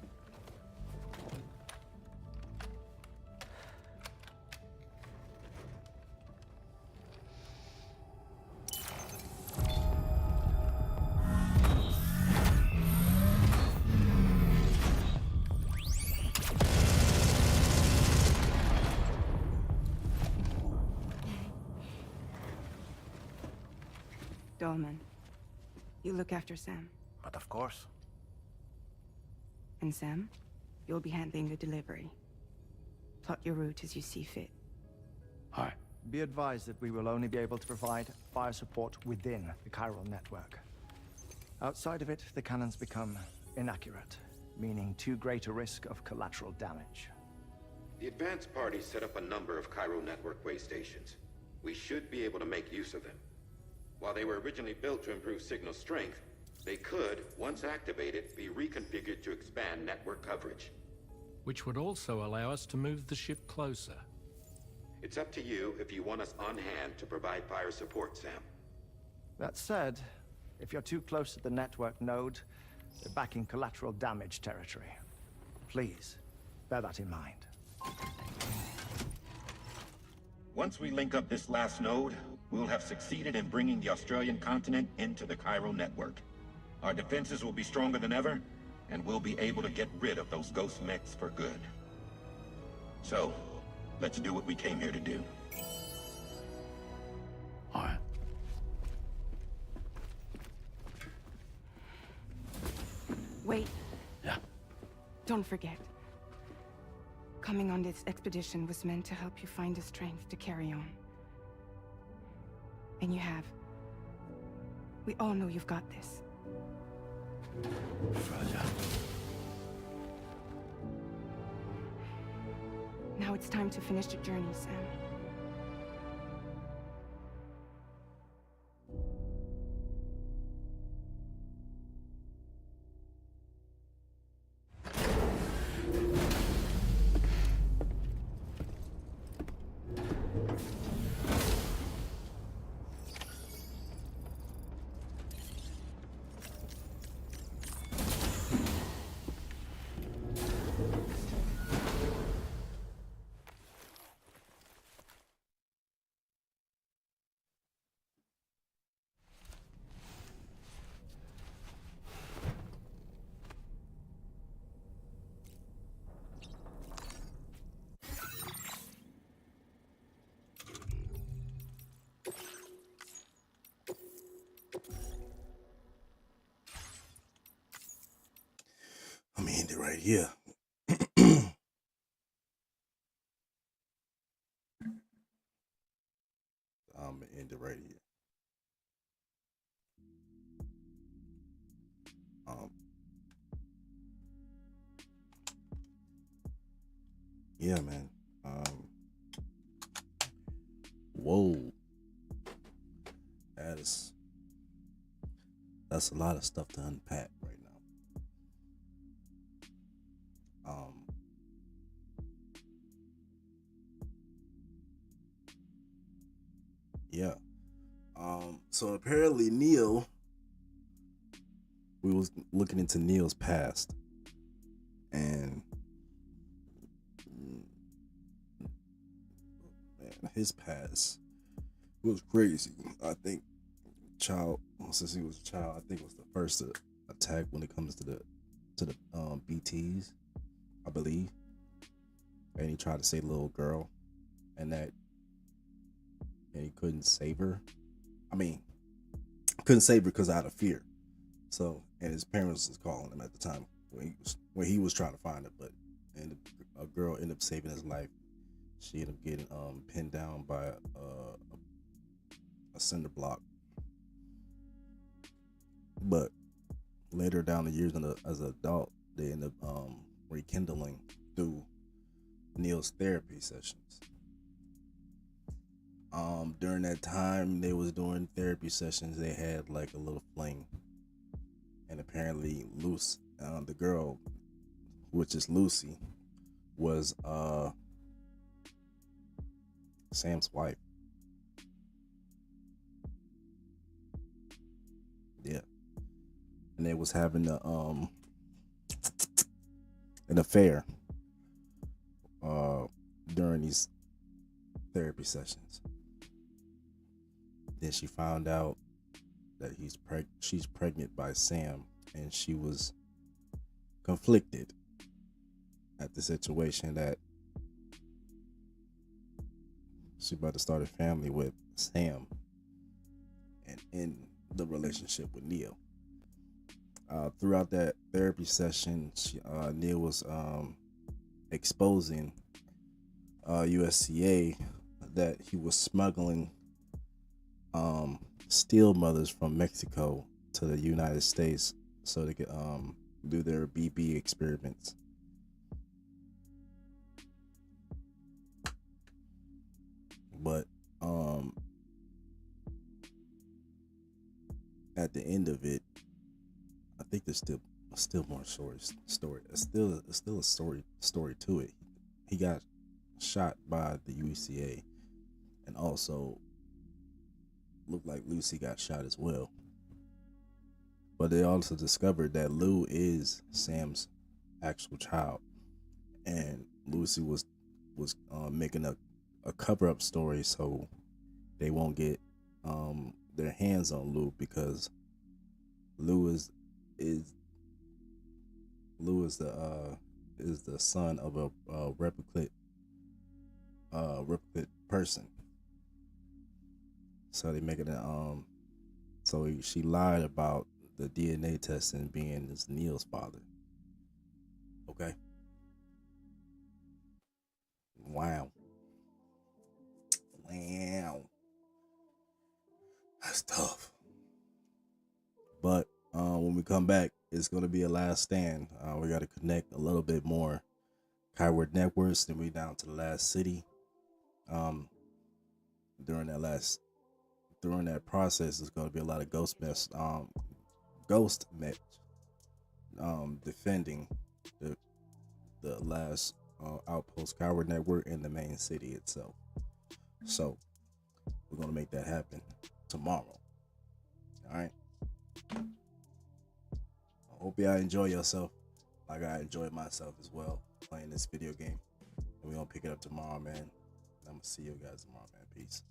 Dolman, you look after Sam. But of course. And Sam, you'll be handling the delivery. Plot your route as you see fit. All right. Be advised that we will only be able to provide fire support within the chiral network. Outside of it, the cannons become inaccurate, meaning too great a risk of collateral damage. The advanced party set up a number of chiral network way stations. We should be able to make use of them. While they were originally built to improve signal strength, they could, once activated, be reconfigured to expand network coverage. Which would also allow us to move the ship closer. It's up to you if you want us on hand to provide fire support, Sam. That said, if you're too close to the network node, you're back in collateral damage territory. Please, bear that in mind. Once we link up this last node, we'll have succeeded in bringing the Australian continent into the chiral network. Our defenses will be stronger than ever, and we'll be able to get rid of those ghost mechs for good. So, let's do what we came here to do. All right. Wait. Yeah? Don't forget. Coming on this expedition was meant to help you find the strength to carry on. And you have. We all know you've got this. Roger. Now it's time to finish the journey, Sam. right here. I'm gonna end it right here. Yeah, man. Whoa. That's a lot of stuff to unpack right now. Yeah. So apparently Neil, we was looking into Neil's past, and man, his past was crazy. I think since he was a child, I think it was the first attack when it comes to the BTs, I believe. And he tried to save a little girl, and he couldn't save her. I mean, couldn't save her because out of fear. So, and his parents was calling him at the time when he was trying to find her, but and a girl ended up saving his life. She ended up getting pinned down by a cinder block. But later down the years as an adult, they end up rekindling through Neil's therapy sessions. During that time they was doing therapy sessions, they had like a little fling, and apparently the girl, which is Lucy, was Sam's wife. Yeah. And they was having an affair during these therapy sessions. Then she found out that she's pregnant by Sam, and she was conflicted at the situation that she's about to start a family with Sam and end the relationship with Neil. Throughout that therapy session, Neil was exposing USCA that he was smuggling steel mothers from Mexico to the United States so they could do their BB experiments. But at the end of it, I think there's still more story. It's still a story to it. He got shot by the UCA, and also looked like Lucy got shot as well. But they also discovered that Lou is Sam's actual child, and Lucy was making a cover-up story so they won't get their hands on Lou, because Lou is the son of a replicate person. So they make it so she lied about the DNA testing being this Neil's father. Okay. Wow. That's tough. But when we come back, it's gonna be a last stand. We gotta connect a little bit more HYPRWRLD networks, then we down to the last city. During that process, there's gonna be a lot of ghost mech defending the last outpost HYPRWRLD network in the main city itself. So we're gonna make that happen tomorrow. All right. I hope y'all enjoy yourself like I enjoyed myself as well playing this video game. And we're gonna pick it up tomorrow, man. I'm gonna see you guys tomorrow, man. Peace.